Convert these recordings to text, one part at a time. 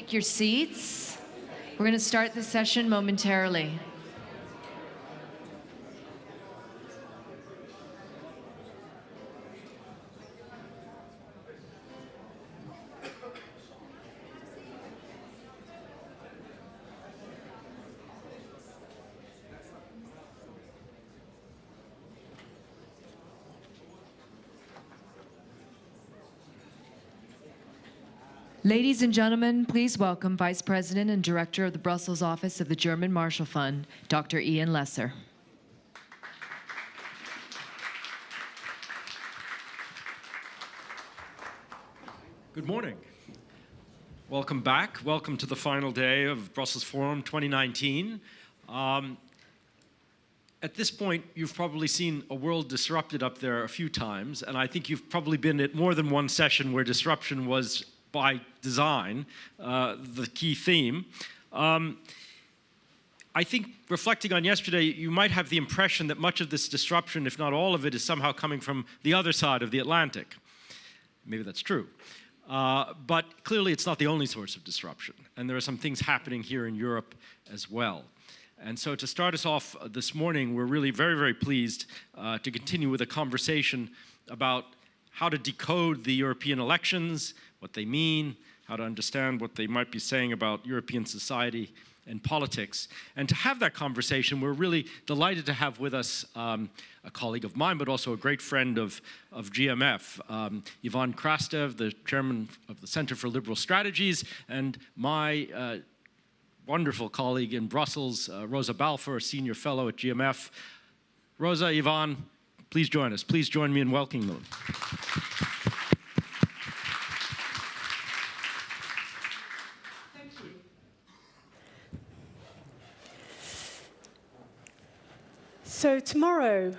Take your seats. We're going to start the session momentarily. Ladies and gentlemen, please welcome Vice President and Director of the Brussels office of the German Marshall Fund, Dr. Ian Lesser. Good morning. Welcome back. Welcome to the final day of Brussels Forum 2019. At this point, you've probably seen a world disrupted up there a few times, and I think you've probably been at more than one session where disruption was, by design, the key theme. I think, reflecting on yesterday, you might have the impression that much of this disruption, if not all of it, is somehow coming from the other side of the Atlantic. Maybe that's true. But clearly, it's not the only source of disruption, and there are some things happening here in Europe as well. And so to start us off this morning, we're really very, very pleased to continue with a conversation about how to decode the European elections, what they mean, how to understand what they might be saying about European society and politics. And to have that conversation, we're really delighted to have with us a colleague of mine, but also a great friend of GMF, Ivan Krastev, the chairman of the Center for Liberal Strategies, and my wonderful colleague in Brussels, Rosa Balfour, a senior fellow at GMF. Rosa, Ivan, please join us. Please join me in welcoming them. So tomorrow,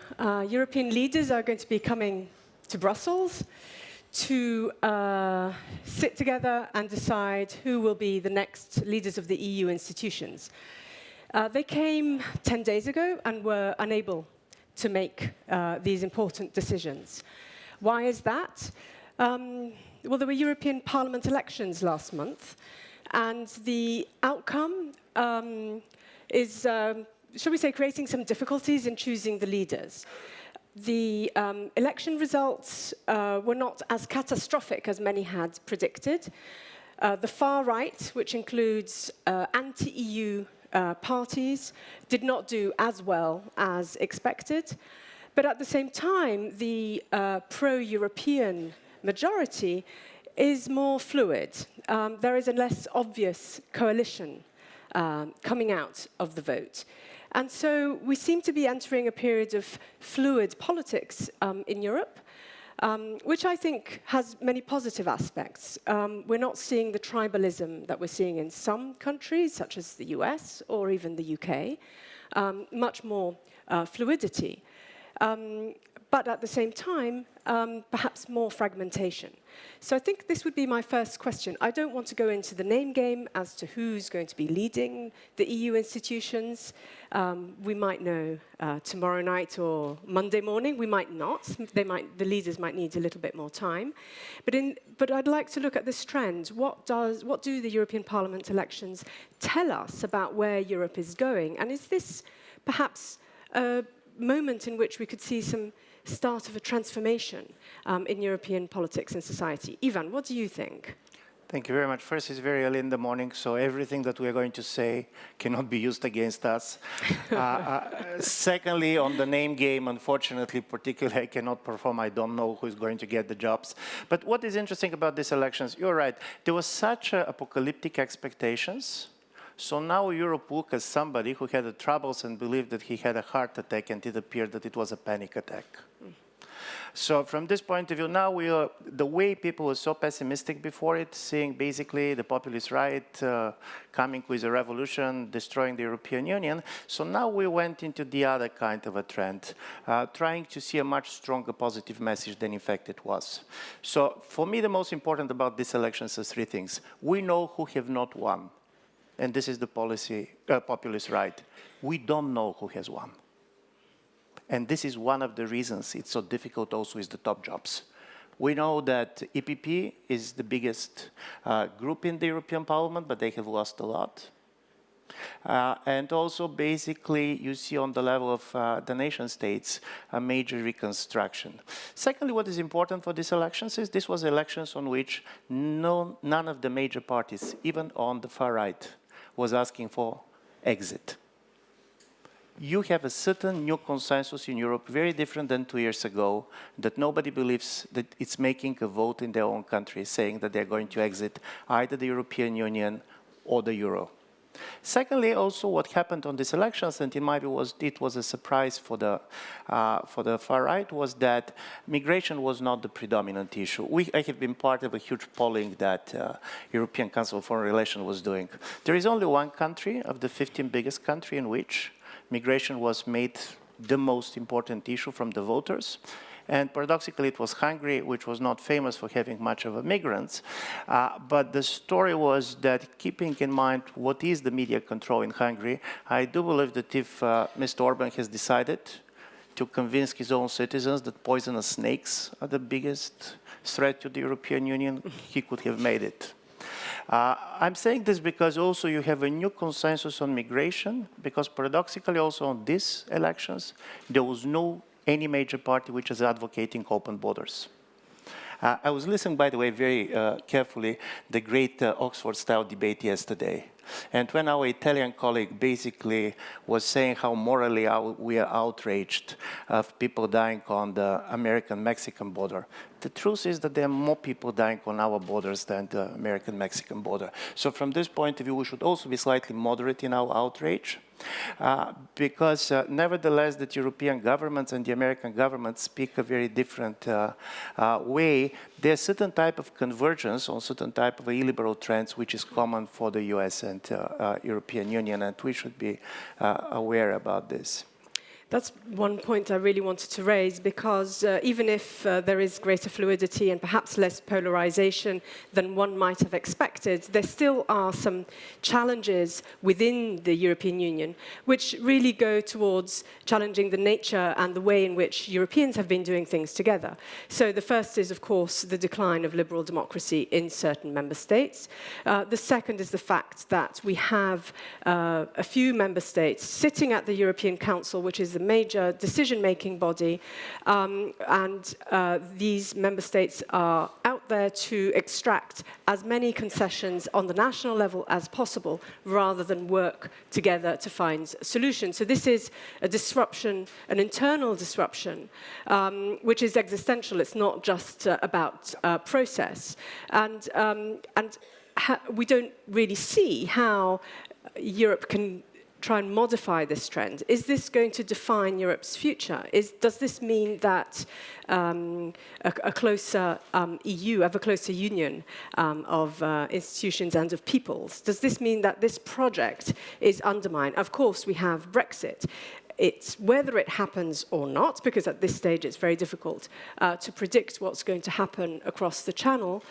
European leaders are going to be coming to Brussels to sit together and decide who will be the next leaders of the EU institutions. They came 10 days ago and were unable to make these important decisions. Why is that? Well, there were European Parliament elections last month, and the outcome is shall we say, creating some difficulties in choosing the leaders. The election results were not as catastrophic as many had predicted. The far right, which includes anti-EU parties, did not do as well as expected. But at the same time, the pro-European majority is more fluid. There is a less obvious coalition coming out of the vote. And so we seem to be entering a period of fluid politics in Europe, which I think has many positive aspects. We're not seeing the tribalism that we're seeing in some countries, such as the US or even the UK, much more fluidity. But at the same time, perhaps more fragmentation. So I think this would be my first question. I don't want to go into the name game as to who's going to be leading the EU institutions. We might know tomorrow night or Monday morning. We might not. The leaders might need a little bit more time. But I'd like to look at this trend. What do the European Parliament elections tell us about where Europe is going? And is this perhaps a moment in which we could see some start of a transformation in European politics and society? Ivan, what do you think? Thank you very much. First, it's very early in the morning, so everything that we are going to say cannot be used against us. Secondly, on the name game, unfortunately, particularly, I cannot perform. I don't know who is going to get the jobs. But what is interesting about these elections, you're right, there was such apocalyptic expectations. So now Europe looked at somebody who had troubles and believed that he had a heart attack, and it appeared that it was a panic attack. So from this point of view, now the way people were so pessimistic before it, seeing basically the populist right coming with a revolution, destroying the European Union, so now we went into the other kind of a trend, trying to see a much stronger positive message than in fact it was. So for me, the most important about these elections is three things. We know who have not won. And this is the populist right. We don't know who has won. And this is one of the reasons it's so difficult also with the top jobs. We know that EPP is the biggest group in the European Parliament, but they have lost a lot. And also, basically, you see on the level of the nation states a major reconstruction. Secondly, what is important for these elections is this was elections on which none of the major parties, even on the far right, was asking for exit. You have a certain new consensus in Europe, very different than 2 years ago, that nobody believes that it's making a vote in their own country, saying that they're going to exit either the European Union or the Euro. Secondly, also what happened on these elections, and in my view it was a surprise for the far right, was that migration was not the predominant issue. I have been part of a huge polling that European Council of Foreign Relations was doing. There is only one country of the 15 biggest countries in which migration was made the most important issue from the voters. And paradoxically, it was Hungary, which was not famous for having much of immigrants. But the story was that, keeping in mind what is the media control in Hungary, I do believe that if Mr. Orban has decided to convince his own citizens that poisonous snakes are the biggest threat to the European Union, he could have made it. I'm saying this because also you have a new consensus on migration, because paradoxically also on these elections, there was no any major party which is advocating open borders. I was listening, by the way, very carefully, the great Oxford-style debate yesterday. And when our Italian colleague basically was saying how morally we are outraged of people dying on the American-Mexican border, the truth is that there are more people dying on our borders than the American-Mexican border. So from this point of view, we should also be slightly moderate in our outrage. Because nevertheless, the European governments and the American government speak a very different way. There's certain type of convergence on certain type of illiberal trends which is common for the US and European Union, and we should be aware about this. That's one point I really wanted to raise, because even if there is greater fluidity and perhaps less polarization than one might have expected, there still are some challenges within the European Union which really go towards challenging the nature and the way in which Europeans have been doing things together. So the first is, of course, the decline of liberal democracy in certain member states. The second is the fact that we have a few member states sitting at the European Council, which is the major decision-making body, and these member states are out there to extract as many concessions on the national level as possible, rather than work together to find solutions. So this is a disruption, an internal disruption, which is existential. It's not just about process. And we don't really see how Europe can try and modify this trend. Is this going to define Europe's future? Does this mean that a closer EU, a closer union of institutions and of peoples? Does this mean that this project is undermined? Of course, we have Brexit. It's whether it happens or not, because at this stage it's very difficult to predict what's going to happen across the channel,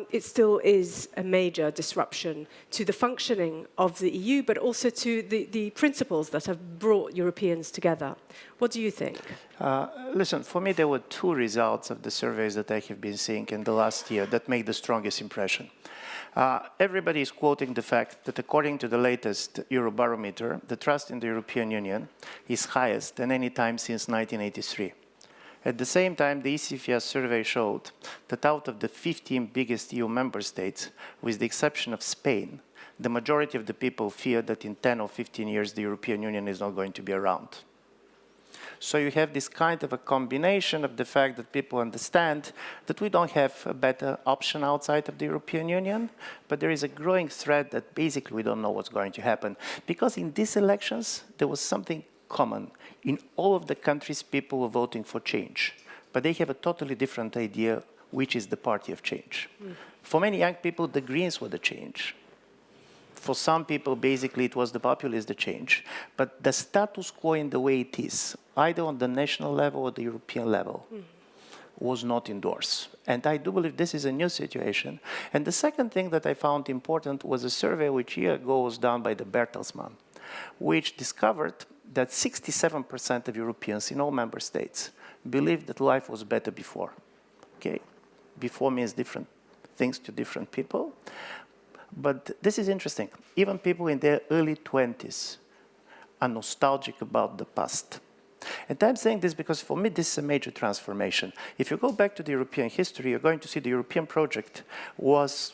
it still is a major disruption to the functioning of the EU, but also to the principles that have brought Europeans together. What do you think? Listen, for me there were two results of the surveys that I have been seeing in the last year that make the strongest impression. Everybody is quoting the fact that according to the latest Eurobarometer, the trust in the European Union is highest than any time since 1983. At the same time, the ECFS survey showed that out of the 15 biggest EU member states, with the exception of Spain, the majority of the people fear that in 10 or 15 years the European Union is not going to be around. So you have this kind of a combination of the fact that people understand that we don't have a better option outside of the European Union, but there is a growing threat that basically we don't know what's going to happen. Because in these elections, there was something common. In all of the countries, people were voting for change, but they have a totally different idea which is the party of change. For many young people, the Greens were the change. For some people, basically, it was the populist, the change. But the status quo in the way it is, either on the national level or the European level, was not endorsed. And I do believe this is a new situation. And the second thing that I found important was a survey which a year ago was done by the Bertelsmann, which discovered that 67% of Europeans in all member states believed that life was better before. Okay? before means different things to different people. But this is interesting. Even people in their early 20s are nostalgic about the past. And I'm saying this because for me, this is a major transformation. If you go back to the European history, you're going to see the European project was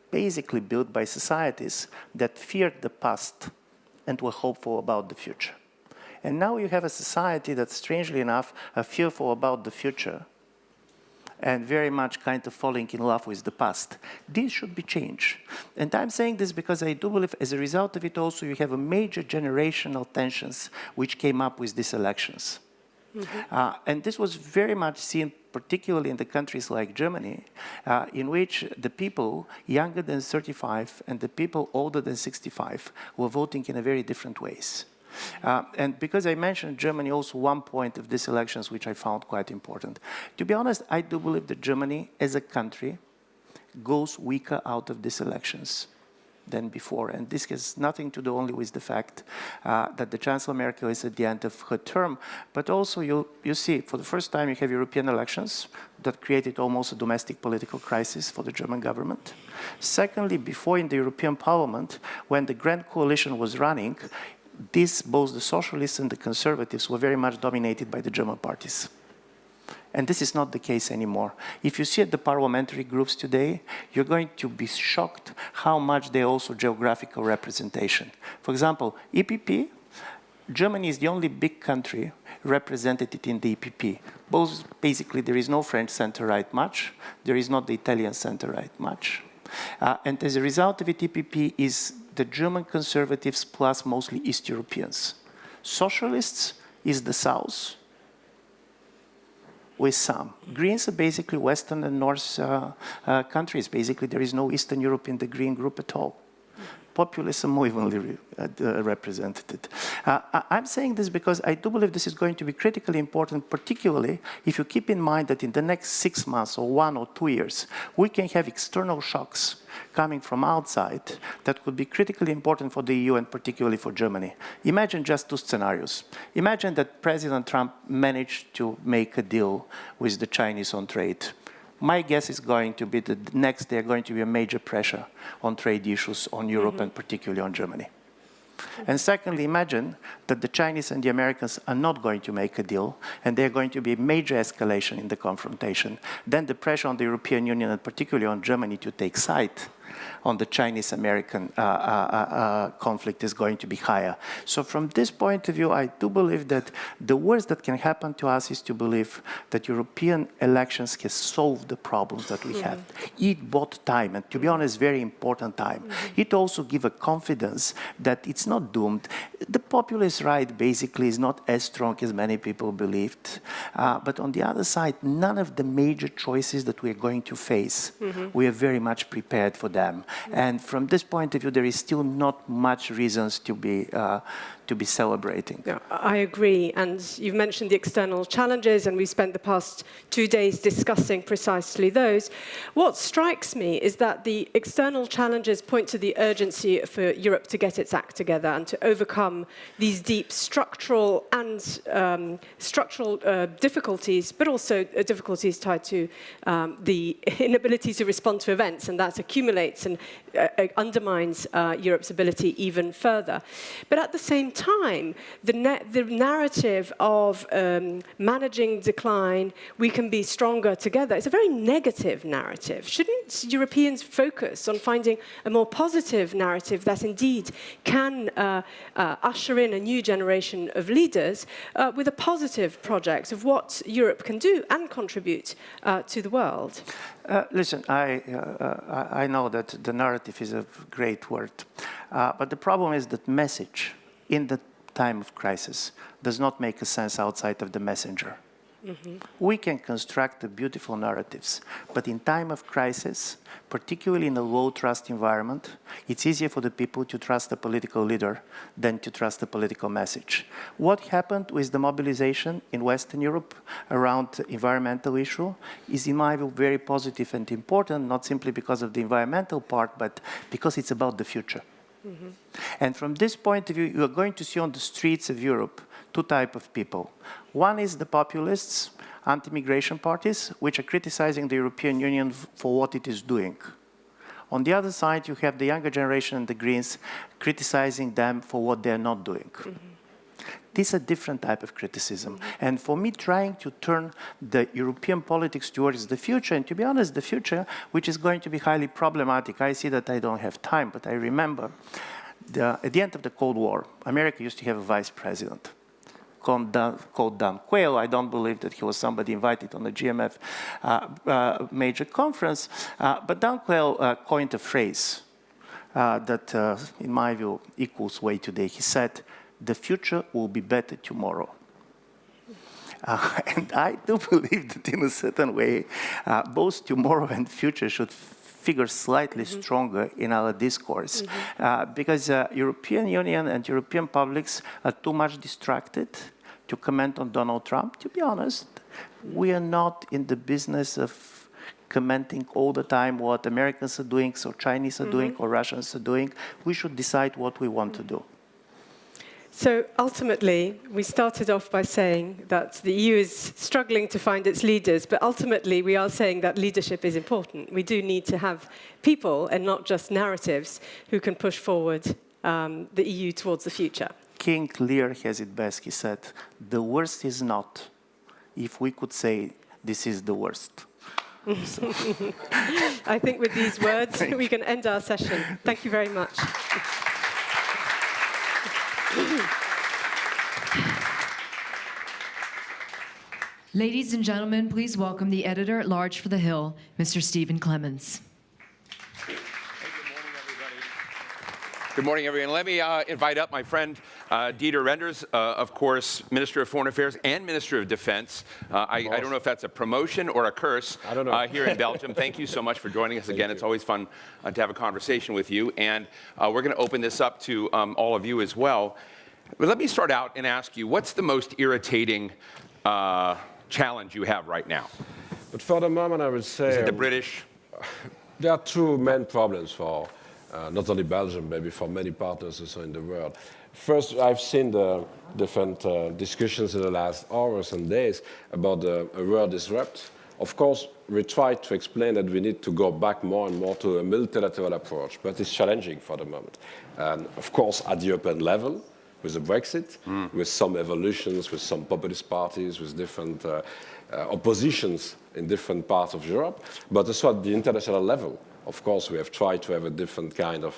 basically built by societies that feared the past and were hopeful about the future. And now you have a society that, strangely enough, are fearful about the future and very much kind of falling in love with the past. This should be changed. And I'm saying this because I do believe as a result of it also you have a major generational tensions which came up with these elections. And this was very much seen particularly in the countries like Germany, in which the people younger than 35 and the people older than 65 were voting in a very different ways. And because I mentioned Germany, also one point of these elections which I found quite important. To be honest, I do believe that Germany as a country goes weaker out of these elections than before. And this has nothing to do only with the fact that the Chancellor Merkel is at the end of her term, but also you see, for the first time you have European elections that created almost a domestic political crisis for the German government. Secondly, before in the European Parliament, when the Grand Coalition was running, both the socialists and the conservatives were very much dominated by the German parties. And this is not the case anymore. If you see at the parliamentary groups today, you're going to be shocked how much they're also geographical representation. For example, EPP, Germany is the only big country represented in the EPP. Both, basically, there is no French center-right much, there is not the Italian center-right much. And as a result of it, EPP is the German conservatives plus mostly East Europeans. Socialists is the South, with some. Greens are basically Western and North countries. Basically, there is no Eastern Europe in the Green group at all. Populists are more evenly represented. I'm saying this because I do believe this is going to be critically important, particularly if you keep in mind that in the next 6 months or 1 or 2 years, we can have external shocks coming from outside that could be critically important for the EU and particularly for Germany. Imagine just 2 scenarios. Imagine that President Trump managed to make a deal with the Chinese on trade. My guess is going to be that next there are going to be a major pressure on trade issues on Europe and particularly on Germany. And secondly, imagine that the Chinese and the Americans are not going to make a deal and there's going to be a major escalation in the confrontation. Then the pressure on the European Union and particularly on Germany to take side on the Chinese-American conflict is going to be higher. So from this point of view, I do believe that the worst that can happen to us is to believe that European elections can solve the problems that we have. It bought time, and to be honest, very important time. It also gives a confidence that it's not doomed. The populist right basically is not as strong as many people believed. But on the other side, none of the major choices that we're going to face, we are very much prepared for them. And from this point of view, there is still not much reasons to be celebrating. Yeah, I agree. And you've mentioned the external challenges, and we've spent the past 2 days discussing precisely those. What strikes me is that the external challenges point to the urgency for Europe to get its act together and to overcome these deep structural difficulties, but also difficulties tied to the inability to respond to events, and that accumulates and undermines Europe's ability even further. But at the same time, the narrative of managing decline, we can be stronger together, it's a very negative narrative. Shouldn't Europeans focus on finding a more positive narrative that indeed can usher in a new generation of leaders with a positive project of what Europe can do and contribute to the world? Listen, I know that the narrative is a great word, but the problem is that message in the time of crisis does not make a sense outside of the messenger. We can construct the beautiful narratives, but in time of crisis, particularly in a low-trust environment, it's easier for the people to trust a political leader than to trust a political message. What happened with the mobilization in Western Europe around the environmental issue is, in my view, very positive and important, not simply because of the environmental part, but because it's about the future. And from this point of view, you are going to see on the streets of Europe two types of people. One is the populists, anti-migration parties, which are criticizing the European Union for what it is doing. On the other side, you have the younger generation and the Greens criticizing them for what they're not doing. This is a different type of criticism. And for me, trying to turn the European politics towards the future, and to be honest, the future, which is going to be highly problematic. I see that I don't have time, but I remember at the end of the Cold War, America used to have a vice president called Dan Quayle. I don't believe that he was somebody invited on the GMF major conference, but Dan Quayle coined a phrase that, in my view, equals way today. He said, "The future will be better tomorrow." And I do believe that in a certain way, both tomorrow and future should figure slightly stronger in our discourse. Because European Union and European publics are too much distracted to comment on Donald Trump. To be honest, we are not in the business of commenting all the time what Americans are doing, or Chinese are doing, or Russians are doing. We should decide what we want to do. So ultimately, we started off by saying that the EU is struggling to find its leaders, but ultimately we are saying that leadership is important. We do need to have people and not just narratives who can push forward the EU towards the future. King Lear has it best. He said, "The worst is not if we could say this is the worst." I think with these words, we can end our session. Thank you very much. Ladies and gentlemen, please welcome the editor-at-large for The Hill, Mr. Stephen Clements. Good morning, everyone. Let me invite up my friend Dieter Reynders, of course, Minister of Foreign Affairs and Minister of Defense. I don't know if that's a promotion or a curse. I don't know. Here in Belgium. Thank you so much for joining us again. It's always fun to have a conversation with you. And we're going to open this up to all of you as well. But let me start out and ask you, what's the most irritating challenge you have right now? But for the moment, I would say... Is it the British? There are two main problems for not only Belgium, maybe for many partners also in the world. First, I've seen the different discussions in the last hours and days about a world disrupt. Of course, we try to explain that we need to go back more and more to a multilateral approach, but it's challenging for the moment. And of course, at the European level, with the Brexit, with some evolutions, with some populist parties, with different oppositions in different parts of Europe, but also at the international level. Of course, we have tried to have a different kind of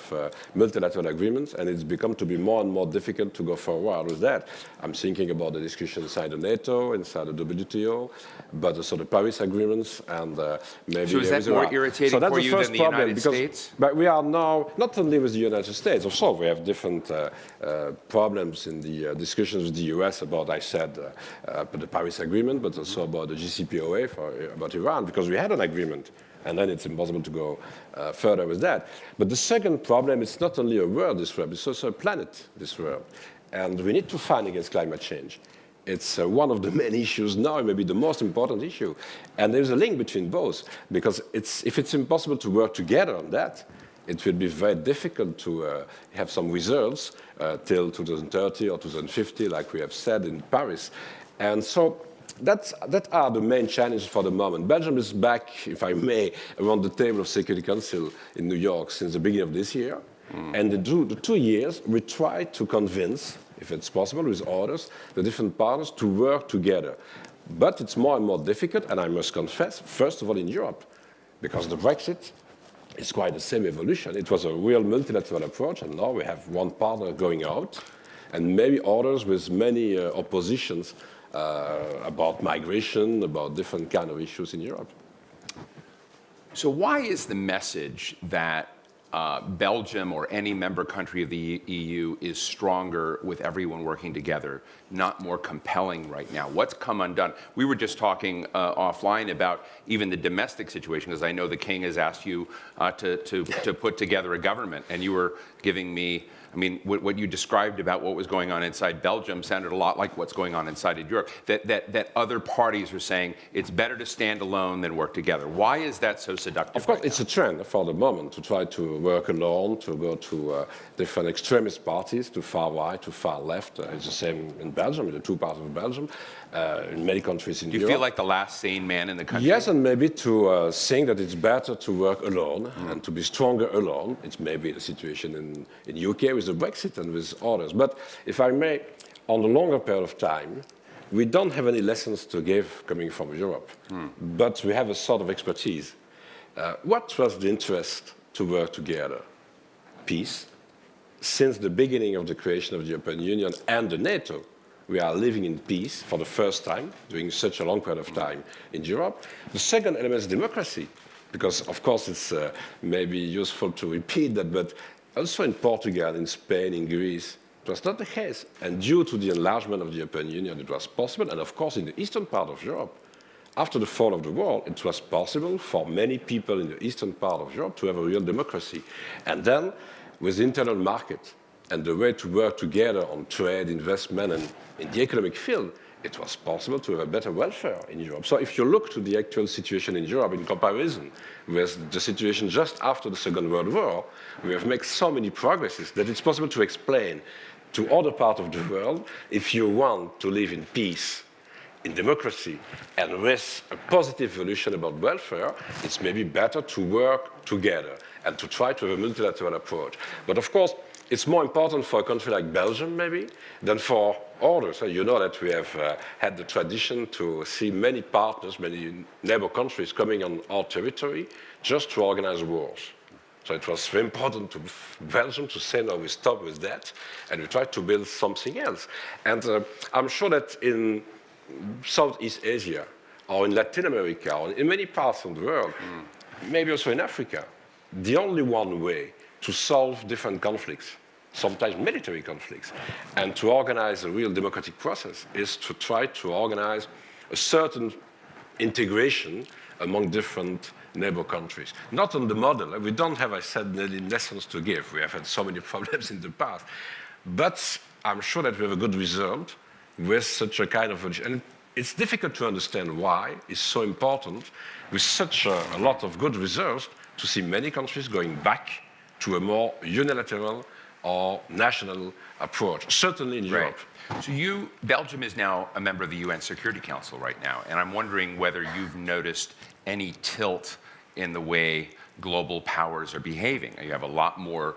multilateral agreements, and it's become to be more and more difficult to go forward with that. I'm thinking about the discussion inside the NATO, inside the WTO, but also the Paris agreements, and maybe... So is that more irritating for you than the United States? But we are now, not only with the United States, also we have different problems in the discussions with the US about, I said, the Paris agreement, but also about the JCPOA, about Iran, because we had an agreement. And then it's impossible to go further with that. But the second problem is not only a world disrupt, it's also a planet disrupt. And we need to fight against climate change. It's one of the main issues now, maybe the most important issue. And there's a link between both, because if it's impossible to work together on that, it will be very difficult to have some results till 2030 or 2050, like we have said in Paris. And so that are the main challenges for the moment. Belgium is back, if I may, around the table of Security Council in New York since the beginning of this year. And the 2 years, we try to convince, if it's possible, with others, the different partners to work together. But it's more and more difficult, and I must confess, first of all in Europe, because the Brexit is quite the same evolution. It was a real multilateral approach, and now we have one partner going out, and maybe others with many oppositions about migration, about different kind of issues in Europe. So why is the message that Belgium or any member country of the EU is stronger with everyone working together not more compelling right now? What's come undone? We were just talking offline about even the domestic situation, because I know the King has asked you to put together a government, and you were giving me I mean, what you described about what was going on inside Belgium sounded a lot like what's going on inside of Europe, that other parties are saying it's better to stand alone than work together. Why is that so seductive? Of course, it's a trend for the moment to try to work alone, to go to different extremist parties, to far right, to far left. It's the same in Belgium, in the two parts of Belgium, in many countries in Europe. Do you feel like the last sane man in the country? Yes, and maybe to think that it's better to work alone and to be stronger alone. It's maybe the situation in UK with the Brexit and with others. But if I may, on the longer period of time, we don't have any lessons to give coming from Europe, but we have a sort of expertise. What was the interest to work together? Peace. Since the beginning of the creation of the European Union and the NATO, we are living in peace for the first time during such a long period of time in Europe. The second element is democracy, because of course it's maybe useful to repeat that, but also in Portugal, in Spain, in Greece, it was not the case. And due to the enlargement of the European Union, it was possible. And of course, in the eastern part of Europe, after the fall of the wall, it was possible for many people in the eastern part of Europe to have a real democracy. And then, with the internal market and the way to work together on trade, investment, and in the economic field, it was possible to have a better welfare in Europe. So if you look to the actual situation in Europe in comparison with the situation just after the Second World War, we have made so many progresses that it's possible to explain to other parts of the world, if you want to live in peace, in democracy, and with a positive evolution about welfare, it's maybe better to work together and to try to have a multilateral approach. But of course, it's more important for a country like Belgium, maybe, than for others. You know that we have had the tradition to see many partners, many neighbor countries coming on our territory just to organize wars. So it was very important to Belgium to say, no, we stop with that, and we try to build something else. And I'm sure that in Southeast Asia, or in Latin America, or in many parts of the world, maybe also in Africa, the only one way to solve different conflicts, sometimes military conflicts, and to organize a real democratic process is to try to organize a certain integration among different neighbor countries. Not on the model. We don't have, I said, any lessons to give. We have had so many problems in the past. But I'm sure that we have a good result with such a kind of... And it's difficult to understand why it's so important with such a lot of good results to see many countries going back to a more unilateral or national approach, certainly in Europe. So Belgium is now a member of the UN Security Council right now, and I'm wondering whether you've noticed any tilt in the way global powers are behaving. You have a lot more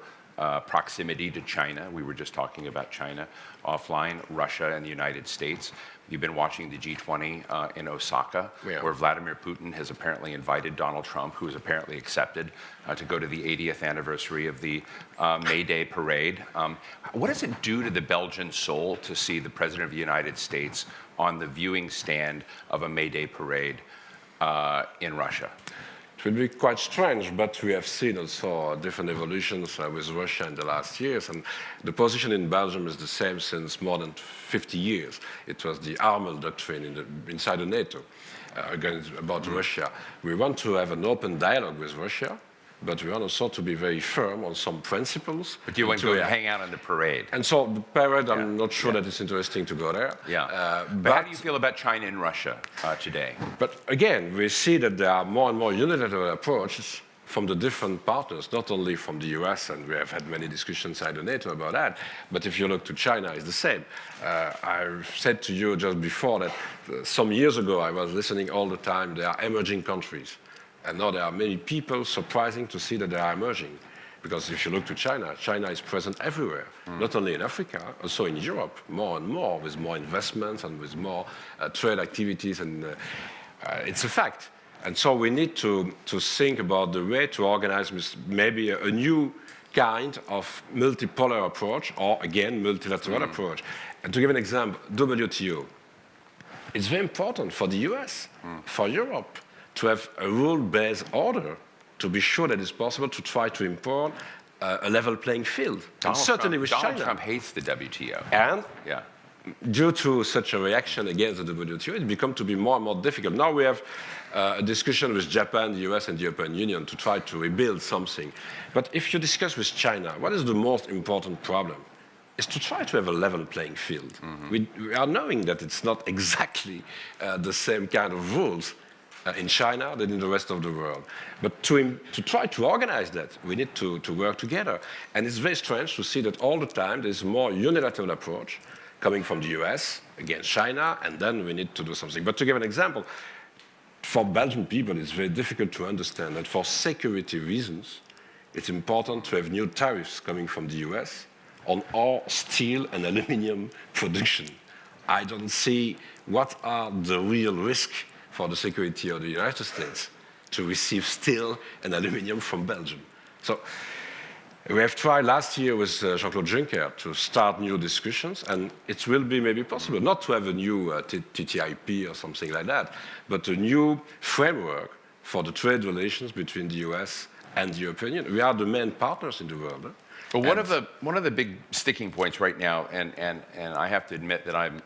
proximity to China. We were just talking about China offline, Russia and the United States. You've been watching the G20 in Osaka, where Vladimir Putin has apparently invited Donald Trump, who has apparently accepted, to go to the 80th anniversary of the May Day parade. What does it do to the Belgian soul to see the President of the United States on the viewing stand of a May Day parade in Russia? It will be quite strange, but we have seen also different evolutions with Russia in the last years, and the position in Belgium is the same since more than 50 years. It was the Armel doctrine inside the NATO about Russia. We want to have an open dialogue with Russia, but we want also to be very firm on some principles. But you want to hang out on the parade. And so the parade, I'm not sure that it's interesting to go there. But how do you feel about China and Russia today? But again, we see that there are more and more unilateral approaches from the different partners, not only from the US, and we have had many discussions inside the NATO about that, but if you look to China, it's the same. I said to you just before that some years ago I was listening all the time, there are emerging countries. And now there are many people surprising to see that they are emerging. Because if you look to China, China is present everywhere, not only in Africa, also in Europe, more and more, with more investments and with more trade activities, and it's a fact. And so we need to think about the way to organize maybe a new kind of multipolar approach, or again, multilateral approach. And to give an example, WTO. It's very important for the US, for Europe, to have a rule-based order to be sure that it's possible to try to import a level playing field. And certainly with China. Donald Trump hates the WTO. And due to such a reaction against the WTO, it becomes to be more and more difficult. Now we have a discussion with Japan, the US, and the European Union to try to rebuild something. But if you discuss with China, what is the most important problem? Is to try to have a level playing field. We are knowing that it's not exactly the same kind of rules in China than in the rest of the world. But to try to organize that, we need to work together. And it's very strange to see that all the time there's a more unilateral approach coming from the US against China, and then we need to do something. But to give an example, for Belgian people, it's very difficult to understand that for security reasons, it's important to have new tariffs coming from the US on all steel and aluminum production. I don't see what are the real risks for the security of the United States to receive steel and aluminum from Belgium. So we have tried last year with Jean-Claude Juncker to start new discussions, and it will be maybe possible not to have a new TTIP or something like that, but a new framework for the trade relations between the US and the European Union. We are the main partners in the world. But one of the big sticking points right now, and I have to admit that I'm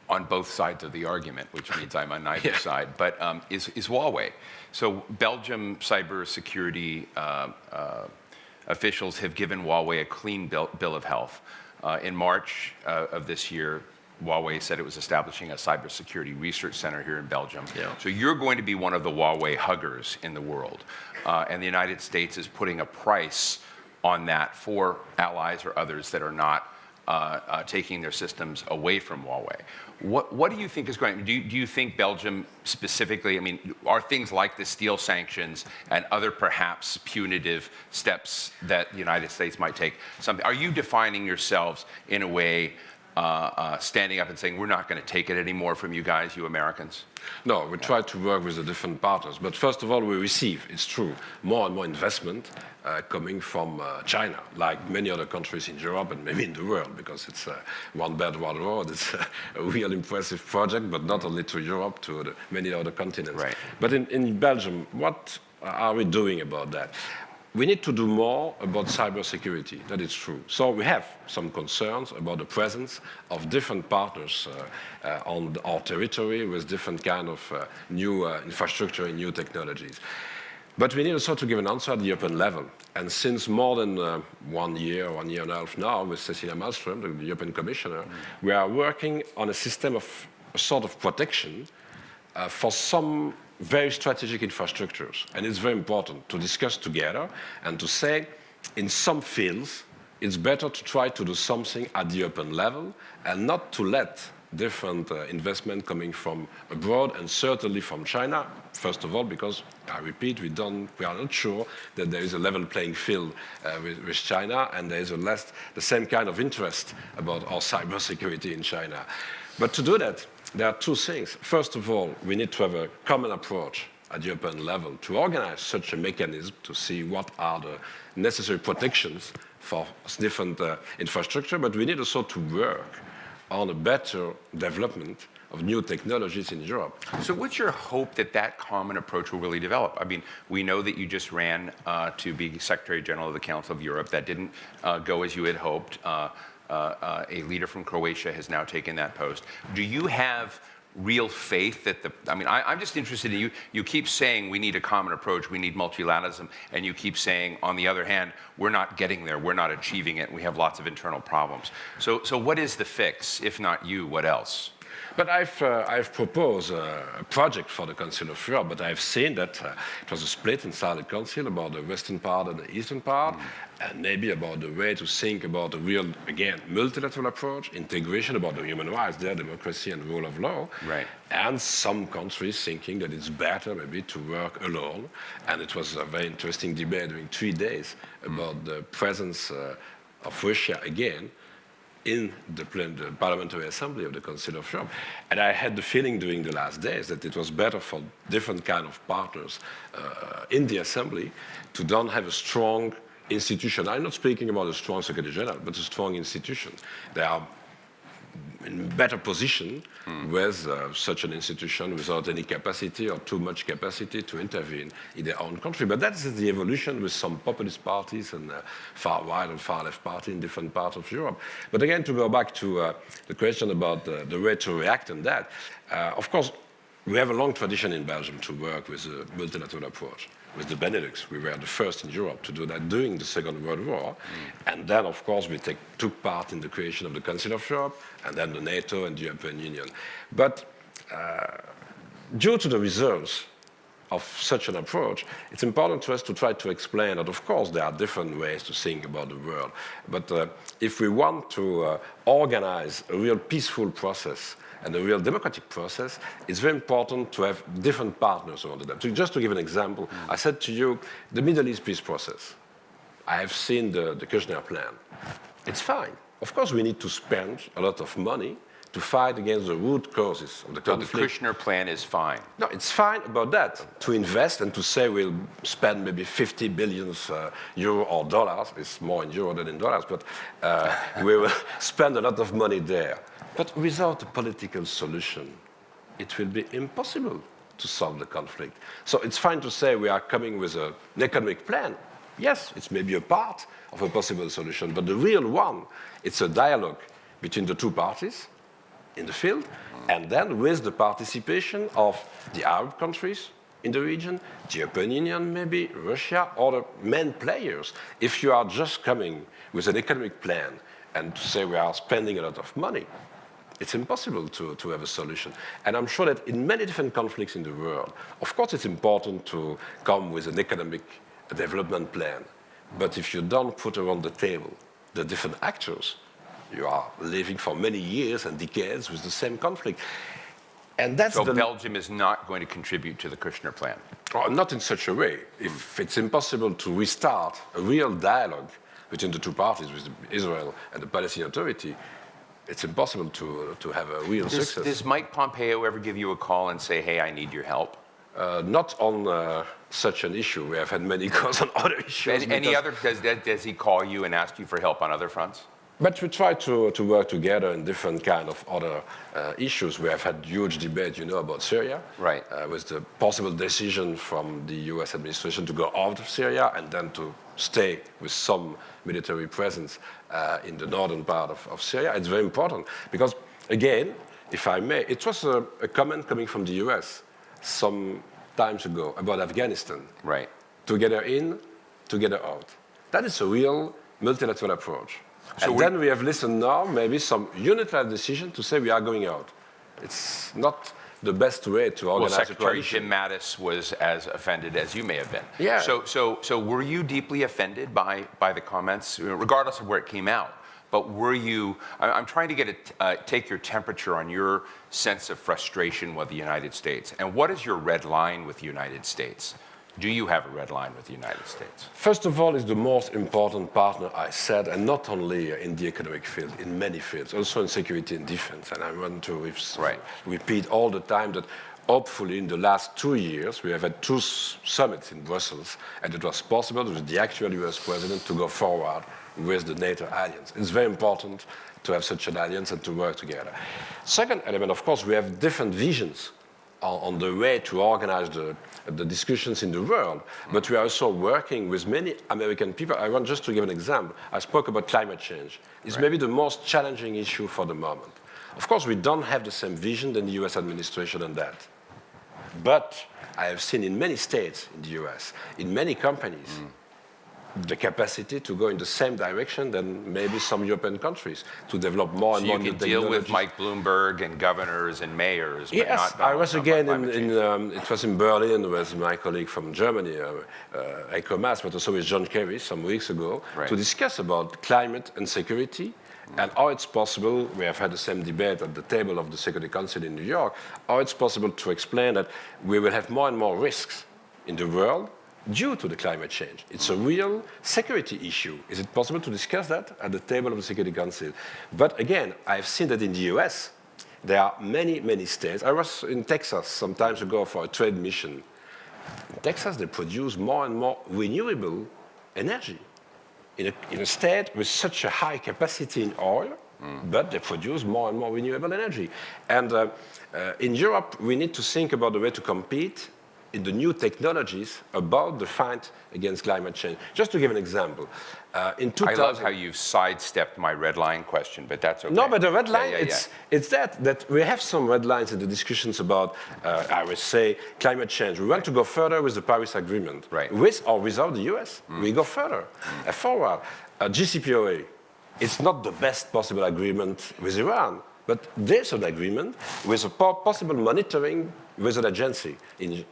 on both sides of the argument, which means I'm on neither side, but is Huawei. So Belgium cybersecurity officials have given Huawei a clean bill of health. In March of this year, Huawei said it was establishing a cybersecurity research center here in Belgium. Yeah. So you're going to be one of the Huawei huggers in the world. And the United States is putting a price on that for allies or others that are not taking their systems away from Huawei. What do you think is going? Do you think Belgium specifically? I mean, are things like the steel sanctions and other perhaps punitive steps that the United States might take something? Are you defining yourselves in a way, standing up and saying we're not going to take it anymore from you guys, you Americans? No, we try to work with the different partners. But first of all, we receive, it's true, more and more investment coming from China, like many other countries in Europe and maybe in the world, because it's one Belt, one road. It's a real impressive project, but not only to Europe, to the many other continents. Right. But in Belgium, what are we doing about that? We need to do more about cybersecurity, that is true. So we have some concerns about the presence of different partners on our territory with different kind of new infrastructure and new technologies. But we need also to give an answer at the European level. And since more than 1 year and a half now with Cecilia Malmström, the European Commissioner, we are working on a system of a sort of protection for some very strategic infrastructures. And it's very important to discuss together and to say, in some fields, it's better to try to do something at the European level and not to let different investment coming from abroad and certainly from China. First of all, because, I repeat, we are not sure that there is a level playing field with China, and there is the same kind of interest about our cybersecurity in China. But to do that, there are two things. First of all, we need to have a common approach at the European level to organize such a mechanism to see what are the necessary protections for different infrastructure, but we need also to work on a better development of new technologies in Europe. So what's your hope that that common approach will really develop? I mean, we know that you just ran to be Secretary General of the Council of Europe. That didn't go as you had hoped. A leader from Croatia has now taken that post. Do you have real faith that I'm just interested in you keep saying we need a common approach, we need multilateralism, and you keep saying, on the other hand, we're not getting there, we're not achieving it, we have lots of internal problems. So what is the fix? If not you, what else? But I've proposed a project for the Council of Europe, but I've seen that it was a split inside the Council about the western part and the eastern part, and maybe about the way to think about a real, again, multilateral approach, integration about the human rights, their democracy and rule of law. Right. And some countries thinking that it's better maybe to work alone. And it was a very interesting debate during 3 days about the presence of Russia again in the Parliamentary Assembly of the Council of Europe. And I had the feeling during the last days that it was better for different kind of partners in the Assembly to don't have a strong institution. I'm not speaking about a strong Secretary General, but a strong institution. There are, in in better position with such an institution without any capacity or too much capacity to intervene in their own country. But that's the evolution with some populist parties and far right and far left parties in different parts of Europe. But again, to go back to the question about the way to react on that, of course, we have a long tradition in Belgium to work with a multilateral approach. With the Benelux, we were the first in Europe to do that during the Second World War. And then, of course, we took part in the creation of the Council of Europe, and then the NATO and the European Union. But due to the results of such an approach, it's important to us to try to explain that, of course, there are different ways to think about the world. But if we want to organize a real peaceful process and a real democratic process, it's very important to have different partners around that. So just to give an example, I said to you, the Middle East peace process. I have seen the Kushner plan. It's fine. Of course, we need to spend a lot of money to fight against the root causes of the conflict. So the Kushner plan is fine? No, it's fine about that, to invest and to say we'll spend maybe 50 billion euro or dollars. It's more in euro than in dollars, but we will spend a lot of money there. But without a political solution, it will be impossible to solve the conflict. So it's fine to say we are coming with an economic plan. Yes, it's maybe a part of a possible solution, but the real one, it's a dialogue between the two parties in the field, and then with the participation of the Arab countries in the region, the European Union maybe, Russia, or the main players. If you are just coming with an economic plan and to say we are spending a lot of money, it's impossible to have a solution. And I'm sure that in many different conflicts in the world, of course it's important to come with an economic development plan. But if you don't put around the table the different actors, you are living for many years and decades with the same conflict. And that's so Belgium is not going to contribute to the Kushner plan? Not in such a way. If it's impossible to restart a real dialogue between the two parties, with Israel and the Palestinian Authority, it's impossible to have a real success. Does Mike Pompeo ever give you a call and say, hey, I need your help? Not on such an issue. We have had many calls on other issues. Does he call you and ask you for help on other fronts? But we try to work together in different kind of other issues. We have had huge debate, about Syria. Right. With the possible decision from the US administration to go out of Syria and then to stay with some military presence in the northern part of Syria. It's very important because, again, if I may, it was a comment coming from the US some times ago about Afghanistan. Right. Together in, together out. That is a real multilateral approach. So and then we have listened now, maybe some unilateral decision to say we are going out. It's not the best way to organize a Secretary transition. Jim Mattis was as offended as you may have been. Yeah. So were you deeply offended by the comments, regardless of where it came out? But were you? I'm trying to take your temperature on your sense of frustration with the United States. And what is your red line with the United States? Do you have a red line with the United States? First of all, it's the most important partner, I said, and not only in the economic field, in many fields, also in security and defense. And I want to repeat all the time that hopefully in the last 2 years, we have had 2 summits in Brussels, and it was possible with the actual US president to go forward with the NATO alliance. It's very important to have such an alliance and to work together. Second element, of course, we have different visions on the way to organize the discussions in the world, but we are also working with many American people. I want just to give an example. I spoke about climate change. It's maybe the most challenging issue for the moment. Of course, we don't have the same vision than the US administration on that. But I have seen in many states in the US, in many companies, the capacity to go in the same direction than maybe some European countries to develop more and more new technologies. You can deal with Mike Bloomberg and governors and mayors, but yes, not I was again in it was in Berlin with my colleague from Germany, Heiko Maas, but also with John Kerry some weeks ago to discuss about climate and security and how it's possible. We have had the same debate at the table of the Security Council in New York, how it's possible to explain that we will have more and more risks in the world due to the climate change. It's a real security issue. Is it possible to discuss that at the table of the Security Council? But again, I've seen that in the US, there are many, many states. I was in Texas some time ago for a trade mission. In Texas, they produce more and more renewable energy. In a state with such a high capacity in oil, but they produce more and more renewable energy. And in Europe, we need to think about the way to compete in the new technologies about the fight against climate change. Just to give an example, in 2000... I love how you've sidestepped my red line question, but that's okay. No, but the red line, it's that we have some red lines in the discussions about, I would say, climate change. We want to go further with the Paris Agreement. Right. With or without the US, we go further, forward. GCPOA, it's not the best possible agreement with Iran, but there's an agreement with a possible monitoring with an agency in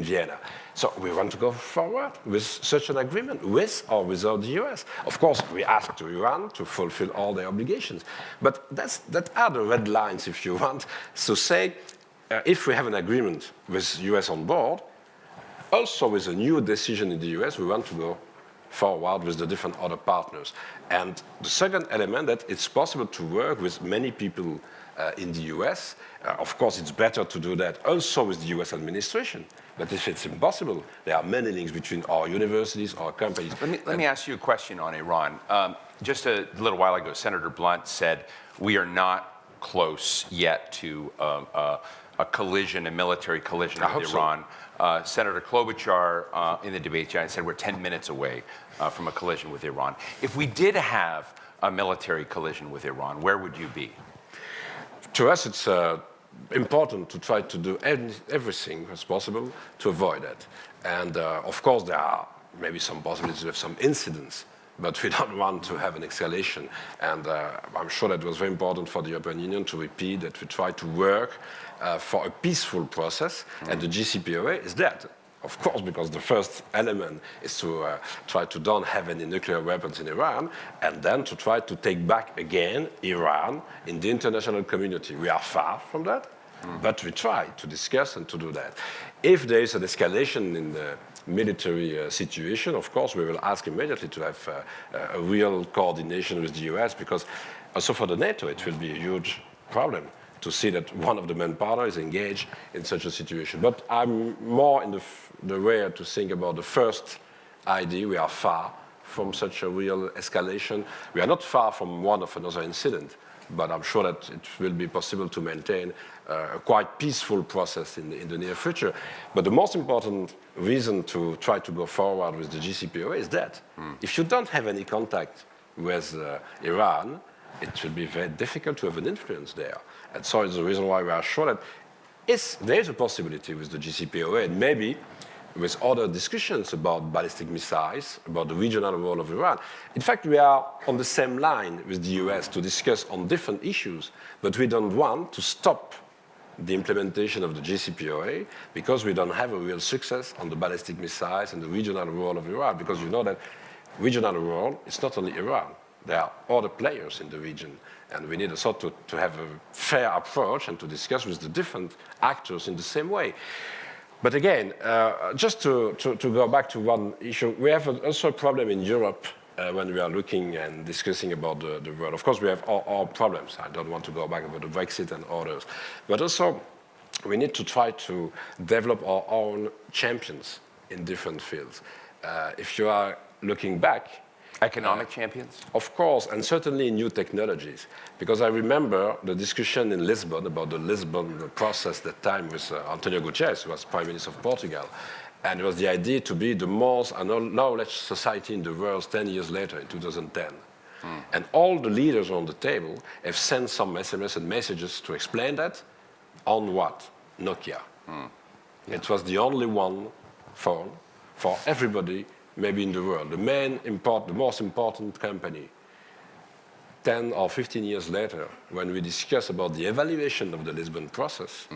Vienna. So we want to go forward with such an agreement, with or without the US. Of course, we ask to Iran to fulfill all their obligations. But that are the red lines, if you want. So say, if we have an agreement with US on board, also with a new decision in the US, we want to go forward with the different other partners. And the second element, that it's possible to work with many people in the US. Of course, it's better to do that also with the US administration. But if it's impossible, there are many links between our universities, our companies. Let me ask you a question on Iran. Just a little while ago, Senator Blunt said, we are not close yet to a collision, a military collision with Iran. Senator Klobuchar in the debate said we're 10 minutes away from a collision with Iran. If we did have a military collision with Iran, where would you be? To us, it's important to try to do everything as possible to avoid it. And of course, there are maybe some possibilities of some incidents, but we don't want to have an escalation. And I'm sure that it was very important for the European Union to repeat that we try to work for a peaceful process, and the GCPOA is that. Of course, because the first element is to try to don't have any nuclear weapons in Iran, and then to try to take back again Iran in the international community. We are far from that, but we try to discuss and to do that. If there is an escalation in the military situation, of course, we will ask immediately to have a real coordination with the US, because also for the NATO, it will be a huge problem to see that one of the main partners is engaged in such a situation. But I'm more in the way to think about the first idea. We are far from such a real escalation. We are not far from one of another incident, but I'm sure that it will be possible to maintain a quite peaceful process in the near future. But the most important reason to try to go forward with the GCPOA is that if you don't have any contact with Iran, it will be very difficult to have an influence there. And so it's the reason why we are sure that there is a possibility with the GCPOA, and maybe with other discussions about ballistic missiles, about the regional role of Iran. In fact, we are on the same line with the US to discuss on different issues, but we don't want to stop the implementation of the GCPOA because we don't have a real success on the ballistic missiles and the regional role of Iran, because you know that regional role is not only Iran. There are other players in the region, and we need also to have a fair approach and to discuss with the different actors in the same way. But again, just to go back to one issue, we have also a problem in Europe when we are looking and discussing about the world. Of course, we have our problems. I don't want to go back about the Brexit and others. But also, we need to try to develop our own champions in different fields. If you are looking back, economic champions? Of course, and certainly new technologies. Because I remember the discussion in Lisbon about the Lisbon process that time with Antonio Guterres, who was Prime Minister of Portugal. And it was the idea to be the most knowledge society in the world 10 years later, in 2010. And all the leaders on the table have sent some SMS and messages to explain that. On what? Nokia. It was the only one phone for everybody maybe in the world, the most important company. 10 or 15 years later, when we discuss about the evaluation of the Lisbon process,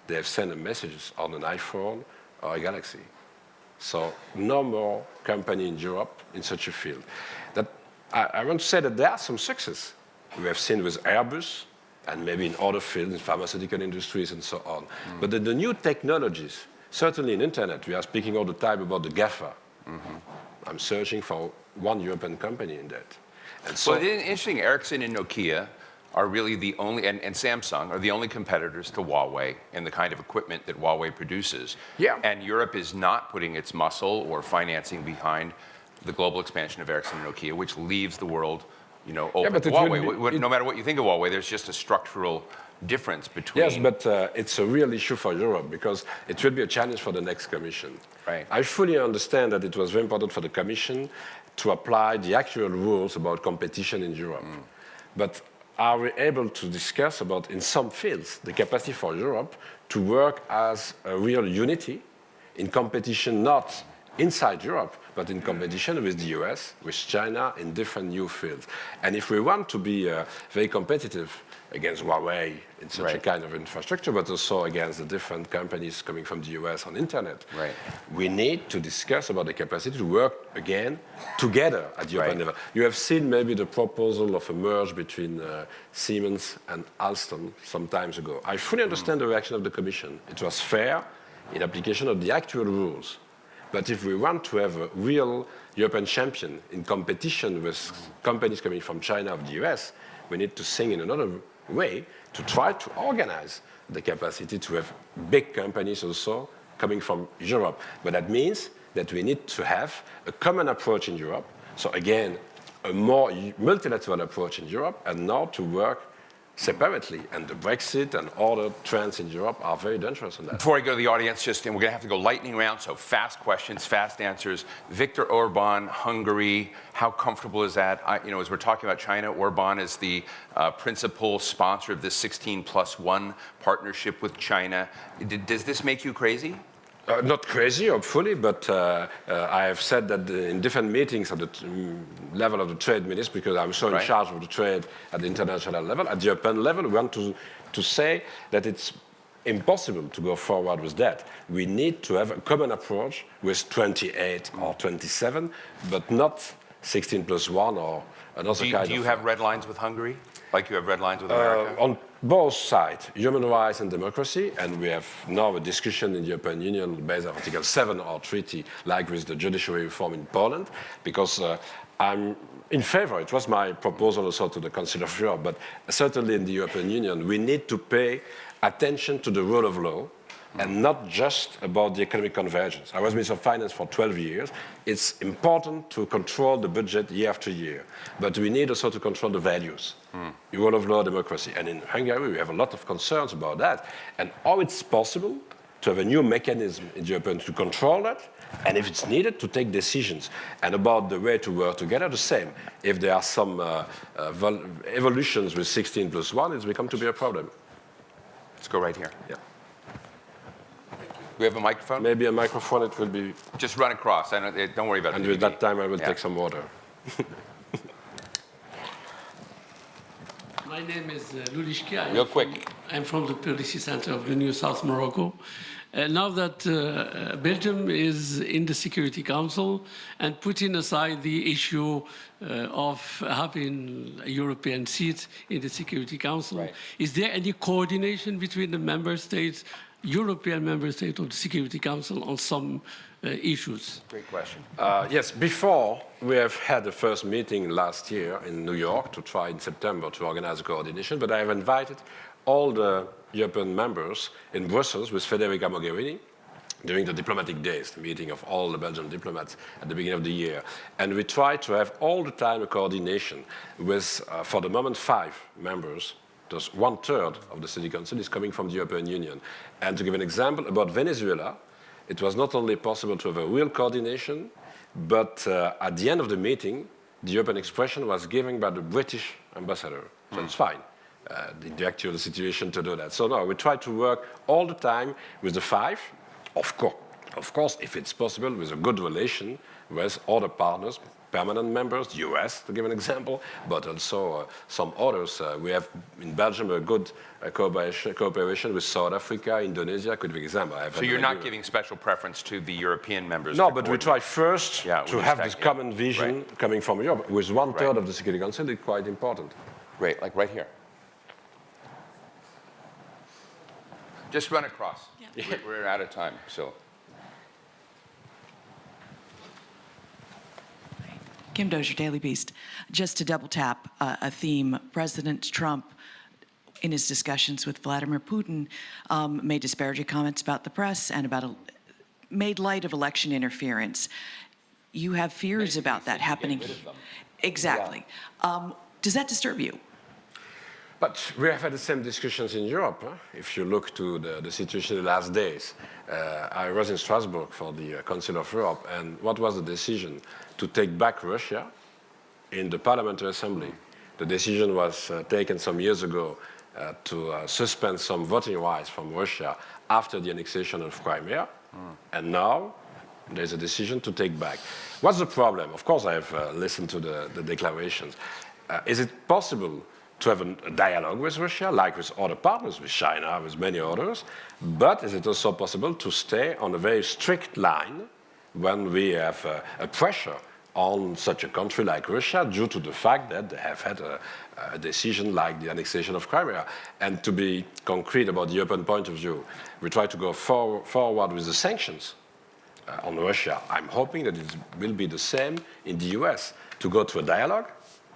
they have sent a message on an iPhone or a Galaxy. So no more company in Europe in such a field. That I want to say that there are some success. We have seen with Airbus and maybe in other fields, in pharmaceutical industries and so on. But the new technologies, certainly in internet, we are speaking all the time about the GAFA. I'm searching for one European company in that. And so, well, it's interesting, Ericsson and Nokia are really the only, and Samsung are the only competitors to Huawei in the kind of equipment that Huawei produces. Yeah. And Europe is not putting its muscle or financing behind the global expansion of Ericsson and Nokia, which leaves the world open but to it will Huawei. No matter what you think of Huawei, there's just a structural difference between. Yes, but it's a real issue for Europe because it will be a challenge for the next Commission. Right. I fully understand that it was very important for the Commission to apply the actual rules about competition in Europe. But are we able to discuss about, in some fields, the capacity for Europe to work as a real unity in competition, not inside Europe, but in competition with the US, with China, in different new fields? And if we want to be very competitive against Huawei in such a kind of infrastructure, but also against the different companies coming from the US on internet, we need to discuss about the capacity to work again together at European level. You have seen maybe the proposal of a merge between Siemens and Alstom some time ago. I fully understand the reaction of the Commission. It was fair in application of the actual rules. But if we want to have a real European champion in competition with companies coming from China or the US, we need to think in another way to try to organize the capacity to have big companies also coming from Europe. But that means that we need to have a common approach in Europe. So again, a more multilateral approach in Europe, and now to work separately. And the Brexit and other trends in Europe are very dangerous on that. Before I go to the audience, and we're going to have to go lightning round, so fast questions, fast answers. Viktor Orban, Hungary, how comfortable is that? As we're talking about China, Orban is the principal sponsor of this 16+1 partnership with China. Does this make you crazy? Not crazy, hopefully, but I have said that in different meetings at the level of the trade minister, because I'm so in charge of the trade at the international level, at the European level, we want to say that it's impossible to go forward with that. We need to have a common approach with 28 or 27, but not 16+1 or another kind of... Do you have red lines with Hungary, like you have red lines with America? On both sides, human rights and democracy, and we have now a discussion in the European Union based on Article 7 of our treaty, like with the judiciary reform in Poland, because I'm in favor. It was my proposal also to the Council of Europe, but certainly in the European Union, we need to pay attention to the rule of law, and not just about the economic convergence. I was Minister of Finance for 12 years. It's important to control the budget year after year, but we need also to control the values, rule of law, democracy. And in Hungary, we have a lot of concerns about that, and how it's possible to have a new mechanism in Europe to control that, and if it's needed, to take decisions. And about the way to work together, the same. If there are some evolutions with 16+1, it's become to be a problem. Let's go right here. Yeah. We have a microphone? Maybe a microphone, it will be... Just run across. Don't worry about it. And with that time, I will take some water. My name is Lulishki. Real quick. I'm from the Policy Center of the New South Morocco. Now that Belgium is in the Security Council and putting aside the issue of having a European seat in the Security Council, is there any coordination between the member states, European member states of the Security Council on some issues? Great question. Yes, before we have had the first meeting last year in New York to try in September to organize a coordination, but I have invited all the European members in Brussels with Federica Mogherini during the diplomatic days, the meeting of all the Belgian diplomats at the beginning of the year. And we try to have all the time a coordination with, for the moment, 5 members. Thus 1/3 of the City Council is coming from the European Union. And to give an example about Venezuela, it was not only possible to have a real coordination, but at the end of the meeting, the European expression was given by the British ambassador. So it's fine, the actual situation to do that. So no, we try to work all the time with the 5, of course, if it's possible, with a good relation with other partners, permanent members, the US, to give an example, but also some others. We have in Belgium a good cooperation with South Africa, Indonesia, could be an example. So you're not giving special preference to the European members? No, but we try first to have this common vision Right. coming from Europe. With 1/3 of the Security Council, it's quite important. Great, like right here. Just run across. Yeah. We're out of time, so. Kim Dozier, Daily Beast. Just to double tap a theme, President Trump, in his discussions with Vladimir Putin, made disparaging comments about the press and made light of election interference. You have fears about that happening. Get rid of them. Exactly. Does that disturb you? But we have had the same discussions in Europe. If you look to the situation in the last days, I was in Strasbourg for the Council of Europe, and what was the decision? To take back Russia in the Parliamentary Assembly. The decision was taken some years ago to suspend some voting rights from Russia after the annexation of Crimea, and now there's a decision to take back. What's the problem? Of course, I have listened to the declarations. Is it possible to have a dialogue with Russia, like with other partners, with China, with many others? But is it also possible to stay on a very strict line when we have a pressure on such a country like Russia due to the fact that they have had a decision like the annexation of Crimea? And to be concrete about the European point of view, we try to go forward with the sanctions on Russia. I'm hoping that it will be the same in the US, to go to a dialogue,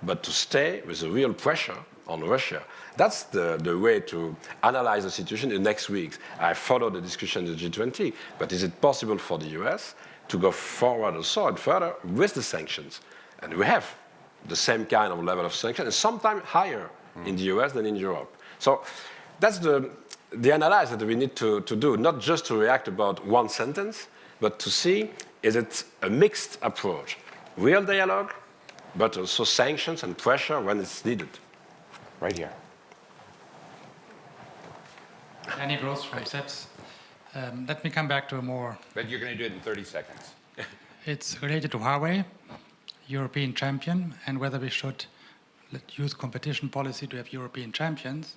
but to stay with a real pressure on Russia. That's the way to analyze the situation in the next weeks. I follow the discussion in the G20, but is it possible for the US to go forward also and further with the sanctions? And we have the same kind of level of sanctions, and sometimes higher in the US than in Europe. So that's the analysis that we need to do, not just to react about one sentence, but to see, is it a mixed approach? Real dialogue, but also sanctions and pressure when it's needed. Right here. Danny Gross from SEPS. Let me come back to a more... But you're going to do it in 30 seconds. It's related to Huawei, European champion, and whether we should use competition policy to have European champions.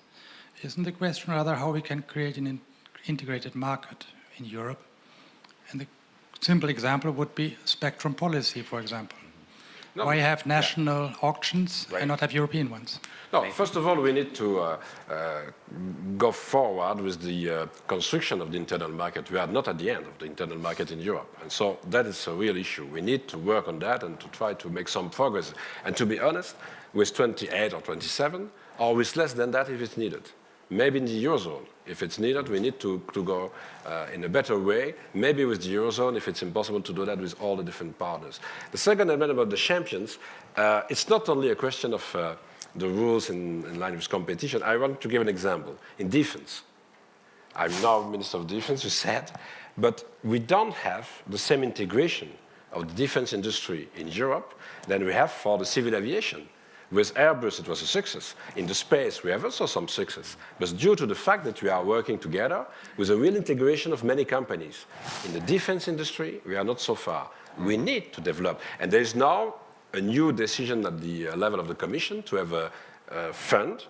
Isn't the question rather how we can create an integrated market in Europe? And the simple example would be spectrum policy, for example. No, why have national auctions Right. and not have European ones? No, first of all, we need to go forward with the construction of the internal market. We are not at the end of the internal market in Europe. And so that is a real issue. We need to work on that and to try to make some progress. And to be honest, with 28 or 27, or with less than that if it's needed. Maybe in the Eurozone, if it's needed, we need to go in a better way. Maybe with the Eurozone, if it's impossible to do that with all the different partners. The second element about the champions, it's not only a question of the rules in line with competition. I want to give an example. In defense, I'm now Minister of Defense, you said, but we don't have the same integration of the defense industry in Europe than we have for the civil aviation. With Airbus, it was a success. In the space, we have also some success. But due to the fact that we are working together with a real integration of many companies. In the defense industry, we are not so far. We need to develop. And there is now a new decision at the level of the Commission to have a fund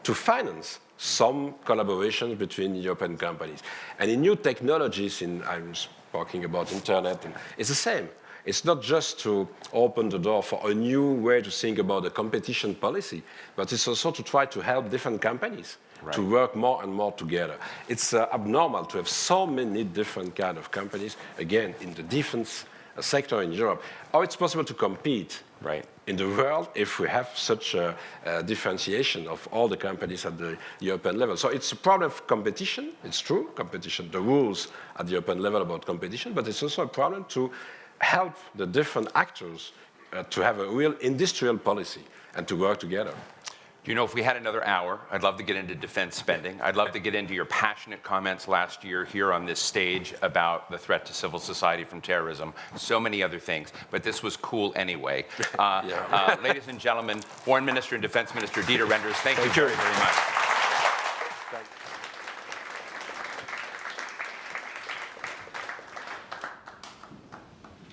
to finance some collaboration between European companies. And in new technologies, I'm talking about internet, it's the same. It's not just to open the door for a new way to think about the competition policy, but it's also to try to help different companies to work more and more together. It's abnormal to have so many different kind of companies, again, in the defense sector in Europe. How it's possible to compete in the world if we have such a differentiation of all the companies at the European level. So it's a problem of competition, it's true, competition, the rules at the European level about competition, but it's also a problem to help the different actors to have a real industrial policy and to work together. You know, if we had another hour, I'd love to get into defense spending. I'd love to get into your passionate comments last year here on this stage about the threat to civil society from terrorism, so many other things. But this was cool anyway. Ladies and gentlemen, Foreign Minister and Defense Minister Dieter Reynders, thank you very, very much.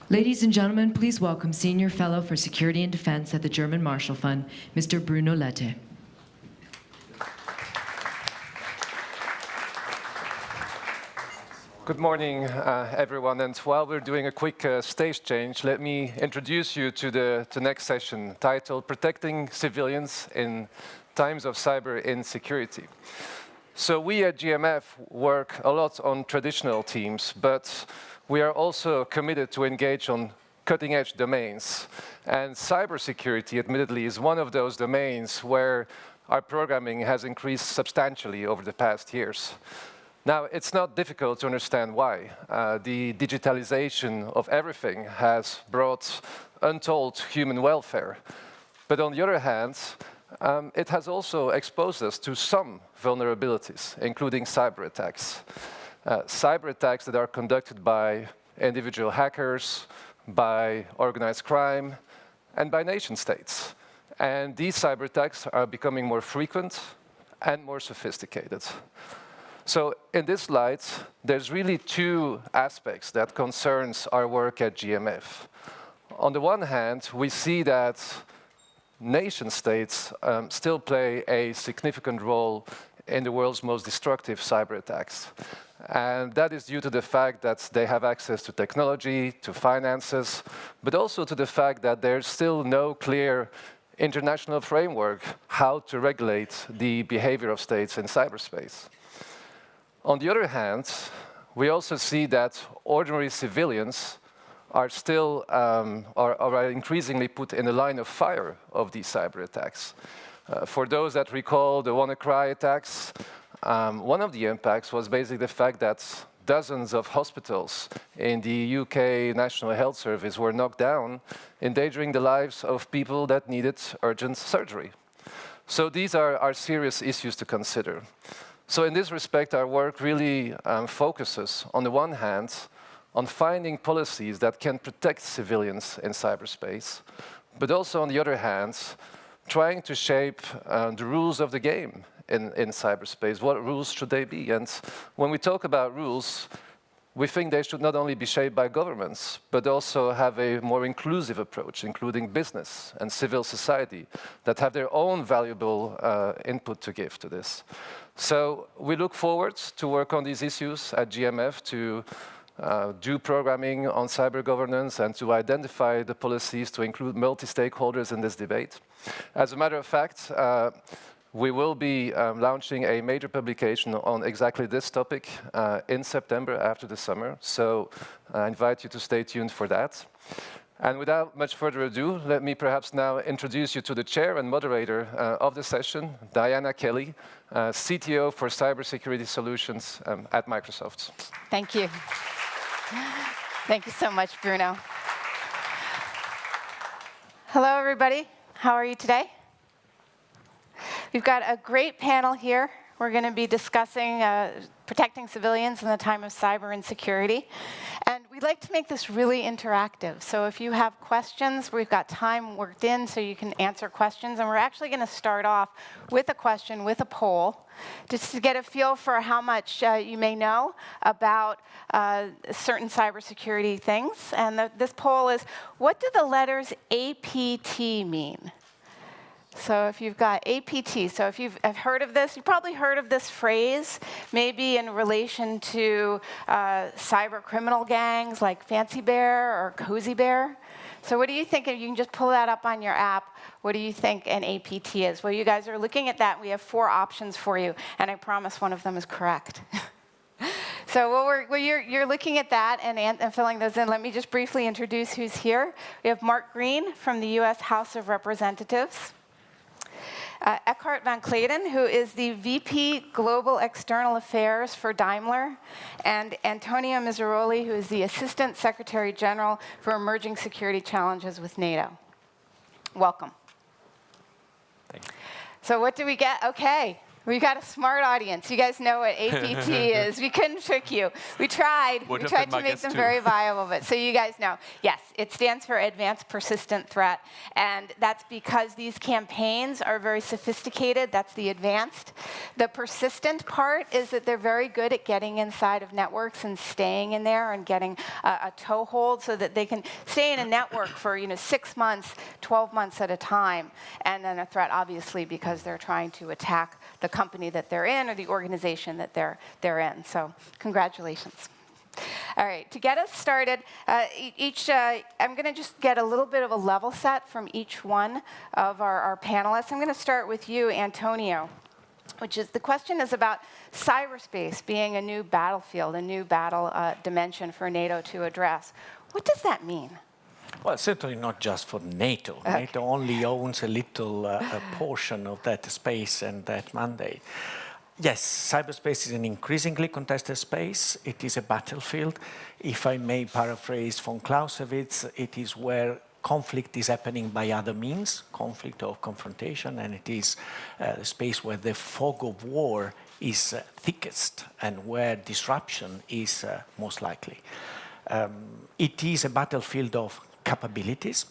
Ladies and gentlemen, please welcome Senior Fellow for Security and Defense at the German Marshall Fund, Mr. Bruno Lette. Good morning, everyone. And while we're doing a quick stage change, let me introduce you to the next session titled Protecting Civilians in Times of Cyber Insecurity. So we at GMF work a lot on traditional teams, but we are also committed to engage on cutting-edge domains. And cybersecurity, admittedly, is one of those domains where our programming has increased substantially over the past years. Now, it's not difficult to understand why. The digitalization of everything has brought untold human welfare. But on the other hand, it has also exposed us to some vulnerabilities, including cyber attacks. Cyber attacks that are conducted by individual hackers, by organized crime, and by nation states. And these cyber attacks are becoming more frequent and more sophisticated. So in this light, there's really two aspects that concerns our work at GMF. On the one hand, we see that nation states still play a significant role in the world's most destructive cyber attacks. And that is due to the fact that they have access to technology, to finances, but also to the fact that there's still no clear international framework how to regulate the behavior of states in cyberspace. On the other hand, we also see that ordinary civilians are still are increasingly put in the line of fire of these cyber attacks. For those that recall the WannaCry attacks, one of the impacts was basically the fact that dozens of hospitals in the UK National Health Service were knocked down, endangering the lives of people that needed urgent surgery. So these are serious issues to consider. So in this respect, our work really focuses, on the one hand, on finding policies that can protect civilians in cyberspace, but also on the other hand, trying to shape the rules of the game in cyberspace. What rules should they be? And when we talk about rules, we think they should not only be shaped by governments, but also have a more inclusive approach, including business and civil society, that have their own valuable input to give to this. So we look forward to work on these issues at GMF, to do programming on cyber governance and to identify the policies to include multi-stakeholders in this debate. As a matter of fact, we will be launching a major publication on exactly this topic in September after the summer. So I invite you to stay tuned for that. And without much further ado, let me perhaps now introduce you to the chair and moderator of the session, Diana Kelly, CTO for Cybersecurity Solutions at Microsoft. Thank you. Thank you so much, Bruno. Hello, everybody. How are you today? We've got a great panel here. We're going to be discussing protecting civilians in the time of cyber insecurity. And we'd like to make this really interactive. So if you have questions, we've got time worked in so you can answer questions. And we're actually going to start off with a question, with a poll, just to get a feel for how much you may know about certain cybersecurity things. And this poll is, what do the letters APT mean? So if you've got APT, so if you've heard of this, you've probably heard of this phrase, maybe in relation to cyber criminal gangs like Fancy Bear or Cozy Bear. So what do you think, if you can just pull that up on your app, what do you think an APT is? Well, you guys are looking at that. We have 4 options for you, and I promise one of them is correct. So you're looking at that and filling those in. Let me just briefly introduce who's here. We have Mark Green from the US House of Representatives. Eckhart van Clayton, who is the VP Global External Affairs for Daimler, and Antonio Miseroli, who is the Assistant Secretary General for Emerging Security Challenges with NATO. Welcome. Thank you. So what do we get? Okay. We got a smart audience. You guys know what APT is. We couldn't trick you. We tried. We tried to make them very viable, but so you guys know. Yes, it stands for Advanced Persistent Threat, and that's because these campaigns are very sophisticated. That's the advanced. The persistent part is that they're very good at getting inside of networks and staying in there and getting a toehold so that they can stay in a network for 6 months, 12 months at a time, and then a threat, obviously, because they're trying to attack the company that they're in or the organization that they're in. So congratulations. All right, to get us started, I'm going to just get a little bit of a level set from each one of our panelists. I'm going to start with you, Antonio, which is the question is about cyberspace being a new battlefield, a new battle dimension for NATO to address. What does that mean? Well, certainly not just for NATO. Okay. NATO only owns a little a portion of that space and that mandate. Yes, cyberspace is an increasingly contested space. It is a battlefield. If I may paraphrase von Clausewitz, it is where conflict is happening by other means, conflict or confrontation, and it is the space where the fog of war is thickest and where disruption is most likely. It is a battlefield of capabilities,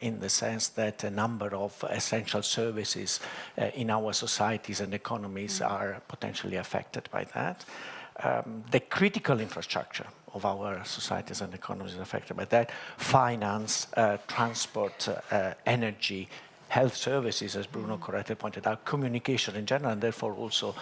in the sense that a number of essential services in our societies and economies are potentially affected by that. The critical infrastructure of our societies and economies is affected by that. Finance, transport, energy, health services, as Bruno correctly pointed out, communication in general, and therefore also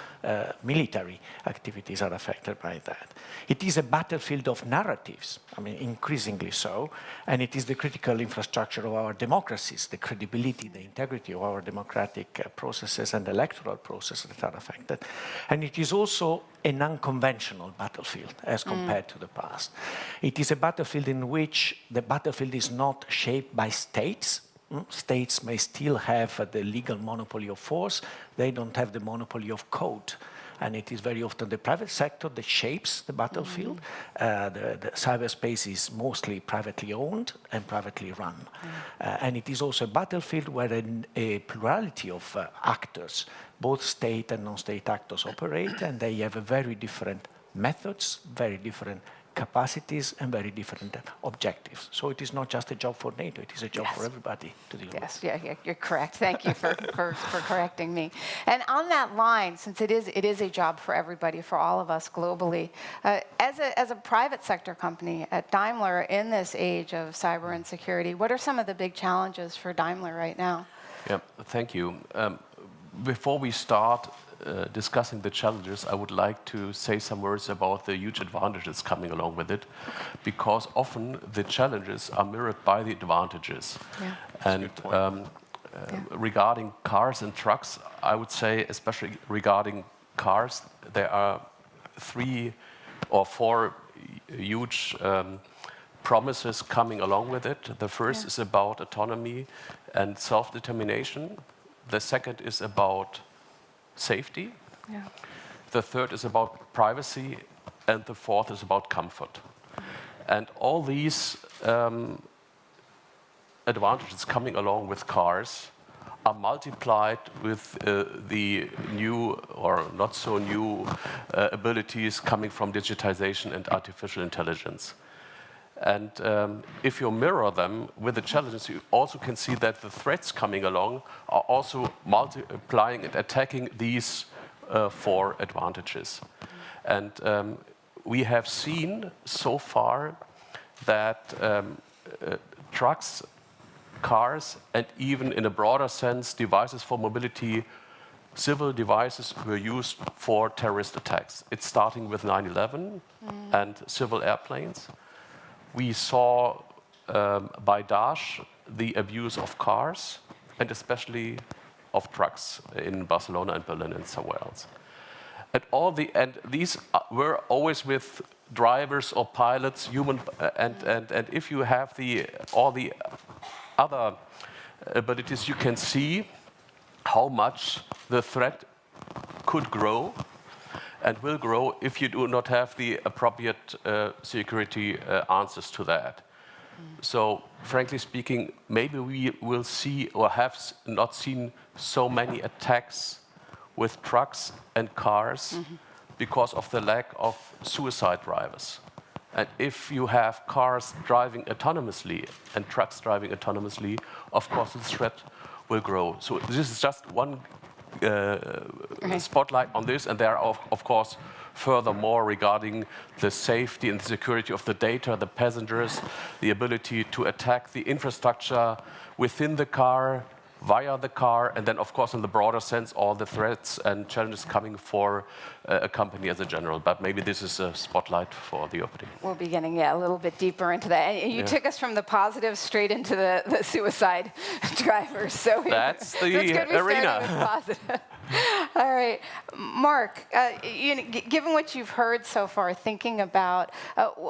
military activities are affected by that. It is a battlefield of narratives, I mean, increasingly so, and it is the critical infrastructure of our democracies, the credibility, the integrity of our democratic processes and electoral processes that are affected. And it is also an unconventional battlefield as compared to the past. It is a battlefield in which the battlefield is not shaped by states. States may still have the legal monopoly of force. They don't have the monopoly of code. And it is very often the private sector that shapes the battlefield. The cyberspace is mostly privately owned and privately run. And it is also a battlefield where a plurality of actors, both state and non-state actors, operate, and they have a very different methods, very different capacities, and very different objectives. So it is not just a job for NATO, it is a job for everybody to deal with. Yes, yeah, you're correct. Thank you for correcting me. And on that line, since it is a job for everybody, for all of us globally, as a private sector company at Daimler in this age of cyber insecurity, what are some of the big challenges for Daimler right now? Yeah, thank you. Before we start discussing the challenges, I would like to say some words about the huge advantages coming along with it, because often the challenges are mirrored by the advantages. Yeah. And regarding cars and trucks, I would say, especially regarding cars, there are 3 or 4 huge promises coming along with it. The first is about autonomy and self-determination. The second is about safety. The third is about privacy, and the fourth is about comfort. And all these advantages coming along with cars are multiplied with the new or not so new abilities coming from digitization and artificial intelligence. And if you mirror them with the challenges, you also can see that the threats coming along are also multiplying and attacking these 4 advantages. And we have seen so far that trucks, cars, and even in a broader sense, devices for mobility, civil devices were used for terrorist attacks. It's starting with 9/11 and civil airplanes. We saw by Daesh the abuse of cars and especially of trucks in Barcelona and Berlin and somewhere else. And these were always with drivers or pilots, human, and if you have all the other abilities, you can see how much the threat could grow and will grow if you do not have the appropriate security answers to that. So, frankly speaking, maybe we will see or have not seen so many attacks with trucks and cars because of the lack of suicide drivers. And if you have cars driving autonomously and trucks driving autonomously, of course the threat will grow. So this is just one spotlight on this, and there are, of course, furthermore regarding the safety and the security of the data, the passengers, the ability to attack the infrastructure within the car, via the car, and then, of course, in the broader sense, all the threats and challenges coming for a company as a general. But maybe this is a spotlight for the opening. We'll be getting a little bit deeper into that. And you took us from the positive straight into the suicide drivers. So that's the arena. With positive. All right, Mark. Given what you've heard so far, thinking about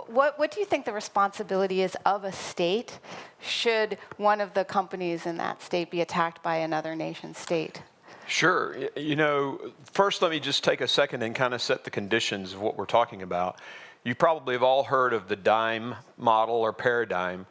what do you think the responsibility is of a state should one of the companies in that state be attacked by another nation state? Sure. You know, first let me just take a second and kind of set the conditions of what we're talking about. You probably have all heard of the DIME model or paradigm,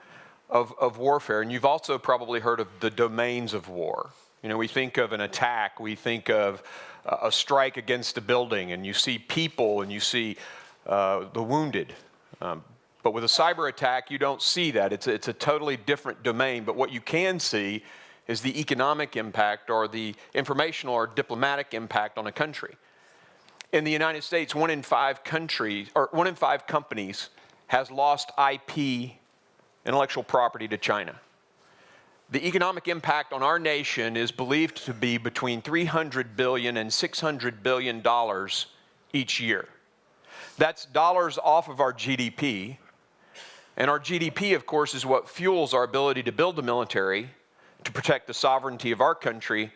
of warfare, and you've also probably heard of the domains of war. You know, we think of an attack, we think of a strike against a building, and you see people and you see the wounded. But with a cyber attack, you don't see that. It's a totally different domain, but what you can see is the economic impact or the informational or diplomatic impact on a country. In the United States, 1 in 5 companies has lost IP, intellectual property, to China. The economic impact on our nation is believed to be between $300 billion and $600 billion each year. That's dollars off of our GDP, and our GDP, of course, is what fuels our ability to build the military, to protect the sovereignty of our country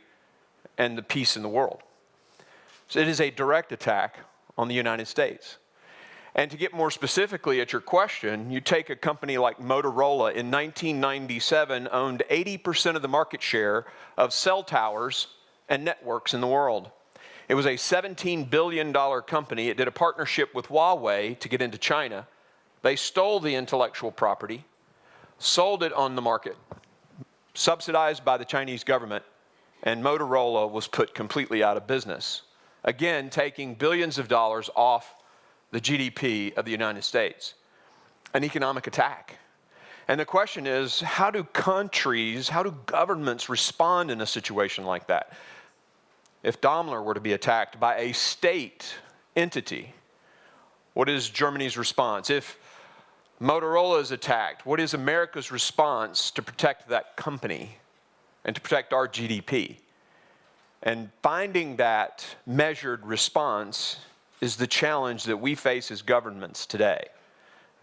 and the peace in the world. So it is a direct attack on the United States. And to get more specifically at your question, you take a company like Motorola in 1997 owned 80% of the market share of cell towers and networks in the world. It was a $17 billion company. It did a partnership with Huawei to get into China. They stole the intellectual property, sold it on the market, subsidized by the Chinese government, and Motorola was put completely out of business. Again, taking billions of dollars off the GDP of the United States. An economic attack. And the question is, how do governments respond in a situation like that? If Daimler were to be attacked by a state entity, what is Germany's response? If Motorola is attacked, what is America's response to protect that company and to protect our GDP? And finding that measured response is the challenge that we face as governments today.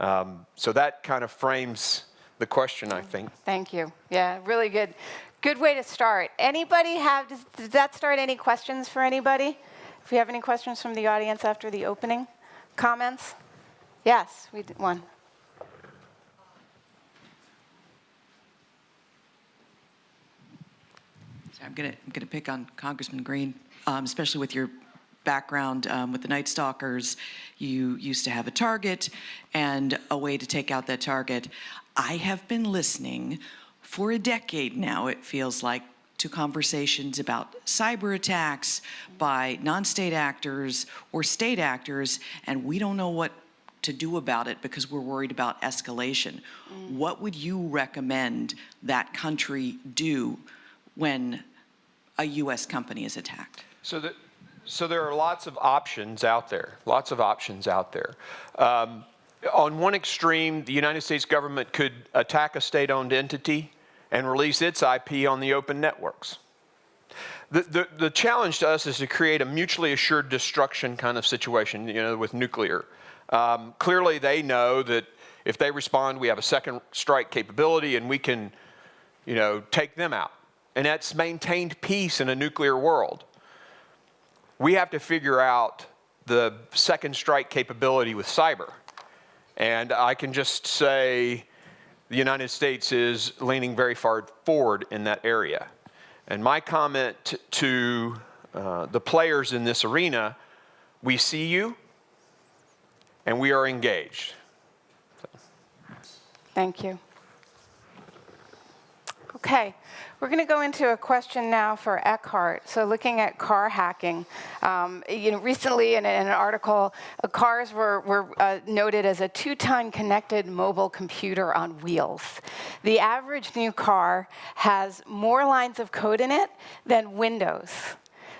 So that kind of frames the question, I think. Thank you. Yeah, really good. Good way to start. Anybody have, does that start any questions for anybody? If we have any questions from the audience after the opening comments? Yes, we did one. So I'm gonna pick on Congressman Green, especially with your background with the Night Stalkers. You used to have a target and a way to take out that target. I have been listening for a decade now, it feels like, to conversations about cyber attacks by non-state actors or state actors, and we don't know what to do about it because we're worried about escalation. What would you recommend that country do when a U.S. company is attacked? So there are lots of options out there, on one extreme, the United States government could attack a state-owned entity and release its IP on the open networks. The challenge to us is to create a mutually assured destruction kind of situation, with nuclear. Clearly, they know that if they respond, we have a second strike capability and we can, take them out. And that's maintained peace in a nuclear world. We have to figure out the second strike capability with cyber. And I can just say the United States is leaning very far forward in that area. And my comment to the players in this arena, we see you and we are engaged. Thank you. Okay, we're going to go into a question now for Eckhart. So looking at car hacking, recently in an article, cars were noted as a 2-ton connected mobile computer on wheels. The average new car has more lines of code in it than Windows.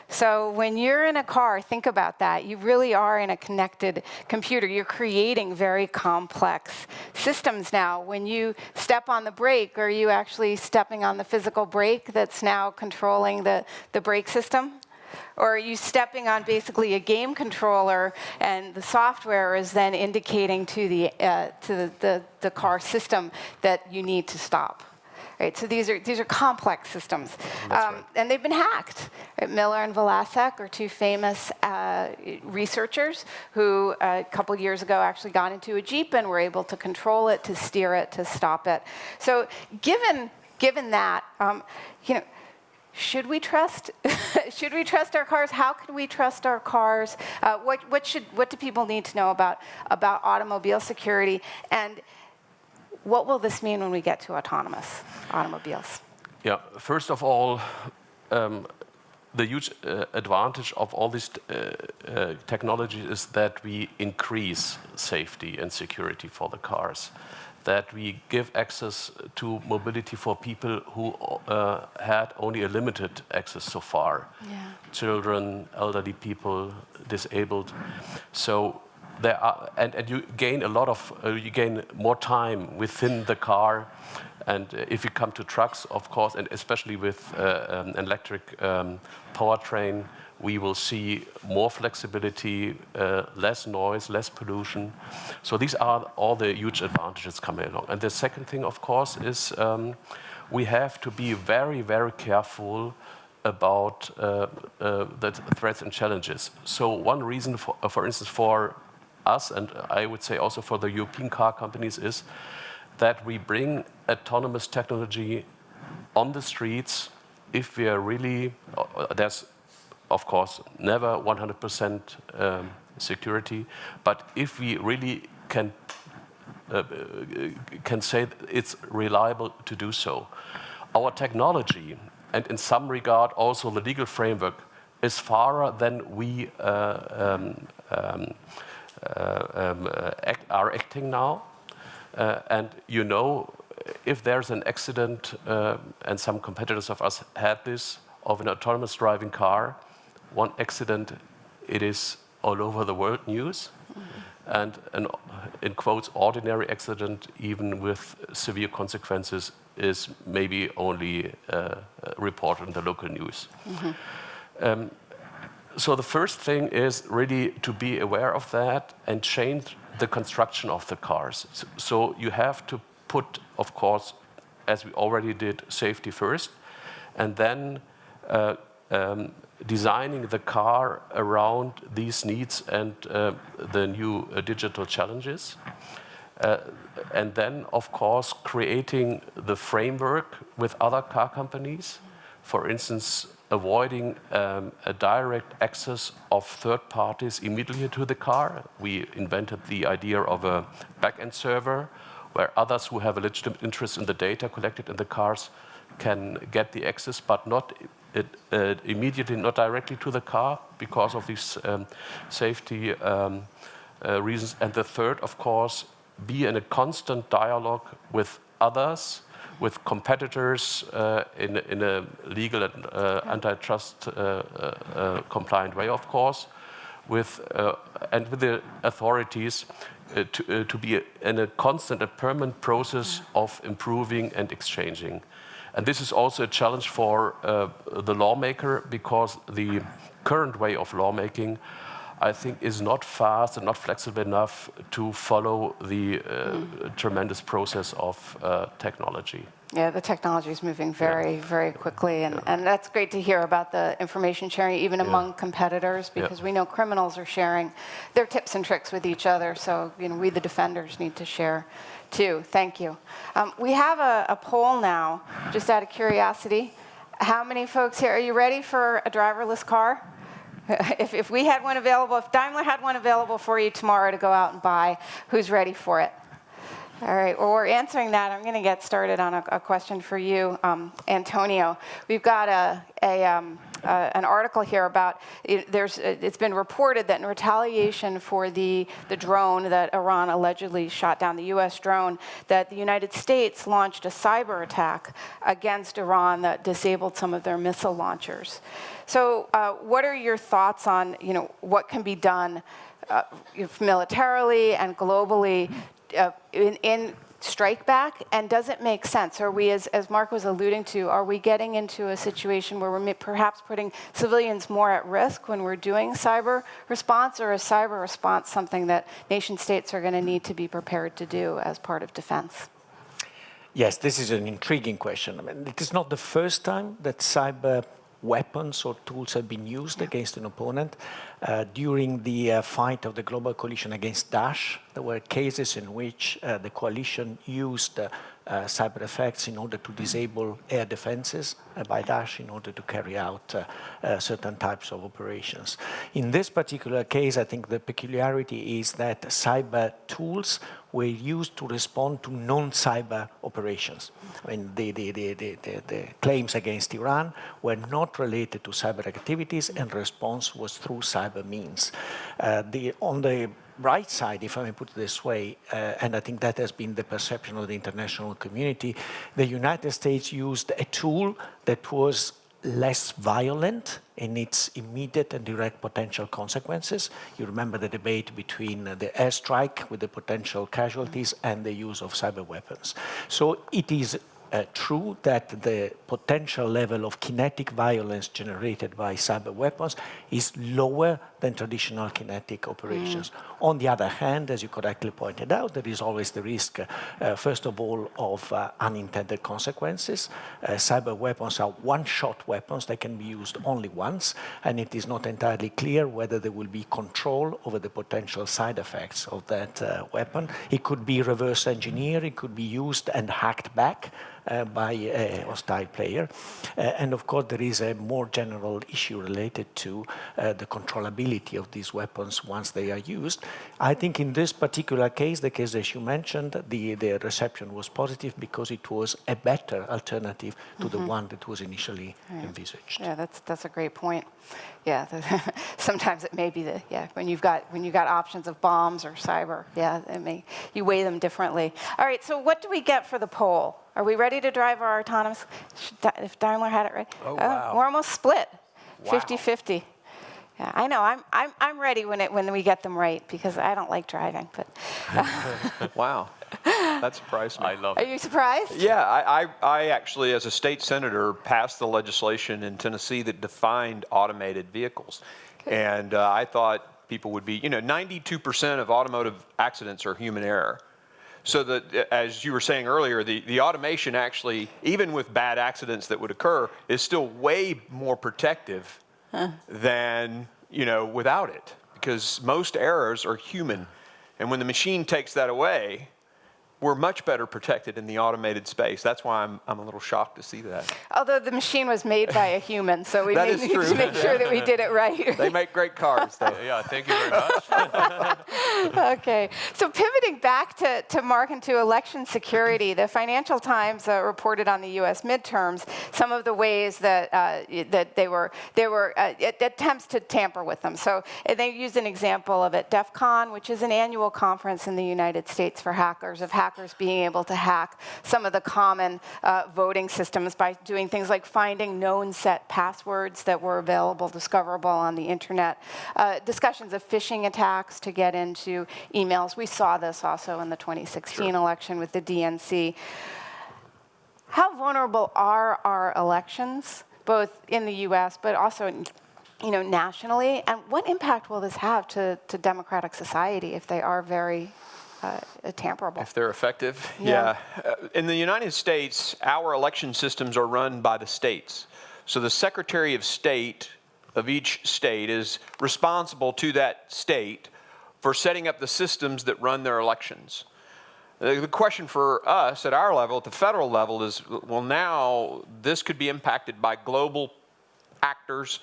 So when you're in a car, think about that. You really are in a connected computer. You're creating very complex systems now. When you step on the brake, are you actually stepping on the physical brake that's now controlling the brake system? Or are you stepping on basically a game controller and the software is then indicating to the car system that you need to stop? Right, so these are complex systems, and they've been hacked. Right, Miller and Velasek are 2 famous researchers who a couple years ago actually got into a Jeep and were able to control it, to steer it, to stop it. So given that, should we trust our cars? How can we trust our cars? What do people need to know about automobile security? And what will this mean when we get to autonomous automobiles? Yeah, first of all, the huge advantage of all this technology is that we increase safety and security for the cars, that we give access to mobility for people who had only a limited access so far. Yeah. Children, elderly people, disabled. So there are, and you gain a lot of, you gain more time within the car. And if you come to trucks, of course, and especially with an electric powertrain, we will see more flexibility, less noise, less pollution. So these are all the huge advantages coming along. And the second thing, of course, is we have to be very, very careful about the threats and challenges. So one reason, for instance, for us, and I would say also for the European car companies, is that we bring autonomous technology on the streets if we are really, there's of course never 100% security, but if we really can say it's reliable to do so. Our technology, and in some regard also the legal framework, is far than we are acting now. And you know, if there's an accident, and some competitors of us had this, of an autonomous driving car, one accident, it is all over the world news. And an, in quotes, ordinary accident, even with severe consequences, is maybe only reported in the local news. So the first thing is really to be aware of that and change the construction of the cars. So you have to put, of course, as we already did, safety first, and then designing the car around these needs and the new digital challenges. And then, of course, creating the framework with other car companies, for instance, avoiding a direct access of third parties immediately to the car. We invented the idea of a back-end server where others who have a legitimate interest in the data collected in the cars can get the access, but not immediately, not directly to the car because of these safety reasons. And the third, of course, be in a constant dialogue with others, with competitors in a legal and antitrust compliant way, of course, and with the authorities to be in a constant and permanent process of improving and exchanging. And this is also a challenge for the lawmaker, because the current way of lawmaking, I think, is not fast and not flexible enough to follow the tremendous process of technology. Yeah, the technology is moving very, very quickly, and that's great to hear about the information sharing, even among competitors, because we know criminals are sharing their tips and tricks with each other. So, you know, we the defenders need to share too. Thank you. We have a poll now, just out of curiosity. How many folks here, are you ready for a driverless car? If we had one available, if Daimler had one available for you tomorrow to go out and buy, who's ready for it? All right, well, we're answering that. I'm going to get started on a question for you, Antonio. We've got an article here about, it's been reported that in retaliation for the drone that Iran allegedly shot down, the US drone, that the United States launched a cyber attack against Iran that disabled some of their missile launchers. So what are your thoughts on, you know, what can be done militarily and globally in strike back, and does it make sense? Are we, as Mark was alluding to, are we getting into a situation where we're perhaps putting civilians more at risk when we're doing cyber response, or is cyber response something that nation states are going to need to be prepared to do as part of defense? Yes, this is an intriguing question. I mean, it is not the first time that cyber weapons or tools have been used against an opponent. During the fight of the global coalition against Daesh, there were cases in which the coalition used cyber effects in order to disable air defenses by Daesh in order to carry out certain types of operations. In this particular case, I think the peculiarity is that cyber tools were used to respond to non-cyber operations. I mean, the claims against Iran were not related to cyber activities, and response was through cyber means. On the right side, if I may put it this way, and I think that has been the perception of the international community, the United States used a tool that was less violent in its immediate and direct potential consequences. You remember the debate between the airstrike with the potential casualties and the use of cyber weapons. So it is true that the potential level of kinetic violence generated by cyber weapons is lower than traditional kinetic operations. On the other hand, as you correctly pointed out, there is always the risk, first of all, of unintended consequences. Cyber weapons are one-shot weapons. They can be used only once, and it is not entirely clear whether there will be control over the potential side effects of that weapon. It could be reverse engineered. It could be used and hacked back by a hostile player. And of course, there is a more general issue related to the controllability of these weapons once they are used. I think in this particular case, the case that you mentioned, the reception was positive because it was a better alternative to the one that was initially envisaged. Yeah, that's a great point. Yeah, sometimes it may be when you've got options of bombs or cyber, you weigh them differently. All right, so what do we get for the poll? Are we ready to drive our autonomous? If Daimler had it right, we're almost split, 50-50. Yeah, I know. I'm ready when we get them right because I don't like driving. But wow, that surprised me. I love it. Are you surprised? Yeah, I actually, as a state senator, passed the legislation in Tennessee that defined automated vehicles, and I thought people would be, 92% of automotive accidents are human error. So that, as you were saying earlier, the automation actually, even with bad accidents that would occur, is still way more protective than, without it. Because most errors are human. And when the machine takes that away, we're much better protected in the automated space. That's why I'm a little shocked to see that. Although the machine was made by a human, so we need to make sure that we did it right. They make great cars, though. Yeah, thank you very much. Okay, so pivoting back to Mark and to election security, the Financial Times reported on the U.S. midterms some of the ways that they were attempts to tamper with them. So they used an example of it, DEF CON, which is an annual conference in the United States for hackers, of hackers being able to hack some of the common voting systems by doing things like finding known set passwords that were available, discoverable on the internet, discussions of phishing attacks to get into emails. We saw this also in the 2016 election with the DNC. How vulnerable are our elections, both in the US, but also nationally? And what impact will this have to democratic society if they are very tamperable? If they're effective? Yeah. In the United States, our election systems are run by the states. So the Secretary of State of each state is responsible to that state for setting up the systems that run their elections. The question for us at our level, at the federal level, is, well, now this could be impacted by global actors.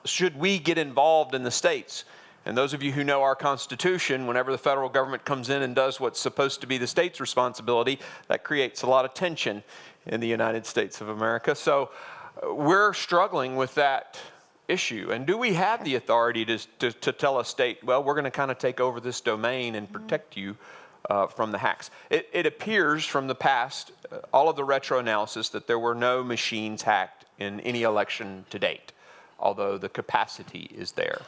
Should we get involved in the states? And those of you who know our Constitution, whenever the federal government comes in and does what's supposed to be the state's responsibility, that creates a lot of tension in the United States of America. So we're struggling with that issue. And do we have the authority to tell a state, well, we're going to kind of take over this domain and protect you from the hacks? It appears from the past, all of the retro analysis, that there were no machines hacked in any election to date, although the capacity is there.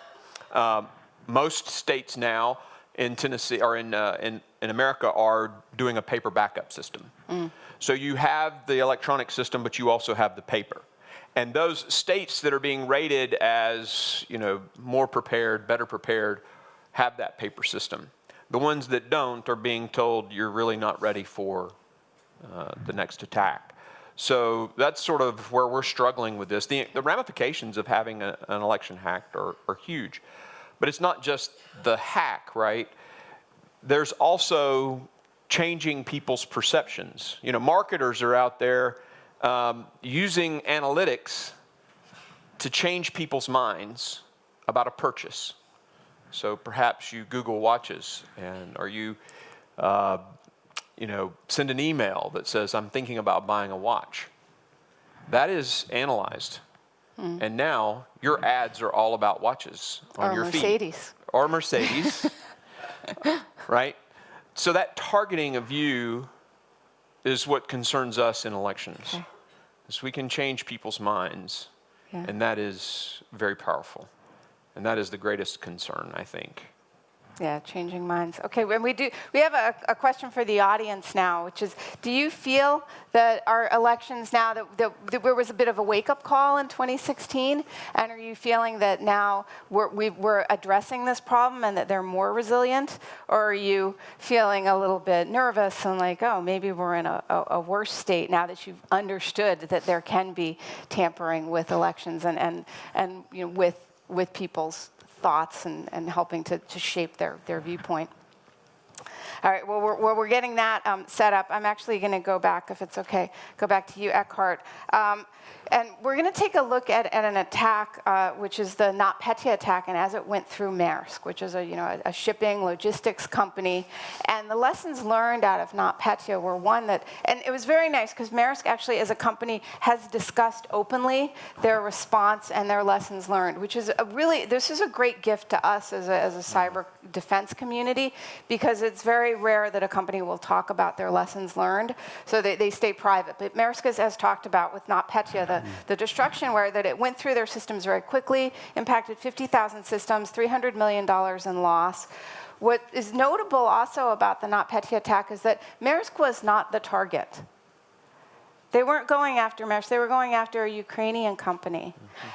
Most states now in Tennessee or in America are doing a paper backup system. So you have the electronic system, but you also have the paper. And those states that are being rated as more prepared, better prepared, have that paper system. The ones that don't are being told you're really not ready for the next attack. So that's sort of where we're struggling with this. The ramifications of having an election hacked are huge. But it's not just the hack, right? There's also changing people's perceptions. You know, marketers are out there using analytics to change people's minds about a purchase. So perhaps you Google watches, or you, you know, send an email that says, I'm thinking about buying a watch. That is analyzed. And now your ads are all about watches on your feed. Or Mercedes. Right? So that targeting of you is what concerns us in elections. Okay. Is we can change people's minds. Yeah. And that is very powerful. And that is the greatest concern, I think. Yeah, changing minds. Okay, when we have a question for the audience now, which is, do you feel that our elections now, that there was a bit of a wake-up call in 2016, and are you feeling that now we're addressing this problem and that they're more resilient, or are you feeling a little bit nervous and like, oh, maybe we're in a worse state now that you've understood that there can be tampering with elections and you know, with people's thoughts and helping to shape their viewpoint. All right, well, we're getting that set up. I'm actually going to go back, if it's okay, go back to you, Eckhart. And we're going to take a look at an attack, which is the NotPetya attack, and as it went through Maersk, which is a shipping logistics company. And the lessons learned out of NotPetya were one that, and it was very nice because Maersk actually, as a company, has discussed openly their response and their lessons learned, which is this is a great gift to us as a cyber defense community, because it's very rare that a company will talk about their lessons learned, so they stay private. But Maersk has talked about with NotPetya the destruction, where that it went through their systems very quickly, impacted 50,000 systems, $300 million in loss. What is notable also about the NotPetya attack is that Maersk was not the target. They weren't going after Maersk, they were going after a Ukrainian company.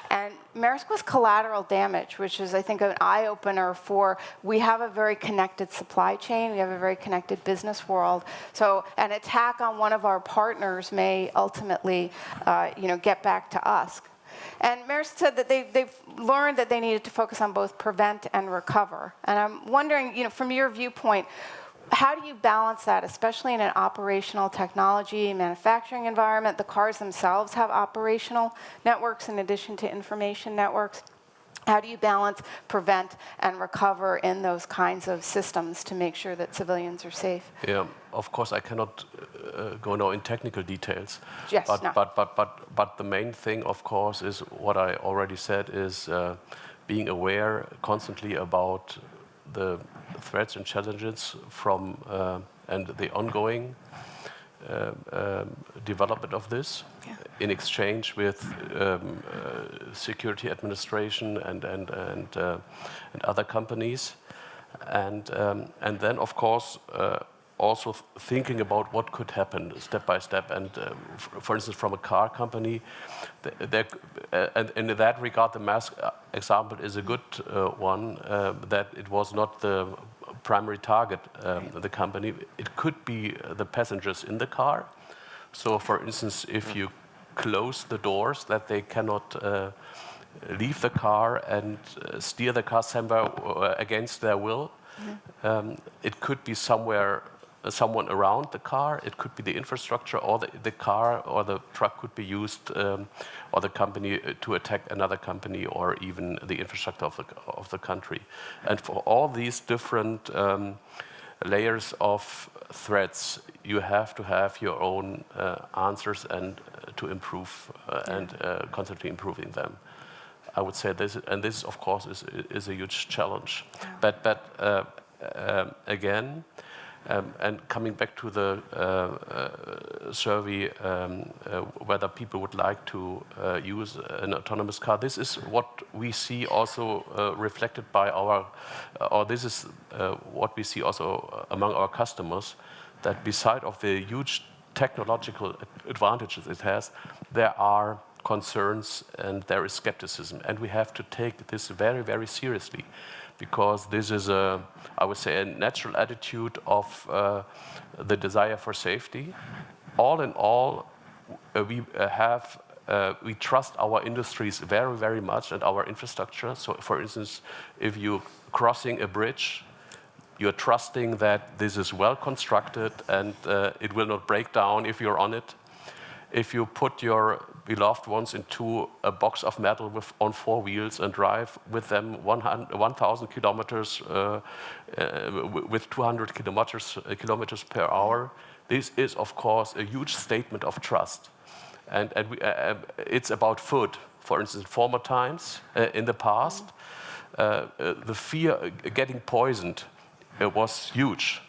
And Maersk was collateral damage, which is, I think, an eye-opener for, we have a very connected supply chain, we have a very connected business world. So an attack on one of our partners may ultimately, get back to us. And Maersk said that they've learned that they needed to focus on both prevent and recover. And I'm wondering, from your viewpoint, how do you balance that, especially in an operational technology manufacturing environment? The cars themselves have operational networks in addition to information networks. How do you balance prevent and recover in those kinds of systems to make sure that civilians are safe? Yeah, of course, I cannot go now in technical details. Yes, but the main thing, of course, is what I already said, is being aware constantly about the threats and challenges from and the ongoing development of this in exchange with security administration and other companies, and then of course also thinking about what could happen step by step. And for instance, from a car company, and in that regard, the Maersk example is a good one, that it was not the primary target, the company. It could be the passengers in the car. So for instance, if you close the doors that they cannot leave the car and steer the car somewhere against their will, it could be someone around the car, it could be the infrastructure, or the car or the truck could be used, or the company to attack another company, or even the infrastructure of the country. And for all these different layers of threats, you have to have your own answers and to improve and constantly improving them. I would say this, and this of course is a huge challenge. But again, and coming back to the survey, whether people would like to use an autonomous car, this is what we see also reflected by this is what we see also among our customers, that beside of the huge technological advantages it has, there are concerns and there is skepticism. And we have to take this very, very seriously, because this is I would say, a natural attitude of the desire for safety. All in all, we trust our industries very, very much and our infrastructure. So for instance, if you're crossing a bridge, You're trusting that this is well constructed and it will not break down if you're on it. If you put your beloved ones into a box of metal on 4 wheels and drive with them 1,000 kilometers with 200 kilometers per hour, this is, of course, a huge statement of trust. And it's about food. For instance, in former times, in the past, the fear getting poisoned was huge.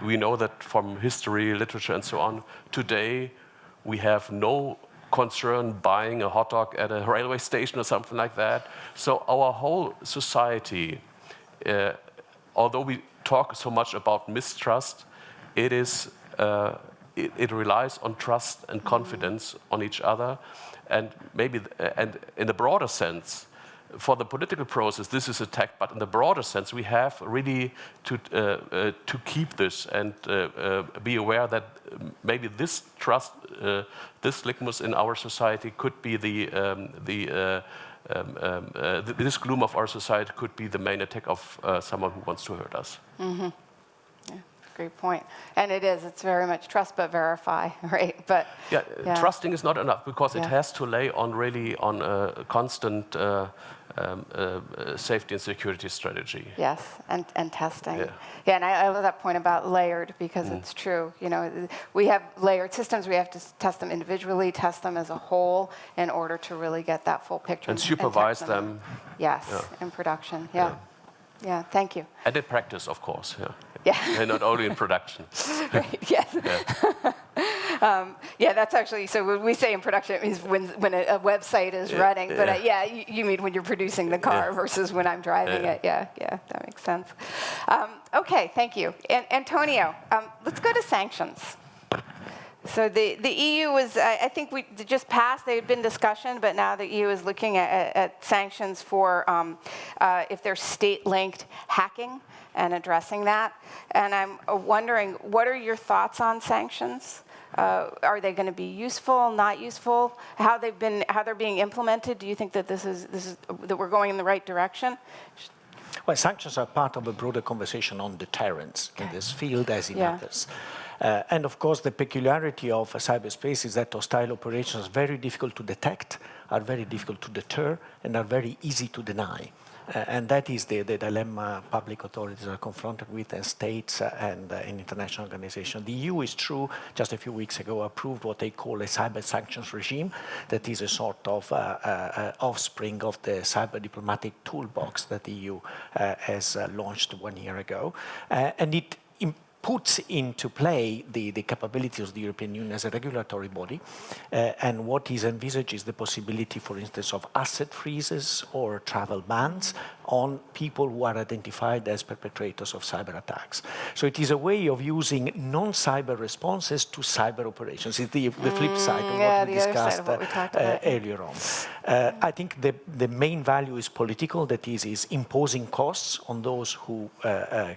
We know that from history, literature, and so on. Today, we have no concern buying a hot dog at a railway station or something like that. So our whole society, although we talk so much about mistrust, it relies on trust and confidence on each other, and maybe and in the broader sense, for the political process, this is attacked. But in the broader sense, we have really to keep this and be aware that maybe this trust, this litmus in our society could be this gloom of our society could be the main attack of someone who wants to hurt us. Mm-hmm. Yeah, great point. And it is. It's very much trust but verify, right? But yeah. Trusting is not enough because it has to lay on really on a constant safety and security strategy. Yes, and testing. Yeah, and I love that point about layered because it's true. You know, we have layered systems. We have to test them individually, test them as a whole in order to really get that full picture. And supervise them. Yes, in production. Yeah, thank you. And in practice, of course. Yeah. And not only in production. Right, yes. Yeah, that's actually, so when we say in production, it means when a website is running. But you mean when you're producing the car versus when I'm driving it. Yeah, that makes sense. Okay, thank you. Antonio, let's go to sanctions. So the EU was, I think we just passed, there had been discussion, but now the EU is looking at sanctions for if there's state-linked hacking and addressing that. And I'm wondering, what are your thoughts on sanctions? Are they going to be useful, not useful? How they're being implemented? Do you think that that we're going in the right direction? Well, sanctions are part of a broader conversation on deterrence in this field as in others. And of course, the peculiarity of cyberspace is that hostile operations are very difficult to detect, are very difficult to deter, and are very easy to deny. And that is the dilemma public authorities are confronted with, and states and in international organizations. The EU is true, just a few weeks ago, approved what they call a cyber sanctions regime. That is a sort of offspring of the cyber diplomatic toolbox that the EU has launched 1 year ago. And it puts into play the capabilities of the European Union as a regulatory body, and what is envisaged is the possibility, for instance, of asset freezes or travel bans on people who are identified as perpetrators of cyber attacks. So it is a way of using non-cyber responses to cyber operations. It's the flip side of what we discussed earlier on. I think the main value is political, that is imposing costs on those who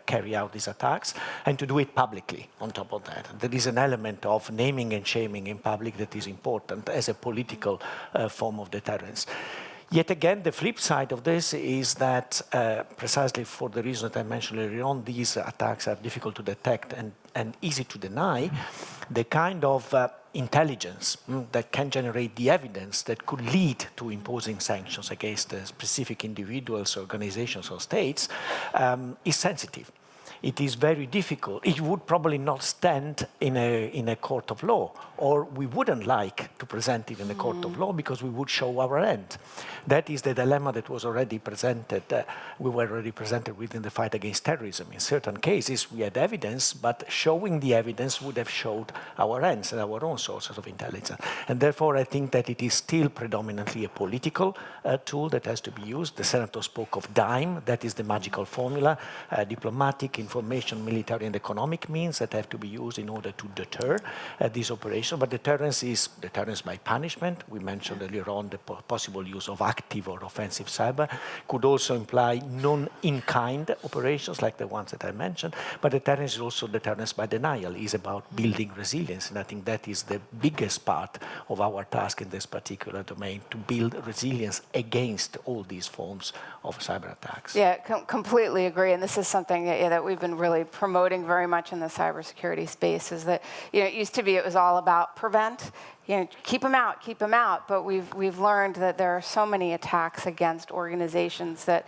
carry out these attacks, and to do it publicly on top of that. There is an element of naming and shaming in public that is important as a political form of deterrence. Yet again, the flip side of this is that precisely for the reason that I mentioned earlier on, these attacks are difficult to detect and easy to deny. The kind of intelligence that can generate the evidence that could lead to imposing sanctions against specific individuals, organizations, or states is sensitive. It is very difficult. It would probably not stand in a court of law, or we wouldn't like to present it in a court of law because we would show our end. That is the dilemma that was already presented. We were already presented within the fight against terrorism. In certain cases, we had evidence, but showing the evidence would have showed our ends and our own sources of intelligence. And therefore, I think that it is still predominantly a political tool that has to be used. The senator spoke of DIME. That is the magical formula, diplomatic, information, military, and economic means that have to be used in order to deter these operations. But deterrence is deterrence by punishment. We mentioned earlier on the possible use of active or offensive cyber. Could also imply non-in-kind operations like the ones that I mentioned. But deterrence is also deterrence by denial. It's about building resilience. And I think that is the biggest part of our task in this particular domain, to build resilience against all these forms of cyber attacks. Yeah, completely agree. And this is something that we've we've been really promoting very much in the cybersecurity space is that, it used to be it was all about prevent. Keep them out. But we've learned that there are so many attacks against organizations that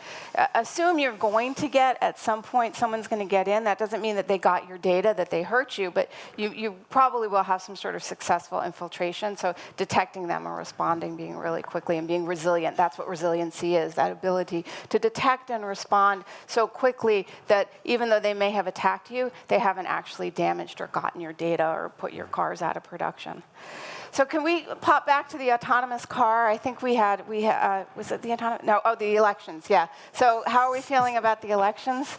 assume you're going to get, at some point, someone's going to get in. That doesn't mean that they got your data, that they hurt you, but you probably will have some sort of successful infiltration. So detecting them and responding, being really quickly and being resilient. That's what resiliency is, that ability to detect and respond so quickly that even though they may have attacked you, they haven't actually damaged or gotten your data or put your cars out of production. So can we pop back to the autonomous car? I think was it the autonomous? No, the elections, yeah. So how are we feeling about the elections?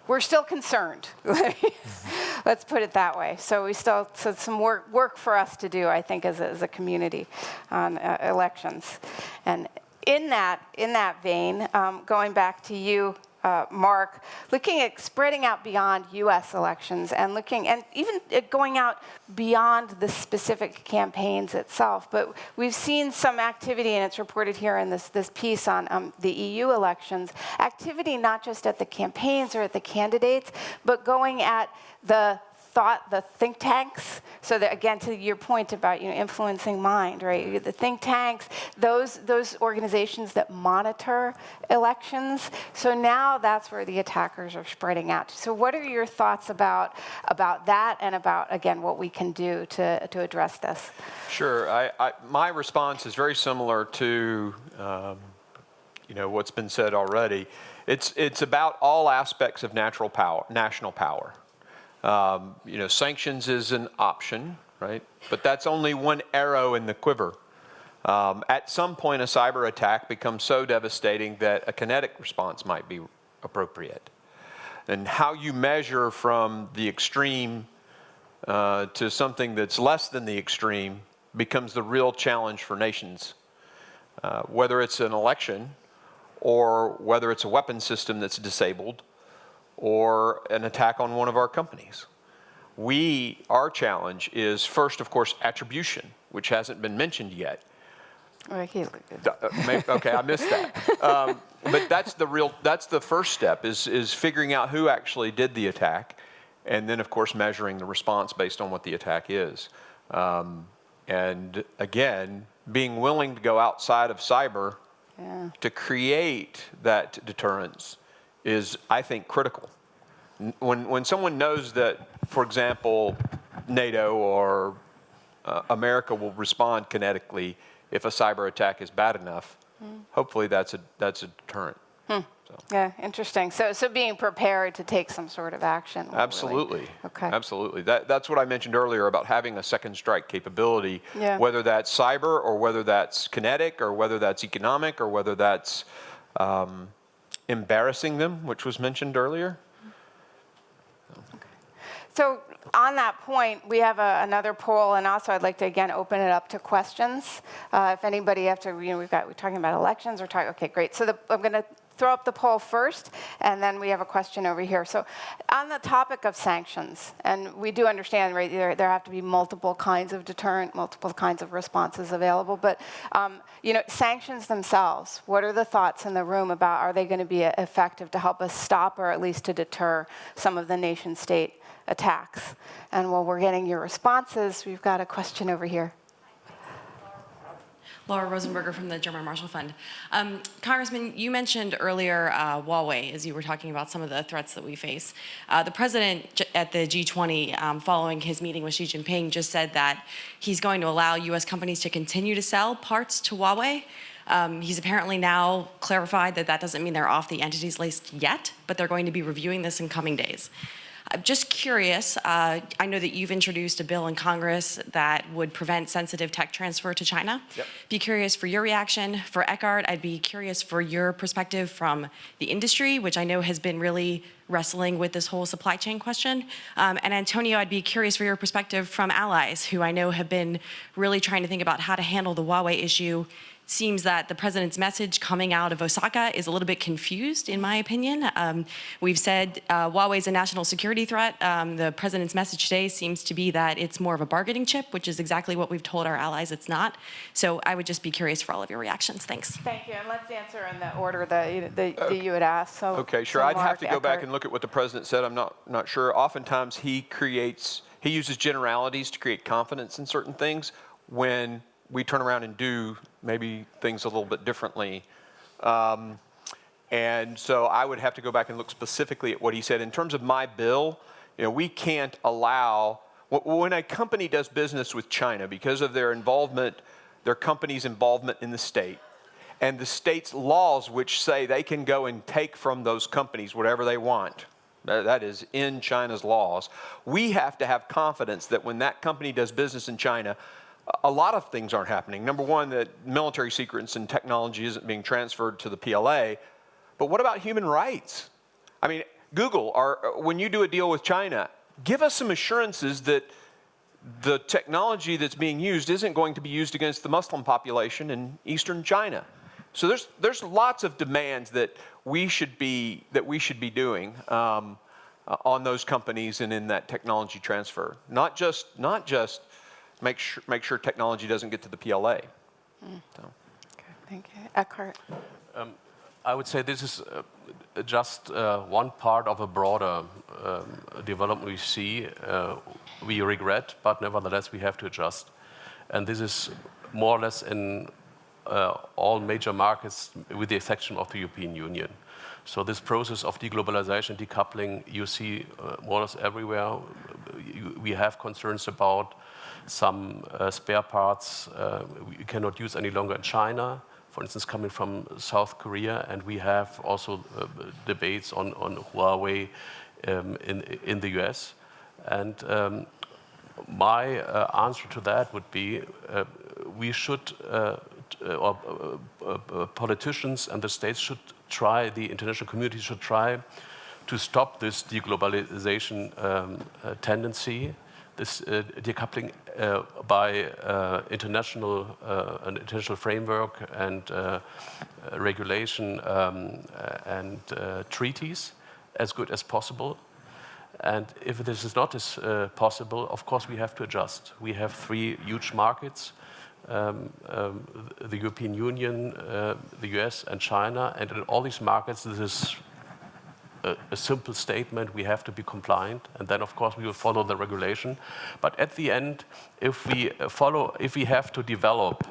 We're still concerned. Let's put it that way. So some work for us to do, I think, as a community on elections. And in that vein, going back to you, Mark, looking at spreading out beyond U.S. elections and even going out beyond the specific campaigns itself. But we've seen some activity, and it's reported here in this piece on the EU elections, activity not just at the campaigns or at the candidates, but going at the think tanks. So that, again, to your point about influencing mind, right? The think tanks, those organizations that monitor elections. So now that's where the attackers are spreading out. So what are your thoughts about that and about, again, what we can do to address this? Sure. My response is very similar to what's been said already. It's about all aspects of national power. Sanctions is an option, right? But that's only one arrow in the quiver. At some point, a cyber attack becomes so devastating that a kinetic response might be appropriate. And how you measure from the extreme to something that's less than the extreme becomes the real challenge for nations. Whether it's an election or whether it's a weapon system that's disabled, or an attack on one of our companies. Our challenge is first, of course, attribution, which hasn't been mentioned yet. Okay, I missed that. But that's the first step is figuring out who actually did the attack, and then, of course, measuring the response based on what the attack is. And again, being willing to go outside of cyber to create that deterrence is, I think, critical. When someone knows that, for example, NATO or America will respond kinetically if a cyber attack is bad enough, hopefully that's a deterrent. So. Yeah, interesting. So being prepared to take some sort of action. Absolutely. Really, okay. Absolutely. That's what I mentioned earlier about having a second strike capability, whether that's cyber or whether that's kinetic or whether that's economic or whether that's embarrassing them, which was mentioned earlier. So on that point, we have another poll, and also I'd like to again open it up to questions. If anybody after we're talking about elections, okay, great. So I'm going to throw up the poll first, and then we have a question over here. So on the topic of sanctions, and we do understand, right, there have to be multiple kinds of deterrent, multiple kinds of responses available, but sanctions themselves, what are the thoughts in the room about, are they going to be effective to help us stop or at least to deter some of the nation-state attacks? And while we're getting your responses, we've got a question over here. Laura Rosenberger from the German Marshall Fund. Congressman, you mentioned earlier Huawei as you were talking about some of the threats that we face. The president at the G20, following his meeting with Xi Jinping, just said that he's going to allow U.S. companies to continue to sell parts to Huawei. He's apparently now clarified that doesn't mean they're off the entities list yet, but they're going to be reviewing this in coming days. I'm just curious, I know that you've introduced a bill in Congress that would prevent sensitive tech transfer to China. Yep. Be curious for your reaction. For Eckhart, I'd be curious for your perspective from the industry, which I know has been really wrestling with this whole supply chain question. And Antonio, I'd be curious for your perspective from allies, who I know have been really trying to think about how to handle the Huawei issue seems that the president's message coming out of Osaka is a little bit confused, in my opinion. We've said Huawei is a national security threat. The president's message today seems to be that it's more of a bargaining chip, which is exactly what we've told our allies it's not. So I would just be curious for all of your reactions. Thanks. Thank you. And let's answer in the order that you had asked. So, okay, sure. so I'd have Mark, to go back Eckhart. and look at what the president said. I'm not sure. Oftentimes he uses generalities to create confidence in certain things when we turn around and do maybe things a little bit differently. And so I would have to go back and look specifically at what he said. In terms of my bill, we can't allow, when a company does business with China because of their company's involvement in the state, and the state's laws which say they can go and take from those companies whatever they want, that is in China's laws, we have to have confidence that when that company does business in China, a lot of things aren't happening. Number one, that military secrets and technology isn't being transferred to the PLA. But what about human rights? I mean, Google, when you do a deal with China, give us some assurances that the technology that's being used isn't going to be used against the Muslim population in eastern China. So there's lots of demands that we should be doing on those companies and in that technology transfer. Not just make sure technology doesn't get to the PLA. So. Okay, thank you. Eckhart. I would say this is just one part of a broader development we see. We regret, but nevertheless we have to adjust. And this is more or less in all major markets with the exception of the European Union. So this process of deglobalization, decoupling, you see more or less everywhere. We have concerns about some spare parts we cannot use any longer in China, for instance, coming from South Korea, and we have also debates on Huawei in the US. And my answer to that would be we should, politicians and the states should try, the international community should try to stop this deglobalization tendency, this decoupling by an international framework and regulation and treaties as good as possible. And if this is not as possible, of course we have to adjust. We have 3 huge markets, the European Union, the US and China, and in all these markets this is a simple statement: we have to be compliant, and then of course we will follow the regulation. But at the end, if we have to develop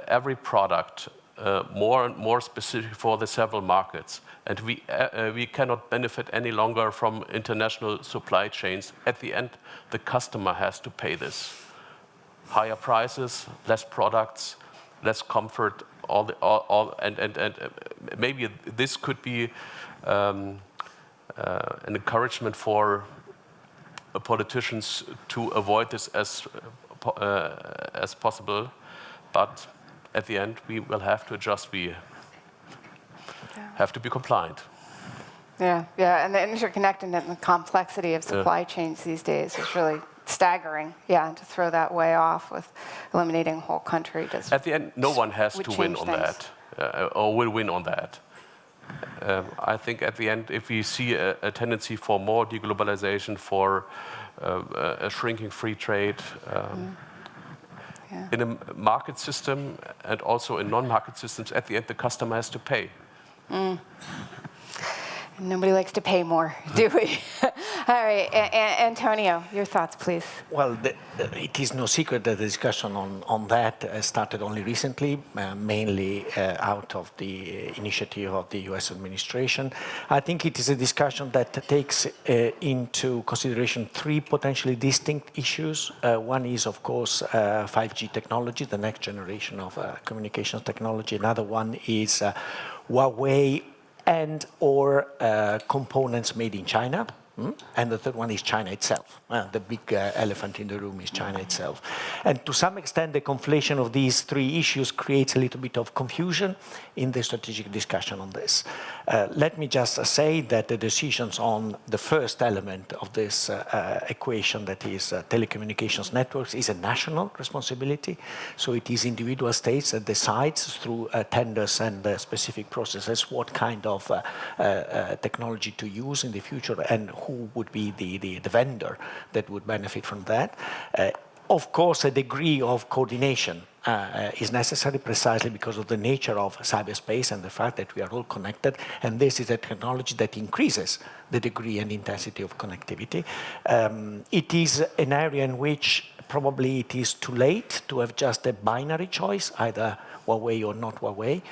every product more and more specific for the several markets, and we cannot benefit any longer from international supply chains, at the end the customer has to pay this. Higher prices, less products, less comfort, and maybe this could be an encouragement for politicians to avoid this as possible, but at the end we will have to adjust. We have to be compliant. Yeah, and the interconnectedness and the complexity of supply chains these days is really staggering. Yeah, to throw that way off with eliminating a whole country. At the end, no one has to win on that, or will win on that. I think at the end, if we see a tendency for more deglobalization, for a shrinking free trade, in a market system and also in non-market systems, at the end the customer has to pay. Nobody likes to pay more, do we? All right, Antonio, your thoughts, please. Well, it is no secret that the discussion on that started only recently, mainly out of the initiative of the US administration. I think it is a discussion that takes into consideration 3 potentially distinct issues. One is, of course, 5G technology, the next generation of communications technology. Another one is Huawei and/or components made in China. And the third one is China itself. The big elephant in the room is China itself. And to some extent, the conflation of these three issues creates a little bit of confusion in the strategic discussion on this. Let me just say that the decisions on the first element of this equation, that is telecommunications networks, is a national responsibility. So it is individual states that decides through tenders and specific processes what kind of technology to use in the future and who would be the vendor that would benefit from that. Of course, a degree of coordination is necessary precisely because of the nature of cyberspace and the fact that we are all connected, and this is a technology that increases the degree and intensity of connectivity. It is an area in which probably it is too late to have just a binary choice, either Huawei or not Huawei.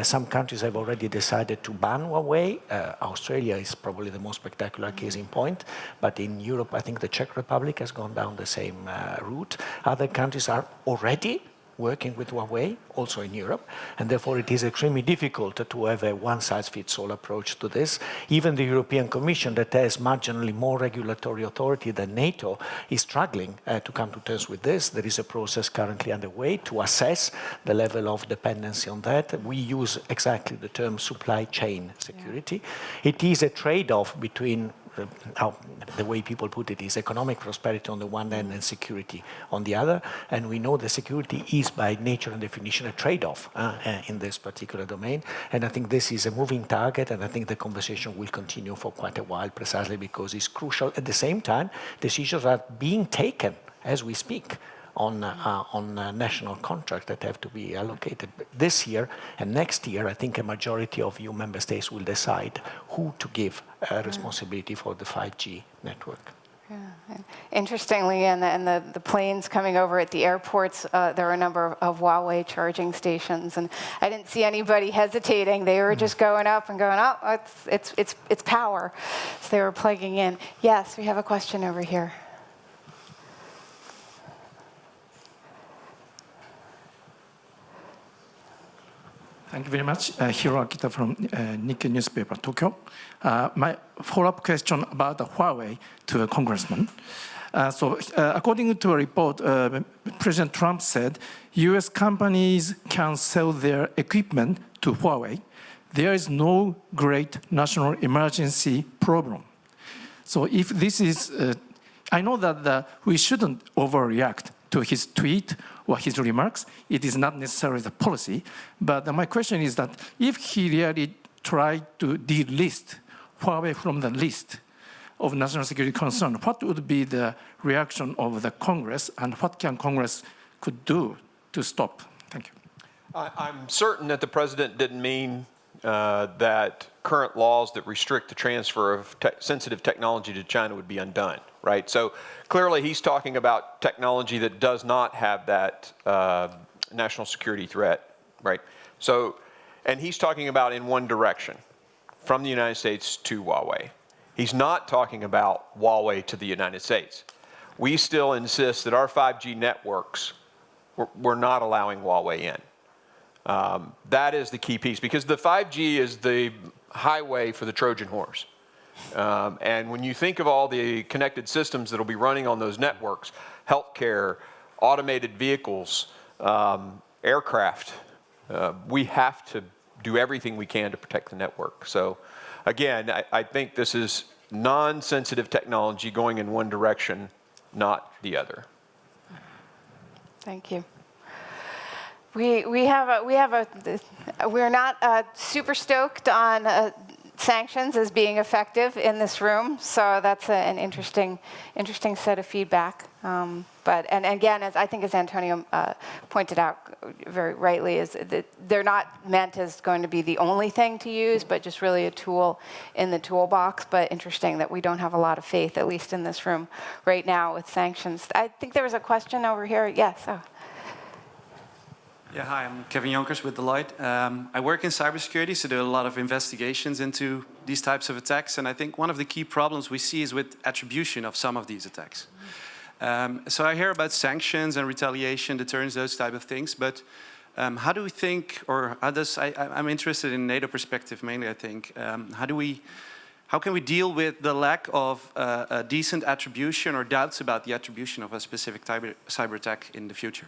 Some countries have already decided to ban Huawei. Australia is probably the most spectacular case in point, but in Europe, I think the Czech Republic has gone down the same route. Other countries are already working with Huawei, also in Europe, and therefore it is extremely difficult to have a one-size-fits-all approach to this. Even the European Commission, that has marginally more regulatory authority than NATO, is struggling to come to terms with this. There is a process currently underway to assess the level of dependency on that. We use exactly the term supply chain security. Yeah. It is a trade-off between the way people put it is economic prosperity on the one hand and security on the other. And we know that security is by nature and definition a trade-off in this particular domain. And I think this is a moving target, and I think the conversation will continue for quite a while precisely because it's crucial. At the same time, decisions are being taken as we speak on national contracts that have to be allocated. This year and next year, I think a majority of EU member states will decide who to give responsibility for the 5G network. Yeah. Interestingly, and the planes coming over at the airports, there are a number of Huawei charging stations, and I didn't see anybody hesitating. They were just going up and going, oh, it's power. So they were plugging in. Yes, we have a question over here. Thank you very much. Hiro Akita from Nikkei newspaper, Tokyo. My follow-up question about the Huawei to a congressman. According to a report, President Trump said US companies can sell their equipment to Huawei. There is no great national emergency problem. So if this is, I know that we shouldn't overreact to his tweet or his remarks. It is not necessarily the policy. But my question is that if he really tried to delist Huawei from the list of national security concern, what would be the reaction of the Congress, and what can Congress could do to stop? Thank you. I'm certain that the president didn't mean that current laws that restrict the transfer of sensitive technology to China would be undone, right? So clearly he's talking about technology that does not have that national security threat, right? So, and he's talking about in one direction, from the United States to Huawei. He's not talking about Huawei to the United States. We still insist that our 5G networks, we're not allowing Huawei in. That is the key piece, because the 5G is the highway for the Trojan horse. And when you think of all the connected systems that will be running on those networks, healthcare, automated vehicles, aircraft, we have to do everything we can to protect the network. So again, I think this is non-sensitive technology going in one direction, not the other. Thank you. We're not super stoked on sanctions as being effective in this room, so that's an interesting set of feedback. And again, as I think as Antonio pointed out very rightly, is that they're not meant as going to be the only thing to use, but just really a tool in the toolbox. But interesting that we don't have a lot of faith, at least in this room right now, with sanctions. I think there was a question over here. Yes. Oh. Yeah, hi, I'm Kevin Jonkers with Deloitte. I work in cybersecurity, so there are a lot of investigations into these types of attacks, and I think one of the key problems we see is with attribution of some of these attacks. So I hear about sanctions and retaliation, deterrence, those type of things, but how do we think, or how does, I'm interested in NATO perspective mainly, I think, how do we how can we deal with the lack of a decent attribution or doubts about the attribution of a specific cyber attack in the future?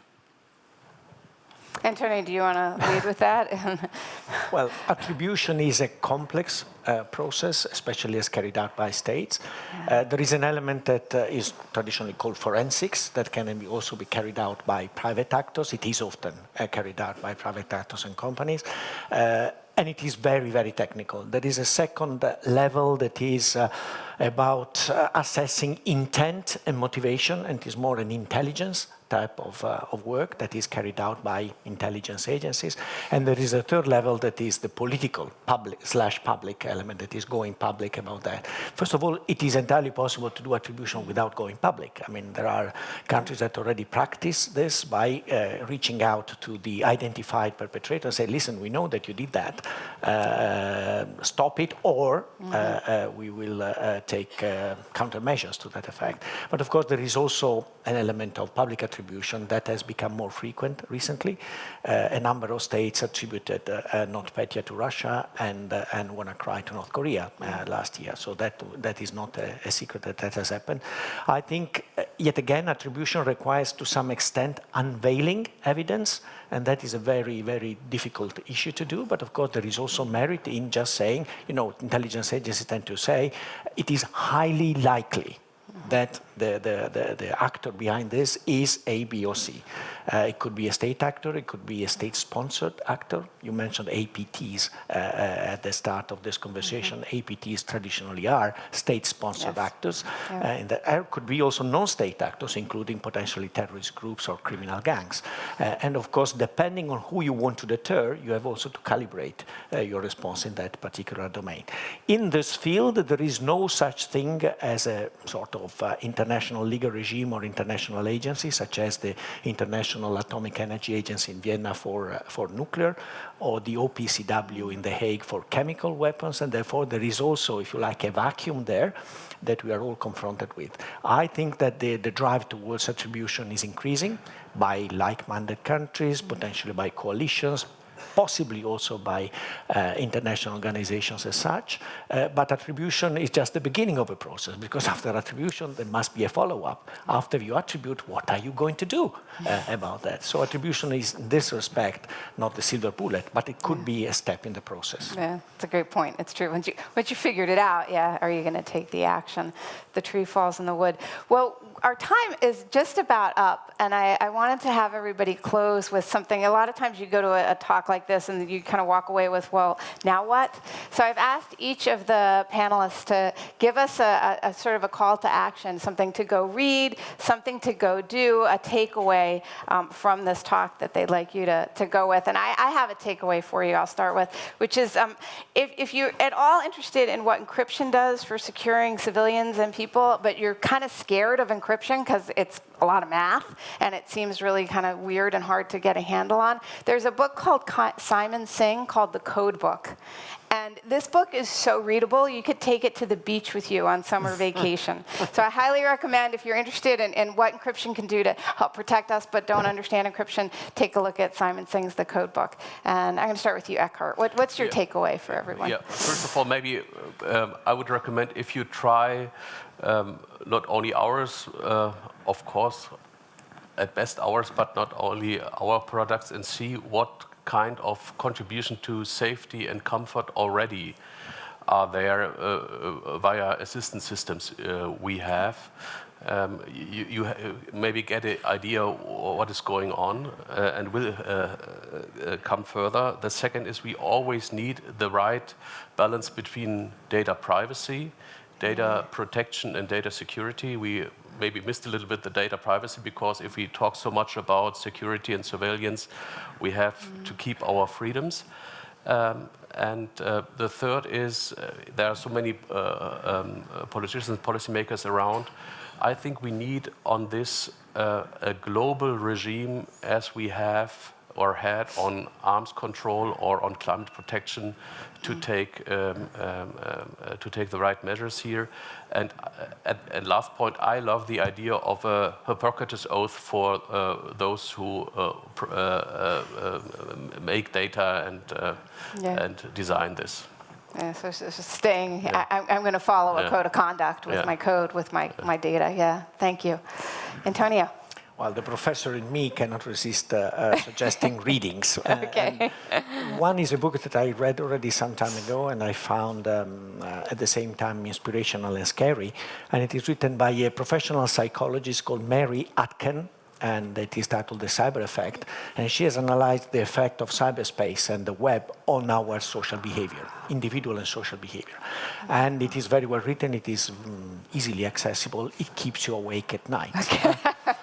Antonio, do you want to lead with that? Well, attribution is a complex process, especially as carried out by states. There is an element that is traditionally called forensics that can also be carried out by private actors. It is often carried out by private actors and companies. And it is very, very technical. There is a second level that is about assessing intent and motivation, and it is more an intelligence type of work that is carried out by intelligence agencies. And there is a third level that is the political public element that is going public about that. First of all, it is entirely possible to do attribution without going public. I mean, there are countries that already practice this by reaching out to the identified perpetrator and say, listen, we know that you did that, stop it, or we will take countermeasures to that effect. But of course, there is also an element of public attribution that has become more frequent recently. A number of states attributed NotPetya to Russia and WannaCry to North Korea last year. So that is not a secret that has happened. I think, yet again, attribution requires to some extent unveiling evidence, and that is a very, very difficult issue to do. But of course, there is also merit in just saying, you know, intelligence agencies tend to say, it is highly likely that the actor behind this is A, B, or C. It could be a state actor, it could be a state-sponsored actor. You mentioned APTs at the start of this conversation. APTs traditionally are state-sponsored actors. And there could be also non-state actors, including potentially terrorist groups or criminal gangs. And of course, depending on who you want to deter, you have also to calibrate your response in that particular domain. In this field, there is no such thing as a sort of international legal regime or international agency, such as the International Atomic Energy Agency in Vienna for nuclear, or the OPCW in The Hague for chemical weapons, and therefore there is also, if you like, a vacuum there that we are all confronted with. I think that the drive towards attribution is increasing by like-minded countries, potentially by coalitions, possibly also by international organizations as such. But attribution is just the beginning of a process, because after attribution, there must be a follow-up. After you attribute, what are you going to do about that? So attribution is, in this respect, not the silver bullet, but it could be a step in the process. Yeah, it's a great point. It's true. Once you figured it out, are you going to take the action? The tree falls in the wood. Well, our time is just about up, and I wanted to have everybody close with something. A lot of times you go to a talk like this and you kind of walk away with, well, now what? So I've asked each of the panelists to give us a sort of a call to action, something to go read, something to go do, a takeaway from this talk that they'd like you to go with. And I have a takeaway for you I'll start with, which is if you're at all interested in what encryption does for securing civilians and people, but you're kind of scared of encryption because it's a lot of math and it seems really kind of weird and hard to get a handle on, there's a book called Simon Singh called The Code Book. And this book is so readable, you could take it to the beach with you on summer vacation. So I highly recommend, if you're interested in what encryption can do to help protect us but don't understand encryption, take a look at Simon Singh's The Code Book. And I'm going to start with you, Eckhart. What's your takeaway for everyone? Yeah, first of all, maybe I would recommend if you try not only ours, of course, at best ours, but not only our products, and see what kind of contribution to safety and comfort already are there via assistance systems we have. You maybe get an idea what is going on and will come further. The second is we always need the right balance between data privacy, data protection, and data security. We maybe missed a little bit the data privacy, because if we talk so much about security and surveillance, we have to keep our freedoms. And the third is there are so many politicians and policymakers around. I think we need on this a global regime as we have or had on arms control or on climate protection to take the right measures here. And last point, I love the idea of a Hippocrates oath for those who make data and design this. Yeah, so it's just staying, I'm going to follow a code of conduct with my code, with my data. Yeah, thank you. Antonio. Well, the professor in me cannot resist suggesting readings. Okay. One is a book that I read already some time ago, and I found at the same time inspirational and scary. And it is written by a professional psychologist called Mary Atkin, and it is titled The Cyber Effect. And she has analyzed the effect of cyberspace and the web on our social behavior, individual and social behavior. And it is very well written. It is easily accessible. It keeps you awake at night.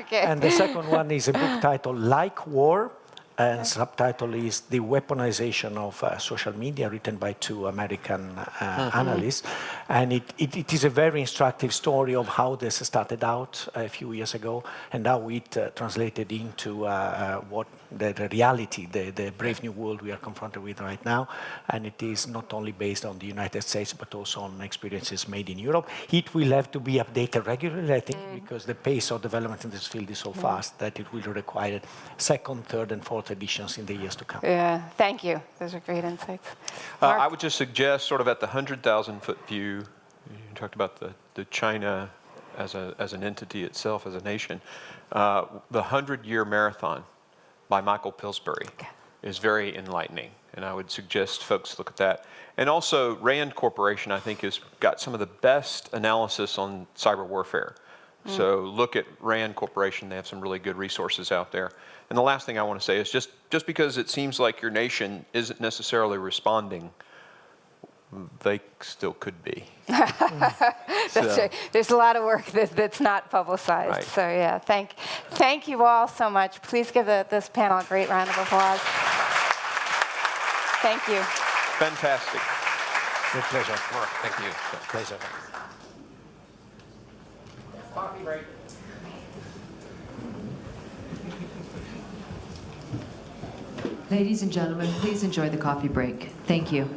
Okay. And the second one is a book titled Like War, and subtitle is The Weaponization of Social Media, written by two American analysts. And it is a very instructive story of how this started out a few years ago and how it translated into what the reality, the brave new world we are confronted with right now. And it is not only based on the United States, but also on experiences made in Europe. It will have to be updated regularly, I think, because the pace of development in this field is so fast that it will require second, third, and fourth editions in the years to come. Yeah, thank you. Those are great insights. I would just suggest, sort of at the 100,000-foot view, you talked about the China as an entity itself, as a nation. The 100-year marathon by Michael Pillsbury is very enlightening, and I would suggest folks look at that. And also, Rand Corporation, I think, has got some of the best analysis on cyber warfare. So look at Rand Corporation. They have some really good resources out there. And the last thing I want to say is just because it seems like your nation isn't necessarily responding, they still could be. That's right. There's a lot of work that's not publicized. Right. So yeah, thank you all so much. Please give this panel a great round of applause. Thank you. Fantastic. With pleasure. Thank you. Pleasure. Coffee break. Ladies and gentlemen, please enjoy the coffee break. Thank you.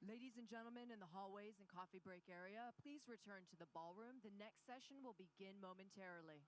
Ladies and gentlemen in the hallways and coffee break area, please return to the ballroom. The next session will begin momentarily.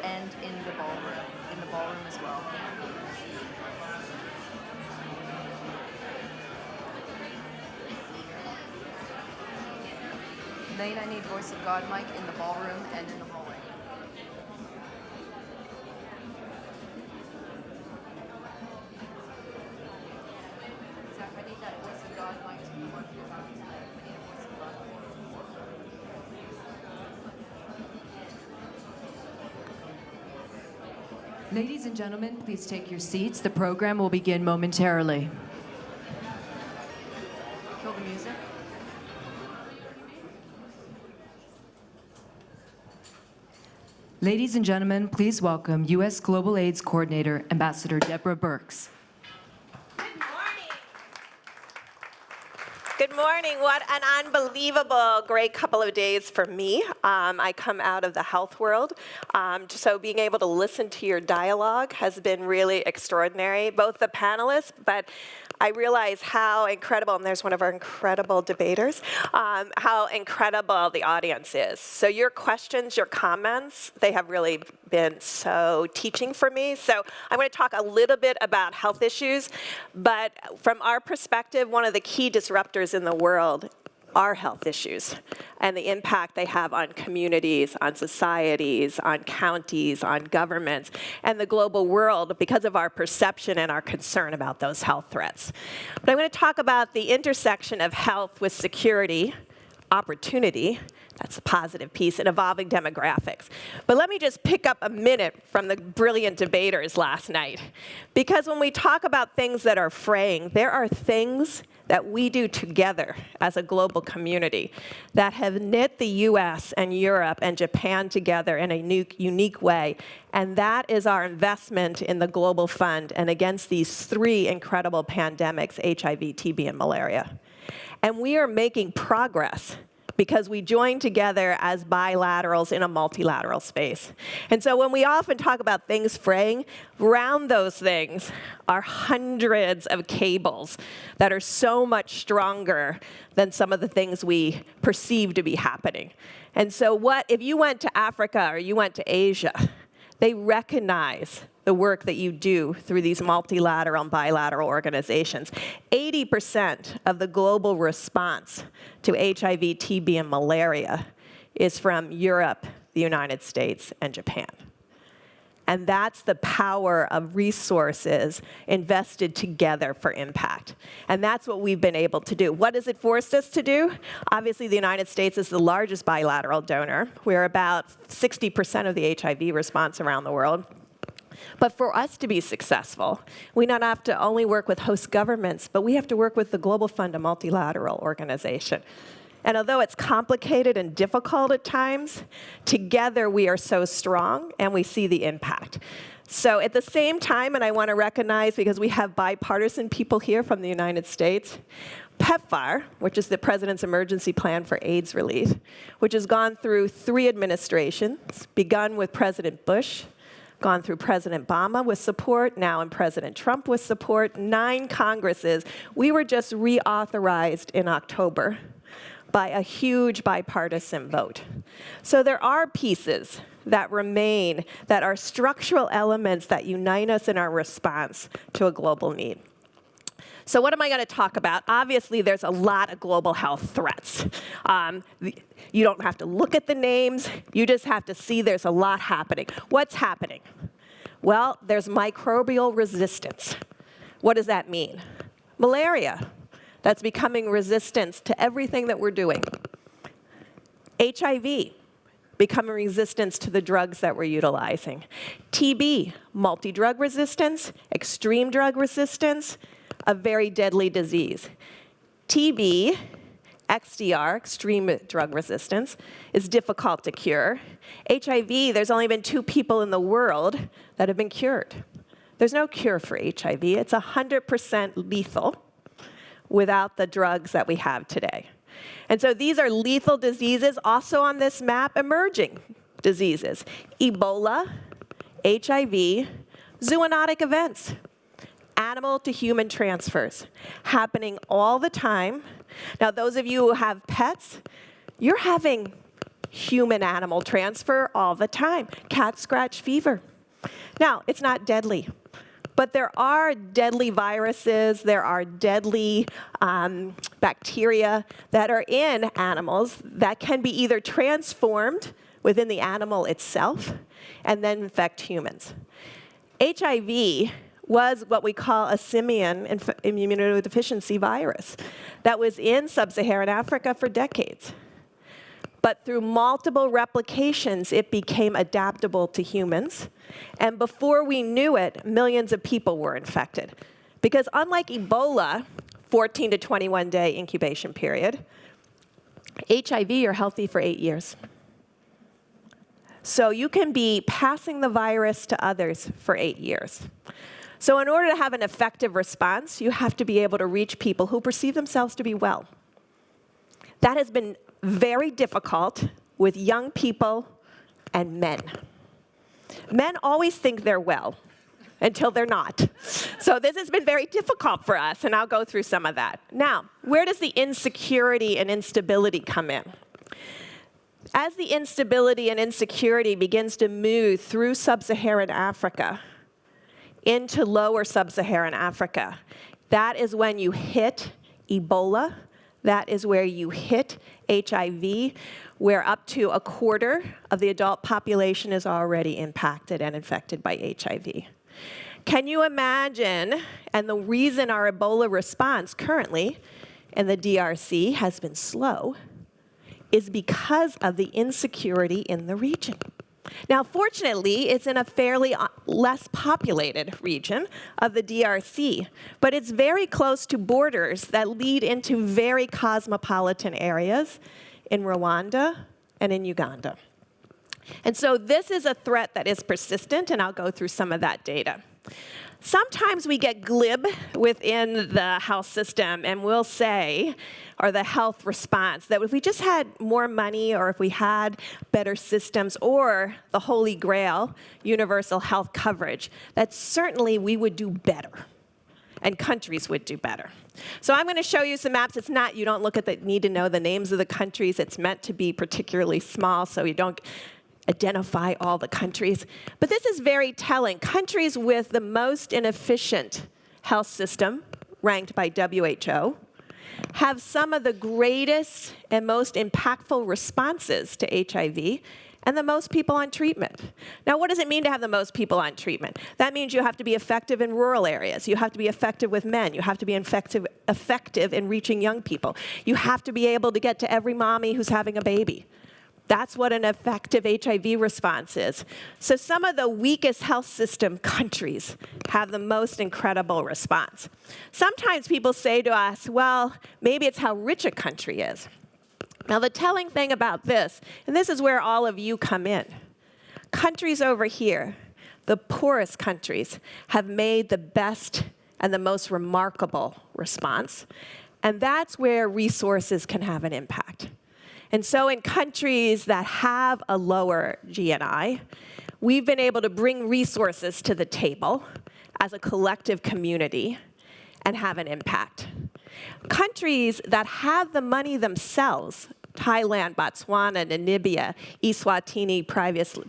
And in the ballroom as well. Lane, I need voice of God mic in the ballroom and in the hallway. Zach, I need that voice of God mic to be working about. I need a voice of God. Ladies and gentlemen, please take your seats. The program will begin momentarily. Kill the music. Ladies and gentlemen, please welcome U.S. Global AIDS Coordinator, Ambassador Deborah Birx. Good Good morning. What an unbelievable, great couple of days for me. I come out of the health world, so being able to listen to your dialogue has been really extraordinary, both the panelists, but I realize how incredible, and there's one of our incredible debaters, how incredible the audience is. So your questions, your comments, they have really been so teaching for me. So I'm going to talk a little bit about health issues, but from our perspective, one of the key disruptors in the world are health issues and the impact they have on communities, on societies, on counties, on governments, and the global world because of our perception and our concern about those health threats. But I'm going to talk about the intersection of health with security, opportunity, that's the positive piece, and evolving demographics. But let me just pick up a minute from the brilliant debaters last night. Because when we talk about things that are fraying, there are things that we do together as a global community that have knit the US and Europe and Japan together in a unique way. And that is our investment in the Global Fund and against these three incredible pandemics, HIV, TB, and malaria. And we are making progress because we join together as bilaterals in a multilateral space. And so when we often talk about things fraying, around those things are hundreds of cables that are so much stronger than some of the things we perceive to be happening. And so if you went to Africa or you went to Asia, they recognize the work that you do through these multilateral and bilateral organizations. 80% of the global response to HIV, TB, and malaria is from Europe, the United States, and Japan. And that's the power of resources invested together for impact. And that's what we've been able to do. What has it forced us to do? Obviously, the United States is the largest bilateral donor. We're about 60% of the HIV response around the world. But for us to be successful, we not have to only work with host governments, but we have to work with the Global Fund, a multilateral organization. And although it's complicated and difficult at times, together we are so strong and we see the impact. So at the same time, and I want to recognize, because we have bipartisan people here from the United States, PEPFAR, which is the President's Emergency Plan for AIDS Relief, which has gone through 3 administrations, begun with President Bush, gone through President Obama with support, now in President Trump with support, 9 Congresses. We were just reauthorized in October by a huge bipartisan vote. So there are pieces that remain that are structural elements that unite us in our response to a global need. So what am I going to talk about? Obviously, there's a lot of global health threats. You don't have to look at the names. You just have to see there's a lot happening. What's happening? Well, there's microbial resistance. What does that mean? Malaria. That's becoming resistant to everything that we're doing. HIV, becoming resistant to the drugs that we're utilizing. TB, multi-drug resistance, extreme drug resistance, a very deadly disease. TB, XDR, extreme drug resistance, is difficult to cure. HIV, there's only been 2 people in the world that have been cured. There's no cure for HIV. It's 100% lethal without the drugs that we have today. And so these are lethal diseases. Also on this map, emerging diseases. Ebola, HIV, zoonotic events, animal to human transfers, happening all the time. Now, those of you who have pets, you're having human-animal transfer all the time. Cat scratch fever. Now, it's not deadly. But there are deadly viruses, there are deadly bacteria that are in animals that can be either transformed within the animal itself and then infect humans. HIV was what we call a simian immunodeficiency virus that was in sub-Saharan Africa for decades. But through multiple replications, it became adaptable to humans. And before we knew it, millions of people were infected. Because unlike Ebola, 14 to 21 day incubation period, HIV, you're healthy for 8 years. So you can be passing the virus to others for 8 years. So in order to have an effective response, you have to be able to reach people who perceive themselves to be well. That has been very difficult with young people and men. Men always think they're well until they're not. So this has been very difficult for us, and I'll go through some of that. Now, where does the insecurity and instability come in? As the instability and insecurity begins to move through sub-Saharan Africa into lower sub-Saharan Africa, that is when you hit Ebola. That is where you hit HIV, where up to a quarter of the adult population is already impacted and infected by HIV. Can you imagine, and the reason our Ebola response currently in the DRC has been slow is because of the insecurity in the region. Now, fortunately, it's in a fairly less populated region of the DRC, but it's very close to borders that lead into very cosmopolitan areas in Rwanda and in Uganda. And so this is a threat that is persistent, and I'll go through some of that data. Sometimes we get glib within the health system and we'll say, or the health response, that if we just had more money or if we had better systems or the holy grail, universal health coverage, that certainly we would do better and countries would do better. So I'm going to show you some maps. It's not, you don't look at the, need to know the names of the countries. It's meant to be particularly small so you don't identify all the countries. But this is very telling. Countries with the most inefficient health system, ranked by WHO, have some of the greatest and most impactful responses to HIV and the most people on treatment. Now, what does it mean to have the most people on treatment? That means you have to be effective in rural areas. You have to be effective with men. You have to be effective in reaching young people. You have to be able to get to every mommy who's having a baby. That's what an effective HIV response is. So some of the weakest health system countries have the most incredible response. Sometimes people say to us, well, maybe it's how rich a country is. Now, the telling thing about this, and this is where all of you come in, countries over here, the poorest countries, have made the best and the most remarkable response. And that's where resources can have an impact. And so in countries that have a lower GNI, we've been able to bring resources to the table as a collective community and have an impact. Countries that have the money themselves, Thailand, Botswana, Namibia, Eswatini,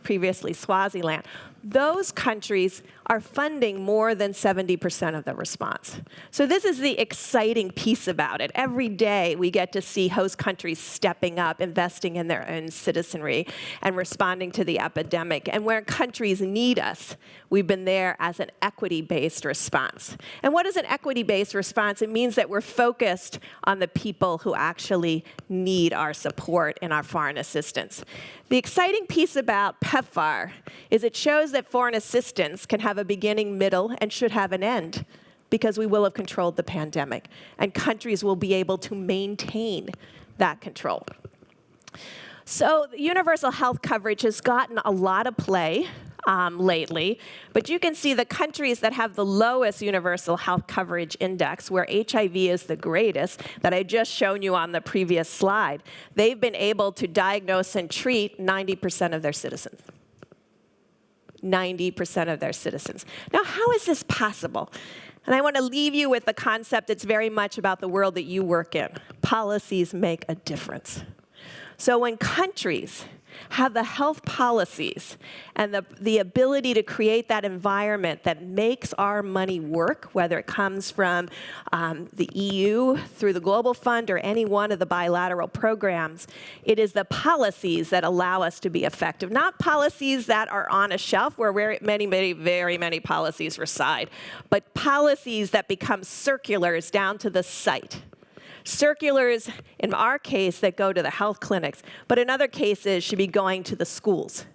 previously Swaziland, those countries are funding more than 70% of the response. So this is the exciting piece about it. Every day we get to see host countries stepping up, investing in their own citizenry, and responding to the epidemic. And where countries need us, we've been there as an equity-based response. And what is an equity-based response? It means that we're focused on the people who actually need our support and our foreign assistance. The exciting piece about PEPFAR is it shows that foreign assistance can have a beginning, middle, and should have an end because we will have controlled the pandemic, and countries will be able to maintain that control. So universal health coverage has gotten a lot of play lately, but you can see the countries that have the lowest universal health coverage index, where HIV is the greatest, that I just shown you on the previous slide, they've been able to diagnose and treat 90% of their citizens. 90% of their citizens. Now, how is this possible? And I want to leave you with the concept it's very much about the world that you work in. Policies make a difference. So when countries have the health policies and the ability to create that environment that makes our money work, whether it comes from the EU through the Global Fund or any one of the bilateral programs, it is the policies that allow us to be effective, not policies that are on a shelf where very many policies reside, but policies that become circulars down to the site. Circulars, in our case, that go to the health clinics, but in other cases should be going to the schools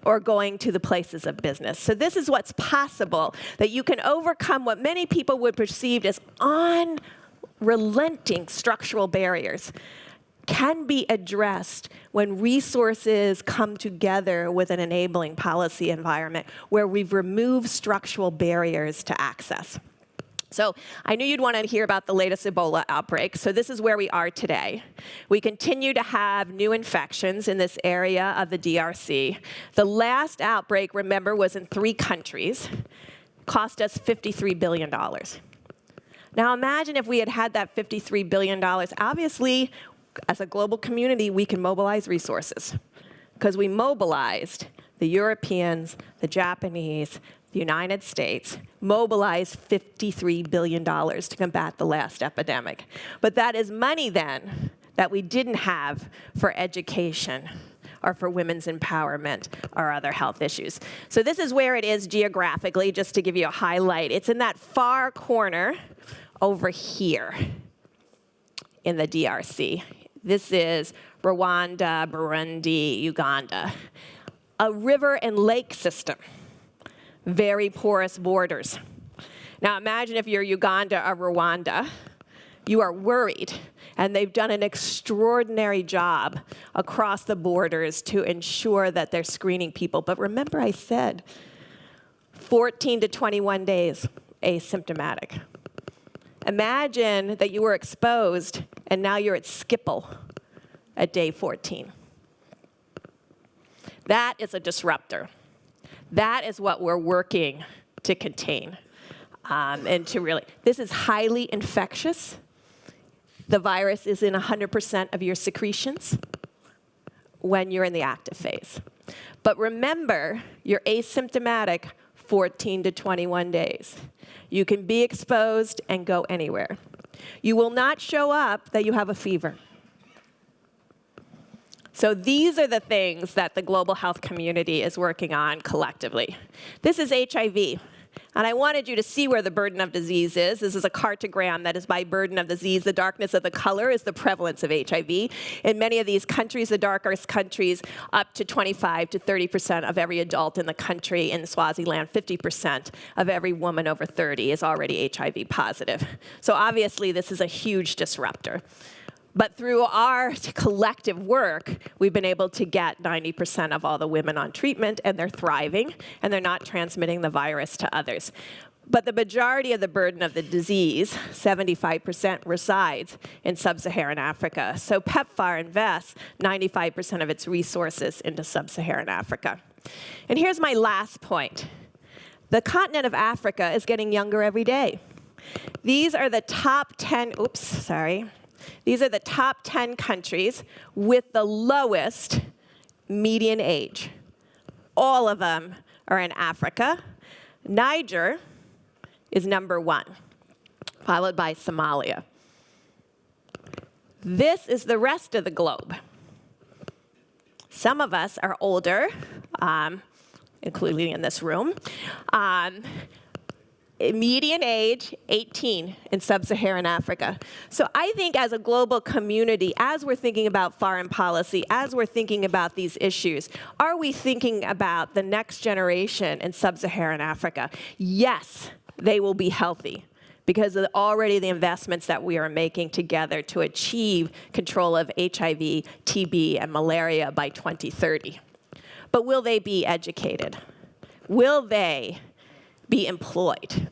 or going to the places of business. So this is what's possible, that you can overcome what many people would perceive as unrelenting structural barriers can be addressed when resources come together with an enabling policy environment where we've removed structural barriers to access. So I knew you'd want to hear about the latest Ebola outbreak, so this is where we are today. We continue to have new infections in this area of the DRC. The last outbreak, remember, was in 3 countries, cost us $53 billion. Now imagine if we had had that $53 billion. Obviously, as a global community, we can mobilize resources, because we mobilized the Europeans, the Japanese, the United States, mobilized $53 billion to combat the last epidemic. But that is money then that we didn't have for education or for women's empowerment or other health issues. So this is where it is geographically, just to give you a highlight. It's in that far corner over here in the DRC. This is Rwanda, Burundi, Uganda. A river and lake system. Very porous borders. Now imagine if you're Uganda or Rwanda, you are worried, and they've done an extraordinary job across the borders to ensure that they're screening people. But remember I said 14 to 21 days asymptomatic. Imagine that you were exposed and now you're at Schiphol at day 14. That is a disruptor. That is what we're working to contain and to really, this is highly infectious. The virus is in 100% of your secretions when you're in the active phase. But remember, you're asymptomatic 14 to 21 days. You can be exposed and go anywhere. You will not show up that you have a fever. So these are the things that the global health community is working on collectively. This is HIV. And I wanted you to see where the burden of disease is. This is a cartogram that is by burden of disease. The darkness of the color is the prevalence of HIV. In many of these countries, the darkest countries, up to 25 to 30% of every adult in the country. In Swaziland, 50% of every woman over 30 is already HIV positive. So obviously, this is a huge disruptor. But through our collective work, we've been able to get 90% of all the women on treatment, and they're thriving, and they're not transmitting the virus to others. But the majority of the burden of the disease, 75%, resides in sub-Saharan Africa. So PEPFAR invests 95% of its resources into sub-Saharan Africa. And here's my last point. The continent of Africa is getting younger every day. These are the top 10, These are the top 10 countries with the lowest median age. All of them are in Africa. Niger is number 1, followed by Somalia. This is the rest of the globe. Some of us are older, including in this room. Median age, 18 in sub-Saharan Africa. So I think as a global community, as we're thinking about foreign policy, as we're thinking about these issues, are we thinking about the next generation in sub-Saharan Africa? Yes, they will be healthy because of already the investments that we are making together to achieve control of HIV, TB, and malaria by 2030. But will they be educated? Will they be employed?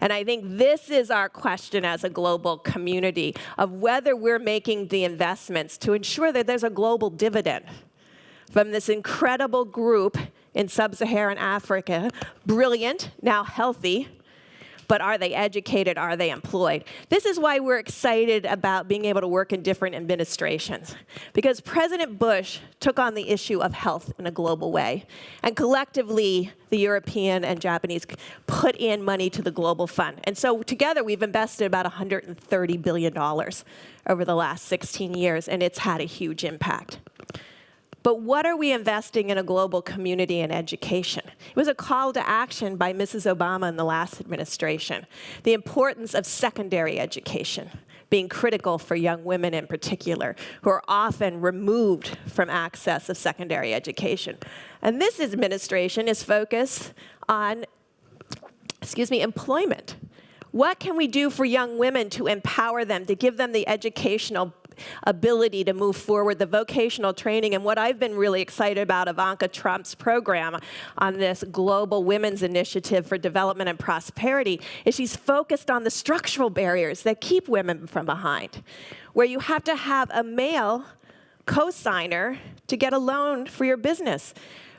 And I think this is our question as a global community of whether we're making the investments to ensure that there's a global dividend from this incredible group in sub-Saharan Africa, brilliant, now healthy, but are they educated, are they employed? This is why we're excited about being able to work in different administrations, because President Bush took on the issue of health in a global way, and collectively, the European and Japanese put in money to the global fund. And so together, we've invested about $130 billion over the last 16 years, and it's had a huge impact. But what are we investing in a global community in education? It was a call to action by Mrs. Obama in the last administration. The importance of secondary education being critical for young women in particular, who are often removed from access of secondary education. And this administration is focused on, employment. What can we do for young women to empower them, to give them the educational ability to move forward the vocational training. And what I've been really excited about Ivanka Trump's program on this global women's initiative for development and prosperity is she's focused on the structural barriers that keep women from behind, where you have to have a male co-signer to get a loan for your business,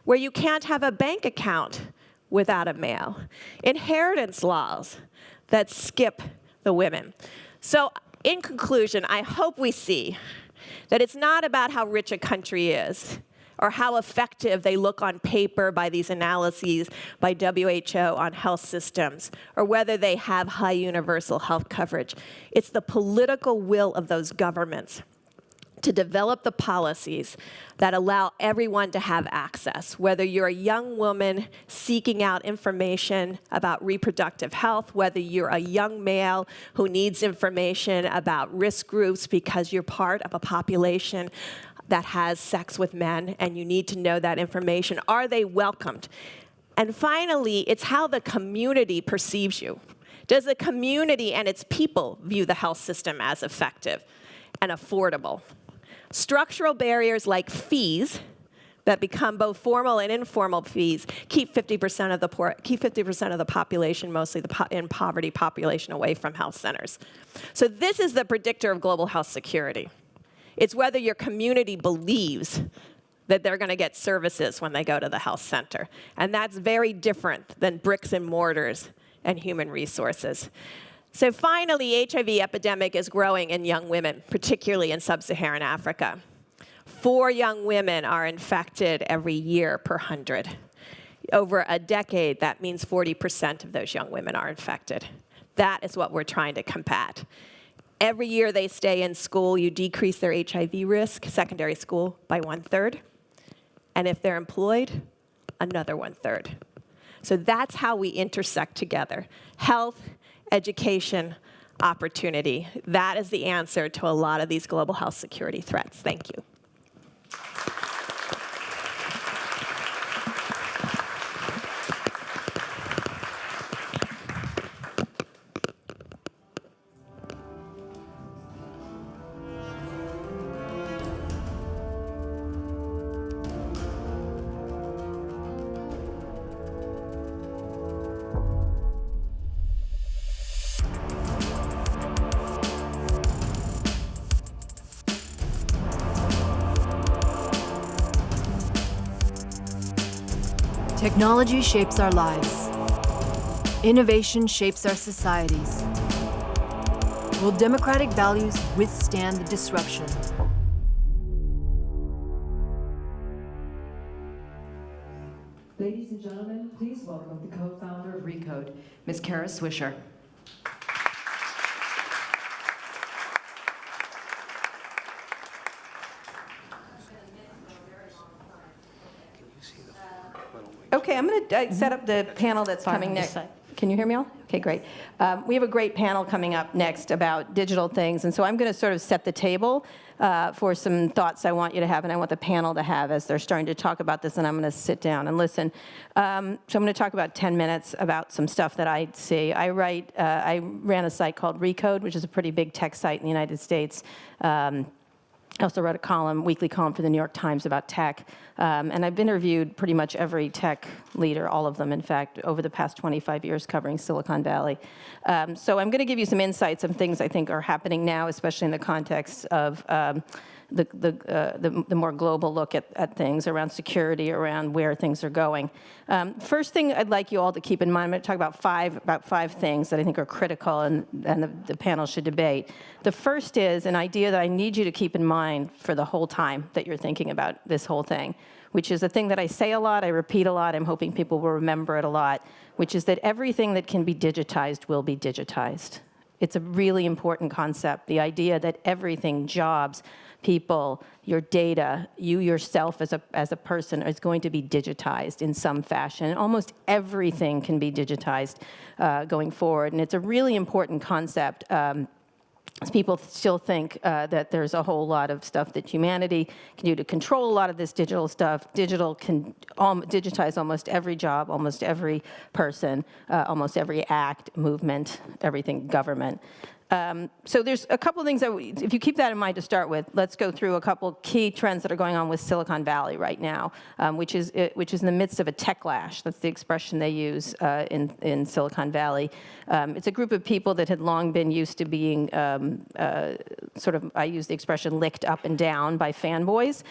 where you can't have a bank account without a male, inheritance laws that skip the women. So in conclusion, I hope we see that it's not about how rich a country is or how effective they look on paper by these analyses by WHO on health systems, or whether they have high universal health coverage. It's the political will of those governments to develop the policies that allow everyone to have access, whether you're a young woman seeking out information about reproductive health, whether you're a young male who needs information about risk groups because you're part of a population that has sex with men and you need to know that information. Are they welcomed? And finally, it's how the community perceives you. Does the community and its people view the health system as effective and affordable? Structural barriers like fees that become both formal and informal fees keep 50% of the poor, keep 50% of the population, mostly the in poverty population, away from health centers. So this is the predictor of global health security. It's whether your community believes that they're going to get services when they go to the health center. And that's very different than bricks and mortars and human resources. So finally, HIV epidemic is growing in young women, particularly in sub-Saharan Africa. 4 young women are infected every year per 100. Over a decade, that means 40% of those young women are infected. That is what we're trying to combat. Every year they stay in school, you decrease their HIV risk, secondary school, by 1/3. And if they're employed, another 1/3. So that's how we intersect together. Health, education, opportunity. That is the answer to a lot of these global health security threats. Thank you. Technology shapes our lives. Innovation shapes our societies. Will democratic values withstand the disruption? Ladies and gentlemen, please welcome the co-founder of Recode, Ms. Kara Swisher. Okay, I'm going to set up the panel that's coming next. Can you hear me all? Okay, great. We have a great panel coming up next about digital things, and so I'm going to sort of set the table for some thoughts I want you to have, and I want the panel to have as they're starting to talk about this, and I'm going to sit down and listen. So I'm going to talk about 10 minutes about some stuff that I see. I ran a site called Recode, which is a pretty big tech site in the United States. I also wrote a weekly column for the New York Times about tech. And I've interviewed pretty much every tech leader, all of them, in fact, over the past 25 years covering Silicon Valley. So I'm going to give you some insights of things I think are happening now, especially in the context of the more global look at things around security, around where things are going. First thing I'd like you all to keep in mind, I'm going to talk about five things that I think are critical and the panel should debate. The first is an idea that I need you to keep in mind for the whole time that you're thinking about this whole thing, which is a thing that I say a lot, I repeat a lot, I'm hoping people will remember it a lot, which is that everything that can be digitized will be digitized. It's a really important concept, the idea that everything, jobs, people, your data, you yourself as a person is going to be digitized in some fashion. Almost everything can be digitized going forward, and it's a really important concept. People still think that there's a whole lot of stuff that humanity can do to control a lot of this digital stuff. Digital can digitize almost every job, almost every person, almost every act, movement, everything, government. So there's a couple of things that, if you keep that in mind to start with, let's go through a couple key trends that are going on with Silicon Valley right now, which is in the midst of a techlash. That's the expression they use in Silicon Valley. It's a group of people that had long been used to being sort of, I use the expression, licked up and down by fanboys.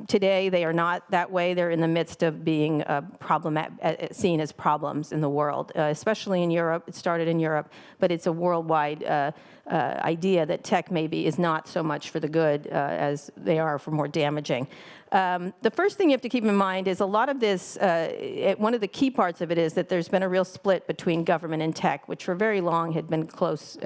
Today, they are not that way. They're in the midst of being seen as problems in the world, especially in Europe. It started in Europe, but it's a worldwide idea that tech maybe is not so much for the good as they are for more damaging. The first thing you have to keep in mind is a lot of this, one of the key parts of it is that there's been a real split between government and tech, which for very long had been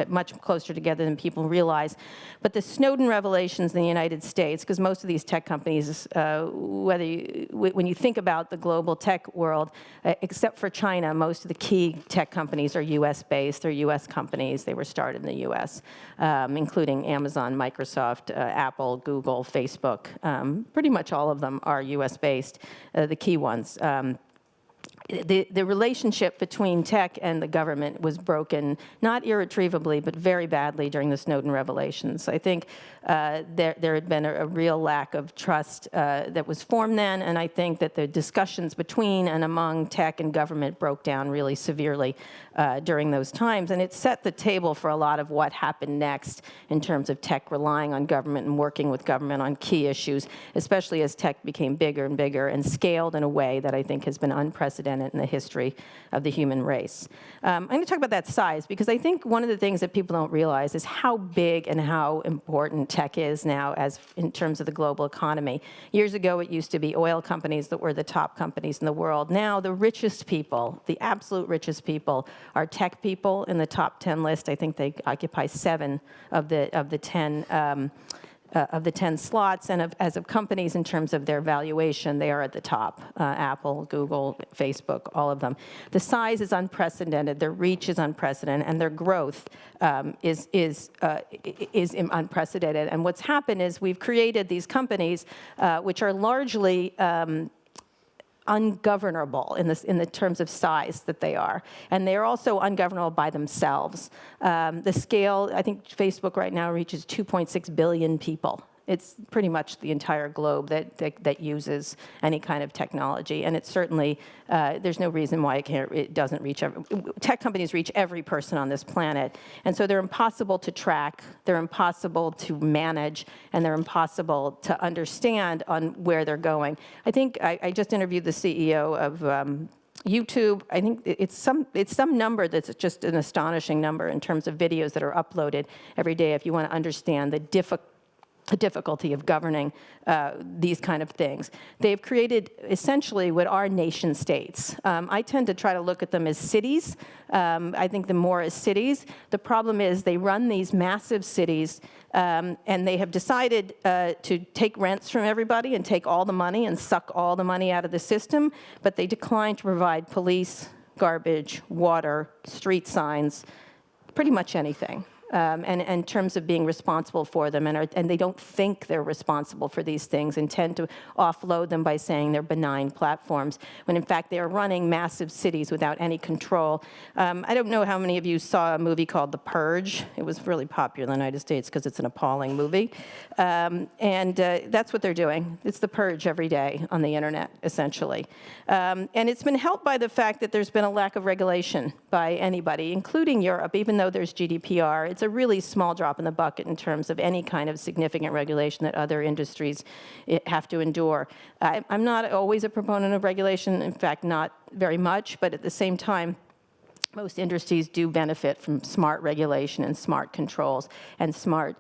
much closer together than people realize. But the Snowden revelations in the United States, because most of these tech companies, when you think about the global tech world, except for China, most of the key tech companies are US-based. They're US companies. They were started in the US, including Amazon, Microsoft, Apple, Google, Facebook. Pretty much all of them are US-based, the key ones. The relationship between tech and the government was broken, not irretrievably, but very badly during the Snowden revelations. I think there had been a real lack of trust that was formed then, and I think that the discussions between and among tech and government broke down really severely during those times, and it set the table for a lot of what happened next in terms of tech relying on government and working with government on key issues, especially as tech became bigger and bigger and scaled in a way that I think has been unprecedented in the history of the human race. I'm going to talk about that size because I think one of the things that people don't realize is how big and how important tech is now as in terms of the global economy. Years ago, it used to be oil companies that were the top companies in the world. Now, the richest people, the absolute richest people, are tech people in the top 10 list. I think they occupy 7 of the 10 slots, and as of companies in terms of their valuation, they are at the top. Apple, Google, Facebook, all of them. The size is unprecedented, their reach is unprecedented, and their growth is unprecedented. And what's happened is we've created these companies which are largely ungovernable in the terms of size that they are. And they're also ungovernable by themselves. The scale, I think Facebook right now reaches 2.6 billion people. It's pretty much the entire globe that uses any kind of technology. And it's certainly, there's no reason why it doesn't reach tech companies reach every person on this planet. And so they're impossible to track, they're impossible to manage, and they're impossible to understand on where they're going. I think I just interviewed the CEO of YouTube. I think it's some number that's just an astonishing number in terms of videos that are uploaded every day if you want to understand the difficulty of governing these kind of things. They've created essentially what are nation states. I tend to try to look at them as cities. I think them more as cities. The problem is they run these massive cities and they have decided to take rents from everybody and take all the money and suck all the money out of the system, but they decline to provide police, garbage, water, street signs, pretty much anything. And in terms of being responsible for them, and they don't think they're responsible for these things and tend to offload them by saying they're benign platforms, when in fact they are running massive cities without any control. I don't know how many of you saw a movie called The Purge. It was really popular in the United States because it's an appalling movie. And that's what they're doing. It's The Purge every day on the internet, essentially. And it's been helped by the fact that there's been a lack of regulation by anybody, including Europe, even though there's GDPR. It's a really small drop in the bucket in terms of any kind of significant regulation that other industries have to endure. I'm not always a proponent of regulation, in fact, not very much, but at the same time, most industries do benefit from smart regulation and smart controls and smart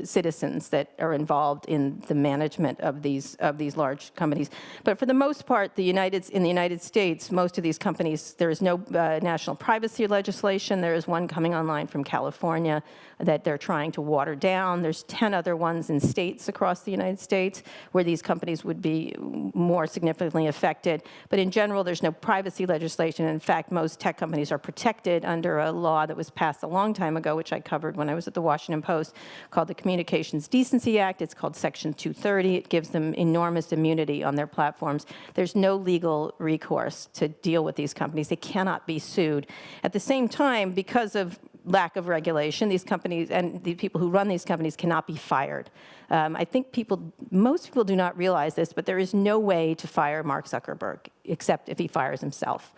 citizens that are involved in the management of these large companies. But for the most part, in the United States, most of these companies, there is no national privacy legislation. There is one coming online from California that they're trying to water down. There's 10 other ones in states across the United States where these companies would be more significantly affected. But in general, there's no privacy legislation. In fact, most tech companies are protected under a law that was passed a long time ago, which I covered when I was at the Washington Post, called the Communications Decency Act. It's called Section 230. It gives them enormous immunity on their platforms. There's no legal recourse to deal with these companies. They cannot be sued. At the same time, because of lack of regulation. These companies and the people who run these companies cannot be fired. I think most people do not realize this, but there is no way to fire Mark Zuckerberg except if he fires himself,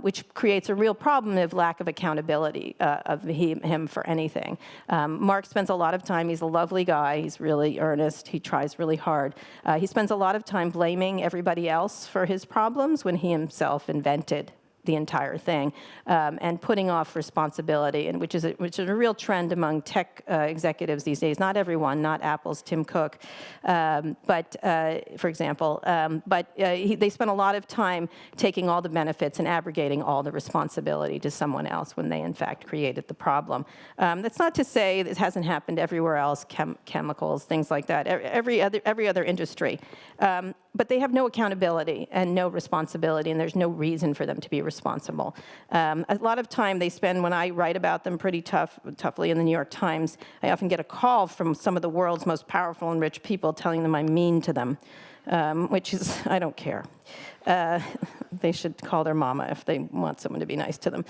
which creates a real problem of lack of accountability of him for anything. Mark spends a lot of time, he's a lovely guy, he's really earnest, he tries really hard. He spends a lot of time blaming everybody else for his problems when he himself invented the entire thing, and putting off responsibility, and which is a real trend among tech executives these days. Not everyone, not Apple's Tim Cook, but for example, they spend a lot of time taking all the benefits and abrogating all the responsibility to someone else when they in fact created the problem. That's not to say this hasn't happened everywhere else, chemicals, things like that, every other industry. But they have no accountability and no responsibility, and there's no reason for them to be responsible. A lot of time they spend, when I write about them pretty toughly in the New York Times, I often get a call from some of the world's most powerful and rich people telling them I'm mean to them, which is, I don't care. They should call their mama if they want someone to be nice to them.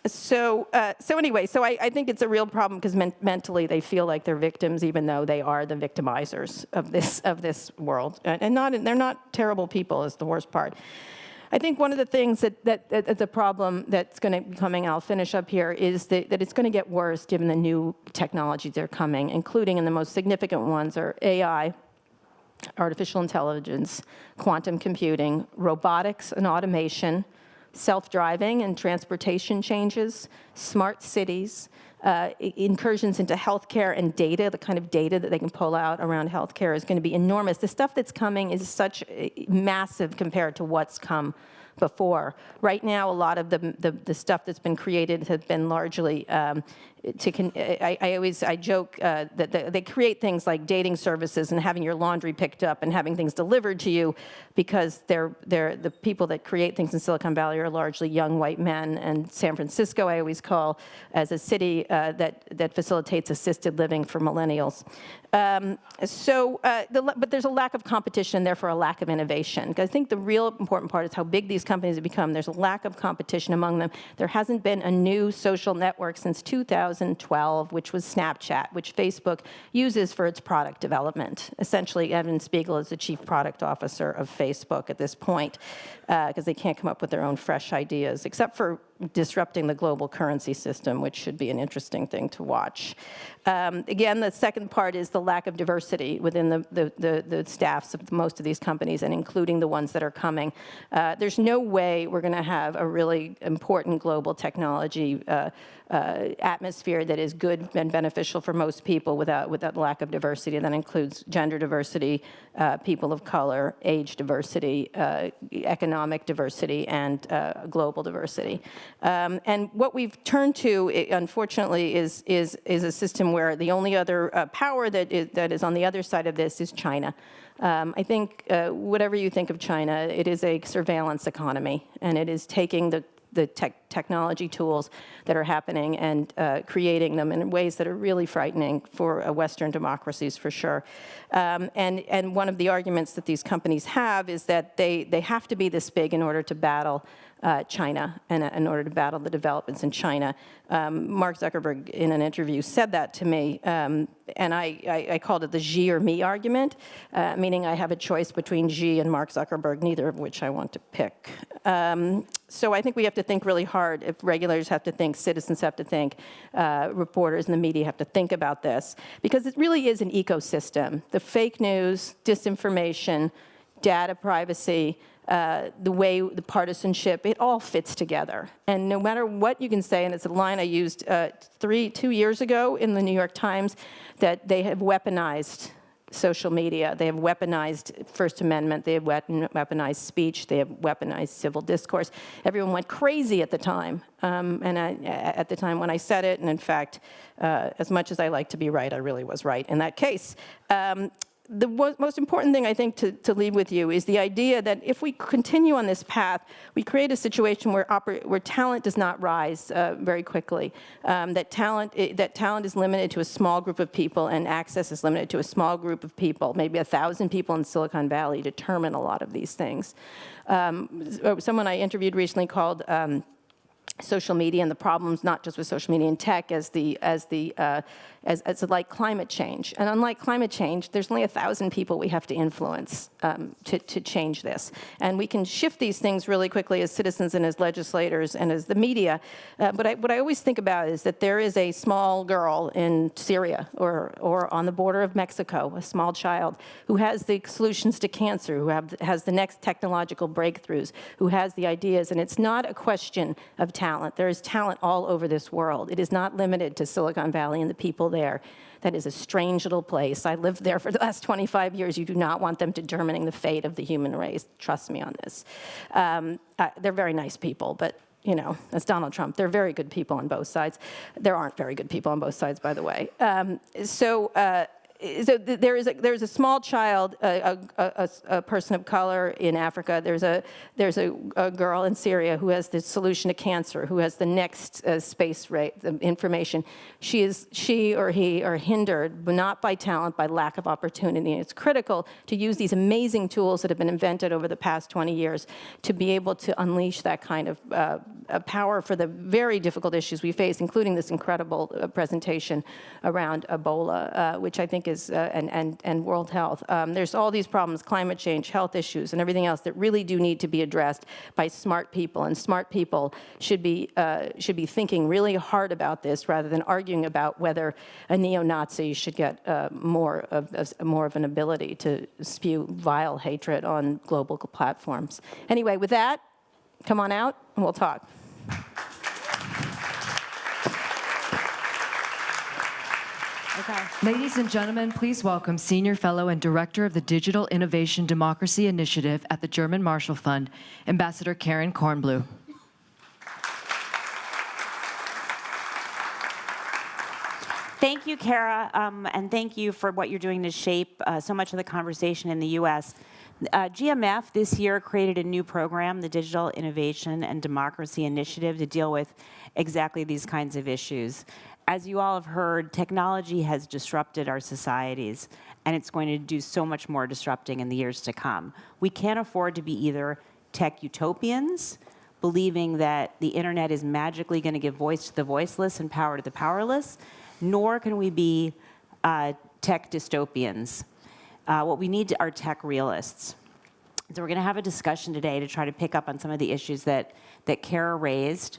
So I think it's a real problem because mentally they feel like they're victims, even though they are the victimizers of this world. And they're not terrible people is the worst part. I think one of the things that the problem that's going to be coming, I'll finish up here, is that it's going to get worse given the new technologies that are coming, including, and the most significant ones are AI, artificial intelligence, quantum computing, robotics and automation, self-driving and transportation changes, smart cities, incursions into healthcare and data. The kind of data that they can pull out around healthcare is going to be enormous. The stuff that's coming is such massive compared to what's come before. Right now, a lot of the stuff that's been created has been largely I joke that they create things like dating services and having your laundry picked up and having things delivered to you because the people that create things in Silicon Valley are largely young white men, and San Francisco I always call as a city that facilitates assisted living for millennials. But there's a lack of competition, therefore a lack of innovation. I think the real important part is how big these companies have become. There's a lack of competition among them. There hasn't been a new social network since 2012, which was Snapchat, which Facebook uses for its product development. Essentially, Evan Spiegel is the chief product officer of Facebook at this point, because they can't come up with their own fresh ideas, except for disrupting the global currency system, which should be an interesting thing to watch. Again, the second part is the lack of diversity within the staffs of most of these companies, and including the ones that are coming. There's no way we're going to have a really important global technology atmosphere that is good and beneficial for most people without lack of diversity. That includes gender diversity, people of color, age diversity, economic diversity, and global diversity. And what we've turned to, unfortunately, is a system where the only other power that is on the other side of this is China. I think whatever you think of China, it is a surveillance economy, and it is taking the technology tools that are happening and creating them in ways that are really frightening for Western democracies, for sure. And one of the arguments that these companies have is that they have to be this big in order to battle China and in order to battle the developments in China. Mark Zuckerberg, in an interview, said that to me, and I called it the Xi or me argument, meaning I have a choice between Xi and Mark Zuckerberg, neither of which I want to pick. So I think we have to think really hard. If regulators have to think, citizens have to think, reporters and the media have to think about this, because it really is an ecosystem. The fake news, disinformation, data privacy, the partisanship, it all fits together. And no matter what you can say, and it's a line I used 2 years ago in the New York Times, that they have weaponized social media. They have weaponized First Amendment. They have weaponized speech. They have weaponized civil discourse. Everyone went crazy at the time. At the time when I said it, and in fact, as much as I like to be right, I really was right in that case. The most important thing, I think, to leave with you is the idea that if we continue on this path, we create a situation where talent does not rise very quickly, that talent is limited to a small group of people, and access is limited to a small group of people. Maybe 1,000 people in Silicon Valley determine a lot of these things. Someone I interviewed recently called social media and the problems, not just with social media and tech, as like climate change. And unlike climate change, there's only 1,000 people we have to influence to change this. And we can shift these things really quickly as citizens and as legislators and as the media. But what I always think about is that there is a small girl in Syria or on the border of Mexico, a small child, who has the solutions to cancer, who has the next technological breakthroughs, who has the ideas. And it's not a question of talent. There is talent all over this world. It is not limited to Silicon Valley and the people there. That is a strange little place. I lived there for the last 25 years. You do not want them determining the fate of the human race. Trust me on this. They're very nice people, but you know, that's Donald Trump. They're very good people on both sides. There aren't very good people on both sides, by the way. So there's a small child, a person of color in Africa. There's a girl in Syria who has the solution to cancer, who has the next space rate, the information. She or he are hindered, but not by talent, by lack of opportunity. And it's critical to use these amazing tools that have been invented over the past 20 years to be able to unleash that kind of power for the very difficult issues we face, including this incredible presentation around Ebola, which I think is, and World Health. There's all these problems, climate change, health issues, and everything else that really do need to be addressed by smart people. And smart people should be thinking really hard about this rather than arguing about whether a neo-Nazi should get more of an ability to spew vile hatred on global platforms. Anyway, with that, come on out and we'll talk. Okay. Ladies and gentlemen, please welcome Senior Fellow and Director of the Digital Innovation Democracy Initiative at the German Marshall Fund, Ambassador Karen Kornblue. Thank you, Kara, and thank you for what you're doing to shape so much of the conversation in the U.S. GMF this year created a new program, the Digital Innovation and Democracy Initiative, to deal with exactly these kinds of issues. As you all have heard, technology has disrupted our societies, and it's going to do so much more disrupting in the years to come. We can't afford to be either tech utopians, believing that the internet is magically going to give voice to the voiceless and power to the powerless, nor can we be tech dystopians. What we need are tech realists. So we're going to have a discussion today to try to pick up on some of the issues that Kara raised.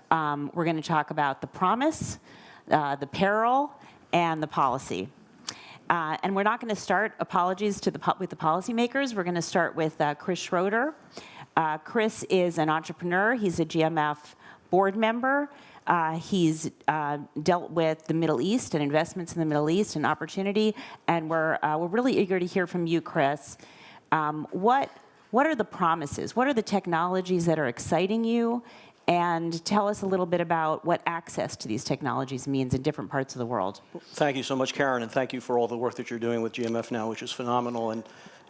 We're going to talk about the promise, the peril, and the policy. And we're not going to start, apologies to with the policymakers. We're going to start with Chris Schroeder. Chris is an entrepreneur. He's a GMF board member. He's dealt with the Middle East and investments in the Middle East and opportunity. And we're really eager to hear from you, Chris. What are the promises? What are the technologies that are exciting you? And tell us a little bit about what access to these technologies means in different parts of the world. Thank you so much, Karen, and thank you for all the work that you're doing with GMF now, which is phenomenal. And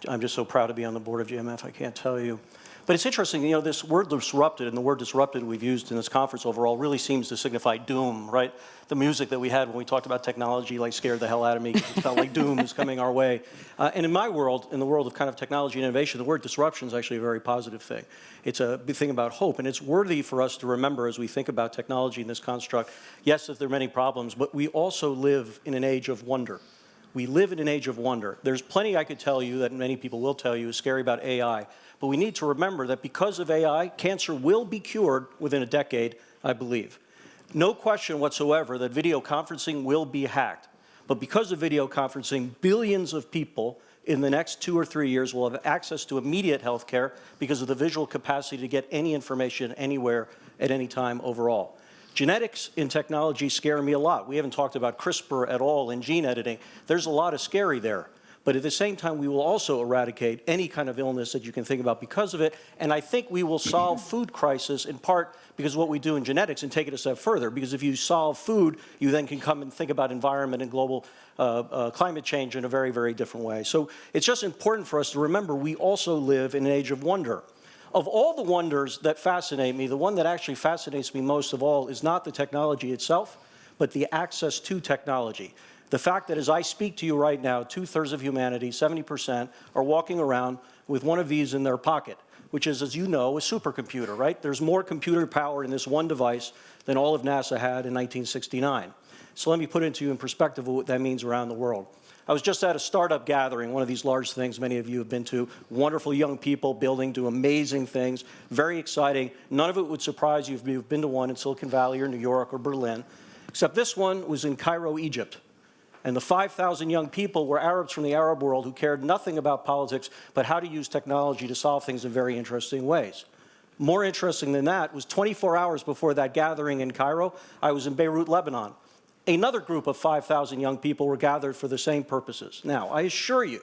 I'm just so proud to be on the board of GMF, I can't tell you. But it's interesting, you know, this word disrupted, and the word disrupted we've used in this conference overall really seems to signify doom, right? The music that we had when we talked about technology like scared the hell out of me. It felt like doom was coming our way. And in my world, in the world of kind of technology and innovation, the word disruption is actually a very positive thing. It's a big thing about hope, and it's worthy for us to remember as we think about technology in this construct. Yes, there are many problems, but we also live in an age of wonder. We live in an age of wonder. There's plenty I could tell you that many people will tell you is scary about AI. But we need to remember that because of AI, cancer will be cured within a decade, I believe. No question whatsoever that video conferencing will be hacked. But because of video conferencing, billions of people in the next 2 or 3 years will have access to immediate health care because of the visual capacity to get any information anywhere at any time overall. Genetics in technology scare me a lot. We haven't talked about CRISPR at all in gene editing. There's a lot of scary there. But at the same time, we will also eradicate any kind of illness that you can think about because of it. And I think we will solve food crisis in part because of what we do in genetics and take it a step further. Because if you solve food, you then can come and think about environment and global climate change in a very, very different way. So it's just important for us to remember we also live in an age of wonder. Of all the wonders that fascinate me, the one that actually fascinates me most of all is not the technology itself, but the access to technology. The fact that as I speak to you right now, 2/3 of humanity, 70%, are walking around with one of these in their pocket, which is, as you know, a supercomputer, right? There's more computer power in this one device than all of NASA had in 1969. So let me put into you in perspective of what that means around the world. I was just at a startup gathering, one of these large things many of you have been to, wonderful young people building, do amazing things, very exciting. None of it would surprise you if you've been to one in Silicon Valley or New York or Berlin, except this one was in Cairo, Egypt. And the 5,000 young people were Arabs from the Arab world who cared nothing about politics, but how to use technology to solve things in very interesting ways. More interesting than that was 24 hours before that gathering in Cairo, I was in Beirut, Lebanon. Another group of 5,000 young people were gathered for the same purposes. Now, I assure you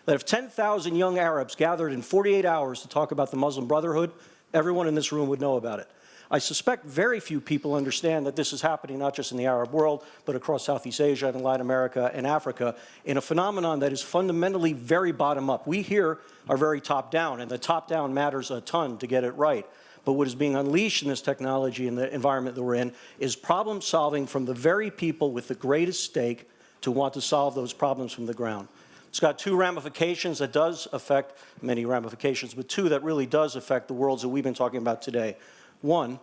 that if 10,000 young Arabs gathered in 48 hours to talk about the Muslim Brotherhood, everyone in this room would know about it. I suspect very few people understand that this is happening not just in the Arab world, but across Southeast Asia and Latin America and Africa, in a phenomenon that is fundamentally very bottom-up. We here are very top-down, and the top-down matters a ton to get it right. But what is being unleashed in this technology and the environment that we're in is problem solving from the very people with the greatest stake to want to solve those problems from the ground. It's got two ramifications that does affect, many ramifications, but two that really does affect the worlds that we've been talking about today. One,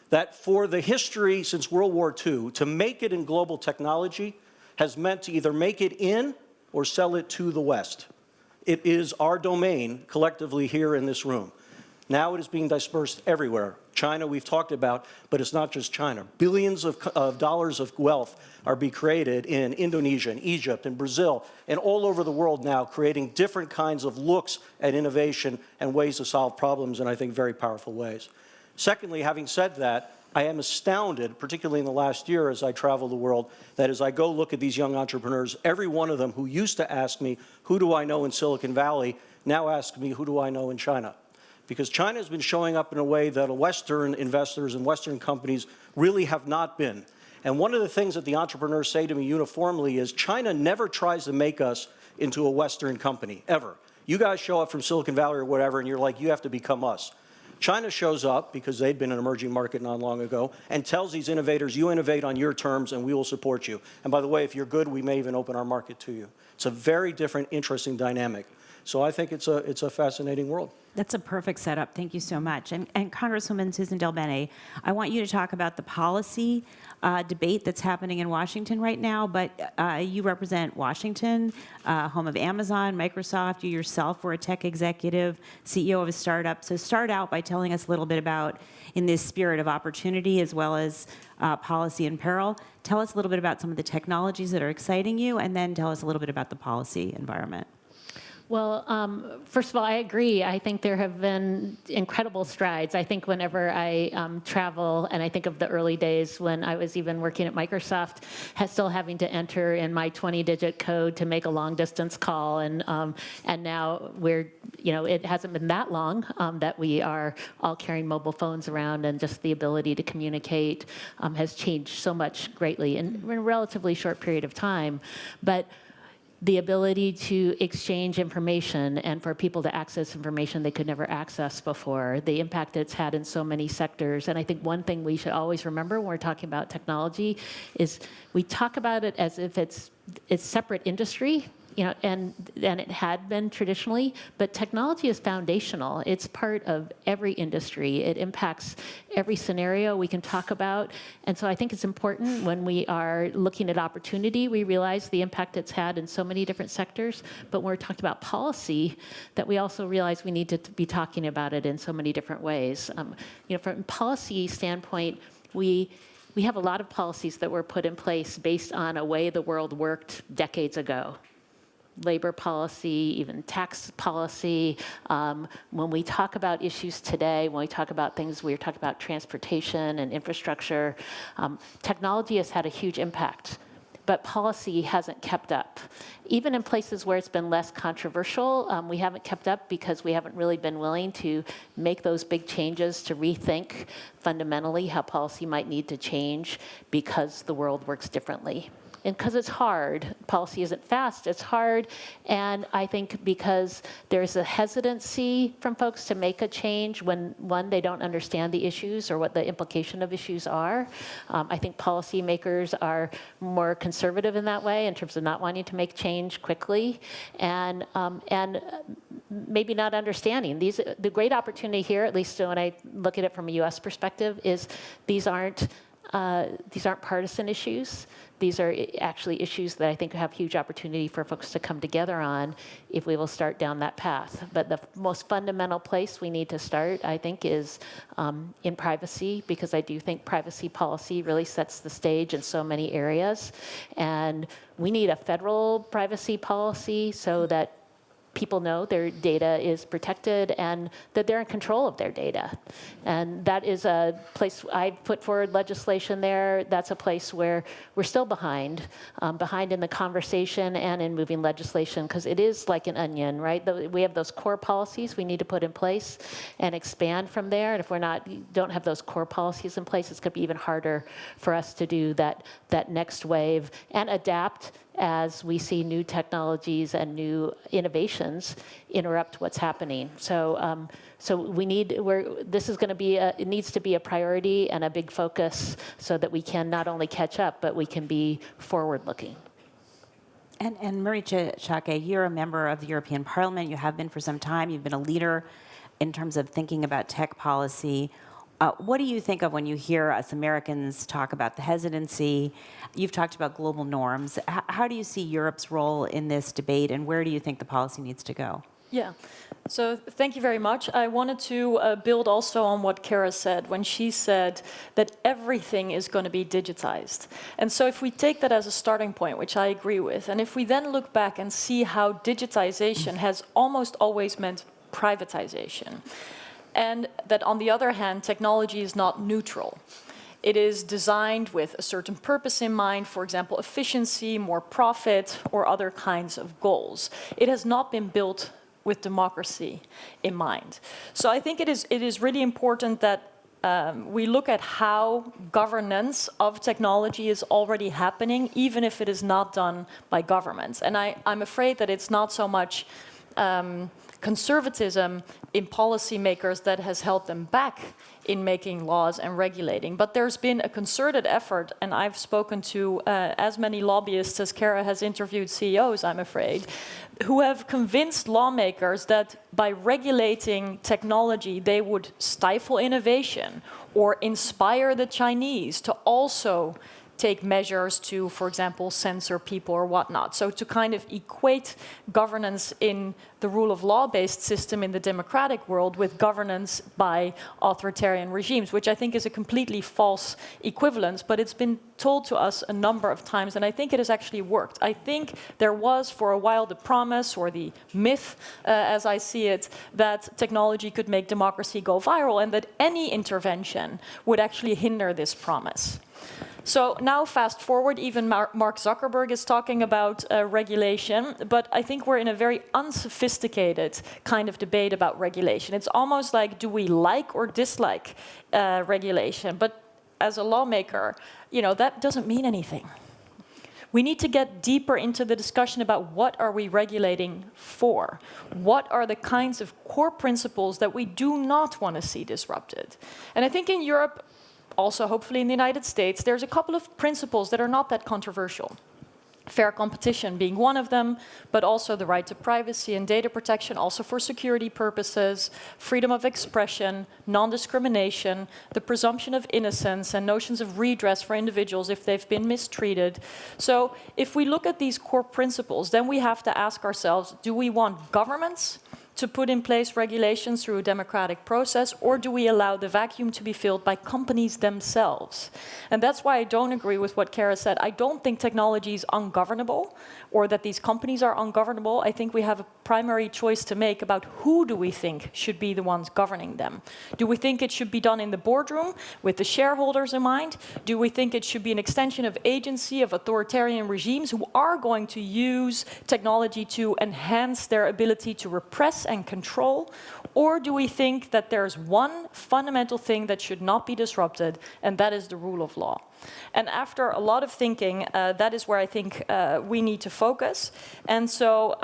that for the history since World War II, to make it in global technology has meant to either make it in or sell it to the West. It is our domain collectively here in this room. Now it is being dispersed everywhere. China we've talked about, but it's not just China. Billions of dollars of wealth are being created in Indonesia, and Egypt, and Brazil, and all over the world now, creating different kinds of looks at innovation and ways to solve problems in, I think, very powerful ways. Secondly, having said that, I am astounded, particularly in the last year as I travel the world, that as I go look at these young entrepreneurs, every one of them who used to ask me, who do I know in Silicon Valley, now asks me, who do I know in China? Because China has been showing up in a way that Western investors and Western companies really have not been. And one of the things that the entrepreneurs say to me uniformly is China never tries to make us into a Western company, ever. You guys show up from Silicon Valley or whatever, and you're like, you have to become us. China shows up, because they'd been an emerging market not long ago, and tells these innovators, you innovate on your terms and we will support you. And by the way, if you're good, we may even open our market to you. It's a very different, interesting dynamic. So I think it's a fascinating world. That's a perfect setup. Thank you so much. And Congresswoman Susan Delbene, I want you to talk about the policy debate that's happening in Washington right now, but you represent Washington, home of Amazon, Microsoft. You yourself were a tech executive, CEO of a startup. So start out by telling us a little bit about, in this spirit of opportunity as well as policy in peril, tell us a little bit about some of the technologies that are exciting you, and then tell us a little bit about the policy environment. Well, first of all, I agree. I think there have been incredible strides. I think whenever I travel, and I think of the early days when I was even working at Microsoft, still having to enter in my 20-digit code to make a long-distance call, and now we're, it hasn't been that long that we are all carrying mobile phones around, and just the ability to communicate has changed so much greatly in a relatively short period of time. But the ability to exchange information and for people to access information they could never access before, the impact it's had in so many sectors. And I think one thing we should always remember when we're talking about technology is we talk about it as if it's separate industry, and it had been traditionally, but technology is foundational. It's part of every industry. It impacts every scenario we can talk about. And so I think it's important when we are looking at opportunity, we realize the impact it's had in so many different sectors, but when we're talking about policy, that we also realize we need to be talking about it in so many different ways. From a policy standpoint, we have a lot of policies that were put in place based on a way the world worked decades ago. Labor policy, even tax policy. When we talk about issues today, when we talk about things, we're talking about transportation and infrastructure, technology has had a huge impact, but policy hasn't kept up. Even in places where it's been less controversial, we haven't kept up because we haven't really been willing to make those big changes to rethink fundamentally how policy might need to change because the world works differently. And because it's hard, policy isn't fast, it's hard. And I think because there's a hesitancy from folks to make a change when, one, they don't understand the issues or what the implication of issues are. I think policymakers are more conservative in that way in terms of not wanting to make change quickly and maybe not understanding. The great opportunity here, at least when I look at it from a US perspective, is these aren't partisan issues. These are actually issues that I think have huge opportunity for folks to come together on if we will start down that path. But the most fundamental place we need to start, I think, is in privacy, because I do think privacy policy really sets the stage in so many areas. And we need a federal privacy policy so that people know their data is protected and that they're in control of their data. And that is a place I've put forward legislation there. That's a place where we're still behind in the conversation and in moving legislation, because it is like an onion, right? We have those core policies we need to put in place and expand from there. And if don't have those core policies in place, it's going to be even harder for us to do that next wave and adapt as we see new technologies and new innovations interrupt what's happening. So this is going to be it needs to be a priority and a big focus so that we can not only catch up, but we can be forward-looking. And Marietje Schaake, you're a member of the European Parliament. You have been for some time. You've been a leader in terms of thinking about tech policy. What do you think of when you hear us Americans talk about the hesitancy? You've talked about global norms. How do you see Europe's role in this debate, and where do you think the policy needs to go? Yeah, so thank you very much. I wanted to build also on what Kara said when she said that everything is going to be digitized. And so if we take that as a starting point, which I agree with, and if we then look back and see how digitization has almost always meant privatization, and that on the other hand, technology is not neutral. It is designed with a certain purpose in mind, for example, efficiency, more profit, or other kinds of goals. It has not been built with democracy in mind. So I think it is really important that we look at how governance of technology is already happening, even if it is not done by governments. And I'm afraid that it's not so much conservatism in policymakers that has held them back in making laws and regulating. But there's been a concerted effort, and I've spoken to as many lobbyists as Kara has interviewed CEOs, I'm afraid, who have convinced lawmakers that by regulating technology, they would stifle innovation or inspire the Chinese to also take measures to, for example, censor people or whatnot. So to kind of equate governance in the rule of law-based system in the democratic world with governance by authoritarian regimes, which I think is a completely false equivalence, but it's been told to us a number of times, and I think it has actually worked. I think there was for a while the promise or the myth, as I see it, that technology could make democracy go viral and that any intervention would actually hinder this promise. So now fast forward, even Mark Zuckerberg is talking about regulation, but I think we're in a very unsophisticated kind of debate about regulation. It's almost like, do we like or dislike regulation? But as a lawmaker, that doesn't mean anything. We need to get deeper into the discussion about what are we regulating for? What are the kinds of core principles that we do not want to see disrupted? And I think in Europe, also hopefully in the United States, there's a couple of principles that are not that controversial. Fair competition being one of them, but also the right to privacy and data protection, also for security purposes, freedom of expression, non-discrimination, the presumption of innocence, and notions of redress for individuals if they've been mistreated. So if we look at these core principles, then we have to ask ourselves, do we want governments to put in place regulations through a democratic process, or do we allow the vacuum to be filled by companies themselves? And that's why I don't agree with what Kara said. I don't think technology is ungovernable, or that these companies are ungovernable. I think we have a primary choice to make about who do we think should be the ones governing them. Do we think it should be done in the boardroom with the shareholders in mind? Do we think it should be an extension of agency of authoritarian regimes who are going to use technology to enhance their ability to repress mass and control? Or do we think that there's one fundamental thing that should not be disrupted, and that is the rule of law? And after a lot of thinking, that is where I think we need to focus. And so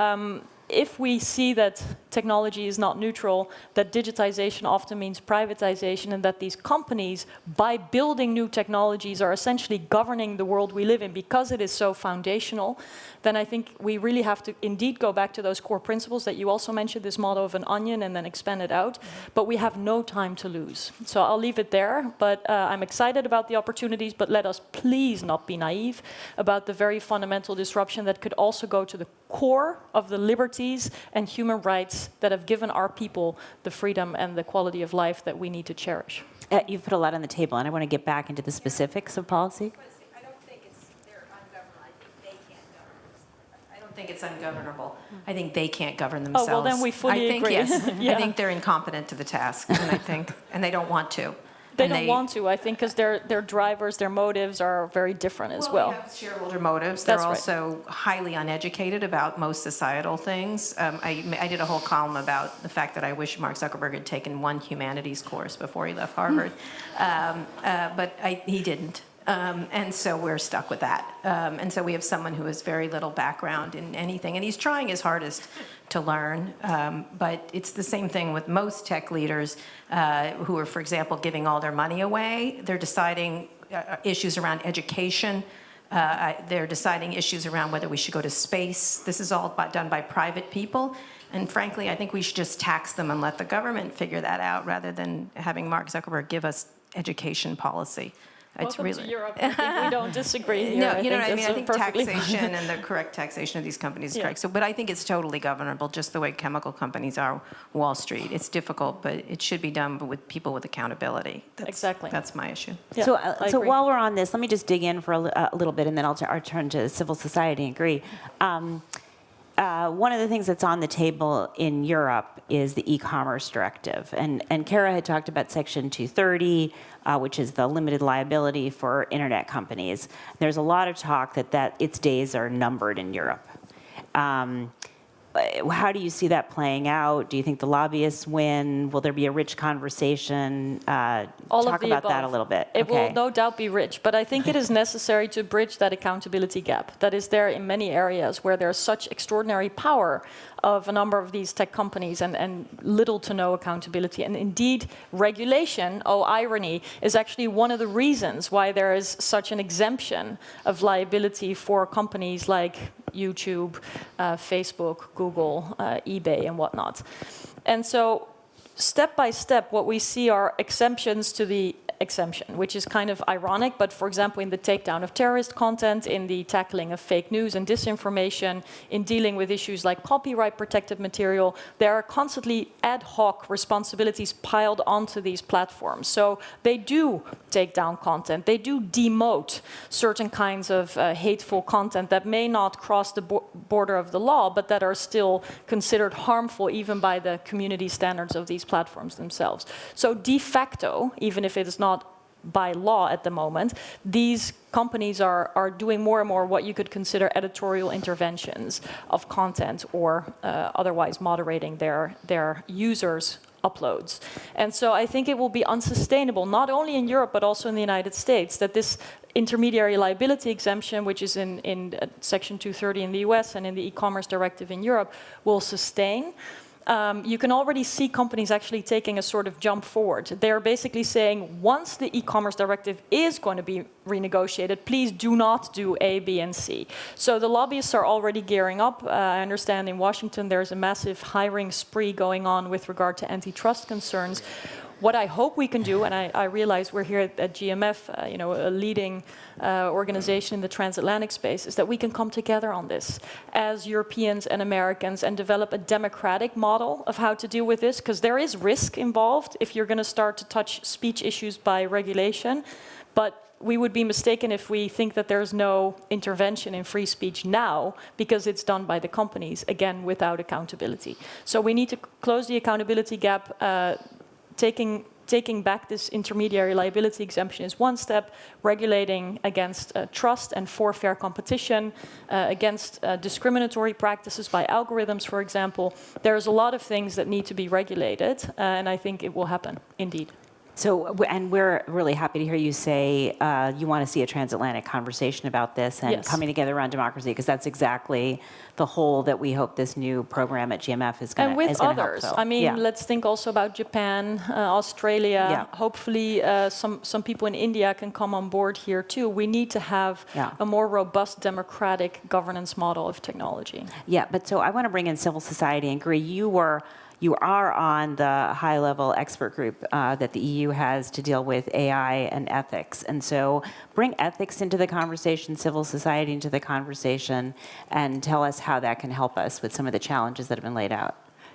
if we see that technology is not neutral, that digitization often means privatization, and that these companies, by building new technologies, are essentially governing the world we live in because it is so foundational, then I think we really have to indeed go back to those core principles that you also mentioned, this model of an onion and then expand it out. But we have no time to lose. So I'll leave it there, but I'm excited about the opportunities, but let us please not be naive about the very fundamental disruption that could also go to the core of the liberties and human rights that have given our people the freedom and the quality of life that we need to cherish. You've put a lot on the table, and I want to get back into the specifics of policy. I don't think they're ungovernable. I think they can't govern. I don't think it's ungovernable. I think they can't govern themselves. Oh, well, then we fully agree. Yes. Yeah. I think they're incompetent to the task, and they don't want to. They don't want to, I think, because their drivers, their motives are very different as well. They have shareholder motives. That's They're right. also highly uneducated about most societal things. I did a whole column about the fact that I wish Mark Zuckerberg had taken one humanities course before he left Harvard, but he didn't. And so we're stuck with that. And so we have someone who has very little background in anything, and he's trying his hardest to learn. But it's the same thing with most tech leaders who are, for example, giving all their money away. They're deciding issues around education. They're deciding issues around whether we should go to space. This is all done by private people. And frankly, I think we should just tax them and let the government figure that out rather than having Mark Zuckerberg give us education policy. Welcome to Europe. I think we don't disagree here. No, you know what I mean? I that's think perfectly taxation fine. and the correct taxation of these companies is Yeah. correct. So, but I think it's totally governable, just the way chemical companies are Wall Street. It's difficult, but it should be done with people with accountability. Exactly. That's my issue. Yeah, So, I so agree. while we're on this, let me just dig in for a little bit, and then I'll turn to civil society and agree. One of the things that's on the table in Europe is the e-commerce directive. And Kara had talked about Section 230, which is the limited liability for internet companies. There's a lot of talk that its days are numbered in Europe. How do you see that playing out? Do you think the lobbyists win? Will there be a rich conversation? All Talk of the about above. that a little bit. It Okay. will no doubt be rich, but I think it is necessary to bridge that accountability gap that is there in many areas where there's such extraordinary power of a number of these tech companies and little to no accountability. And indeed, regulation, oh irony, is actually one of the reasons why there is such an exemption of liability for companies like YouTube, Facebook, Google, eBay, and whatnot. And so step by step, what we see are exemptions to the exemption, which is kind of ironic, but for example, in the takedown of terrorist content, in the tackling of fake news and disinformation, in dealing with issues like copyright protected material, there are constantly ad hoc responsibilities piled onto these platforms. So they do take down content, they do demote certain kinds of hateful content that may not cross the border of the law, but that are still considered harmful even by the community standards of these platforms themselves. So de facto, even if it is not by law at the moment, these companies are doing more and more what you could consider editorial interventions of content or otherwise moderating their users' uploads. And so I think it will be unsustainable, not only in Europe, but also in the United States, that this intermediary liability exemption, which is in Section 230 in the US and in the e-commerce directive in Europe, will sustain. You can already see companies actually taking a sort of jump forward. They're basically saying, once the e-commerce directive is going to be renegotiated, please do not do A, B, and C. So the lobbyists are already gearing up. I understand in Washington there's a massive hiring spree going on with regard to antitrust concerns. What I hope we can do, and I realize we're here at GMF, a leading organization in the transatlantic space, is that we can come together on this as Europeans and Americans and develop a democratic model of how to deal with this, because there is risk involved if you're going to start to touch speech issues by regulation. But we would be mistaken if we think that there's no intervention in free speech now because it's done by the companies, again, without accountability. So we need to close the accountability gap, taking back this intermediary liability exemption is one step, regulating against trust and for fair competition, against discriminatory practices by algorithms, for example. There's a lot of things that need to be regulated, and I think it will happen, indeed. So, and we're really happy to hear you say you want to see a transatlantic conversation about this and coming together around democracy, because that's exactly the whole that we hope this new program at GMF is going to help. And with others. I mean, let's think also about Japan, Australia. Yeah. Hopefully some people in India can come on board here too. We need to have a more robust democratic governance model of technology. Yeah, but so I want to bring in civil society. And Gry, you are on the high-level expert group that the EU has to deal with AI and ethics. And so bring ethics into the conversation, civil society into the conversation, and tell us how that can help us with some of the challenges that have been laid out.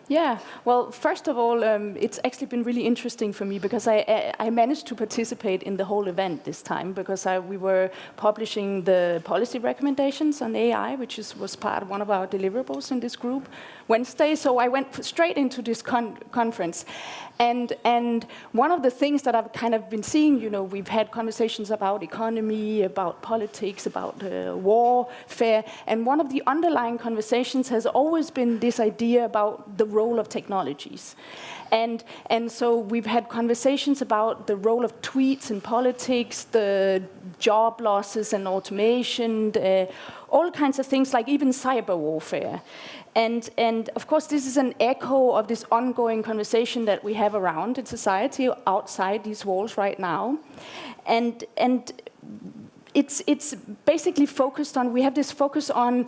Yeah, well, first of all, it's actually been really interesting for me because I managed to participate in the whole event this time because we were publishing the policy recommendations on AI, which was part of one of our deliverables in this group Wednesday. So I went straight into this conference. And one of the things that I've kind of been seeing, you know, we've had conversations about economy, about politics, about warfare, and one of the underlying conversations has always been this idea about the role of technologies. And so we've had conversations about the role of tweets in politics, the job losses and automation, all kinds of things, like even cyber warfare. And of course, this is an echo of this ongoing conversation that we have around in society, outside these walls right now. And it's basically focused on, we have this focus on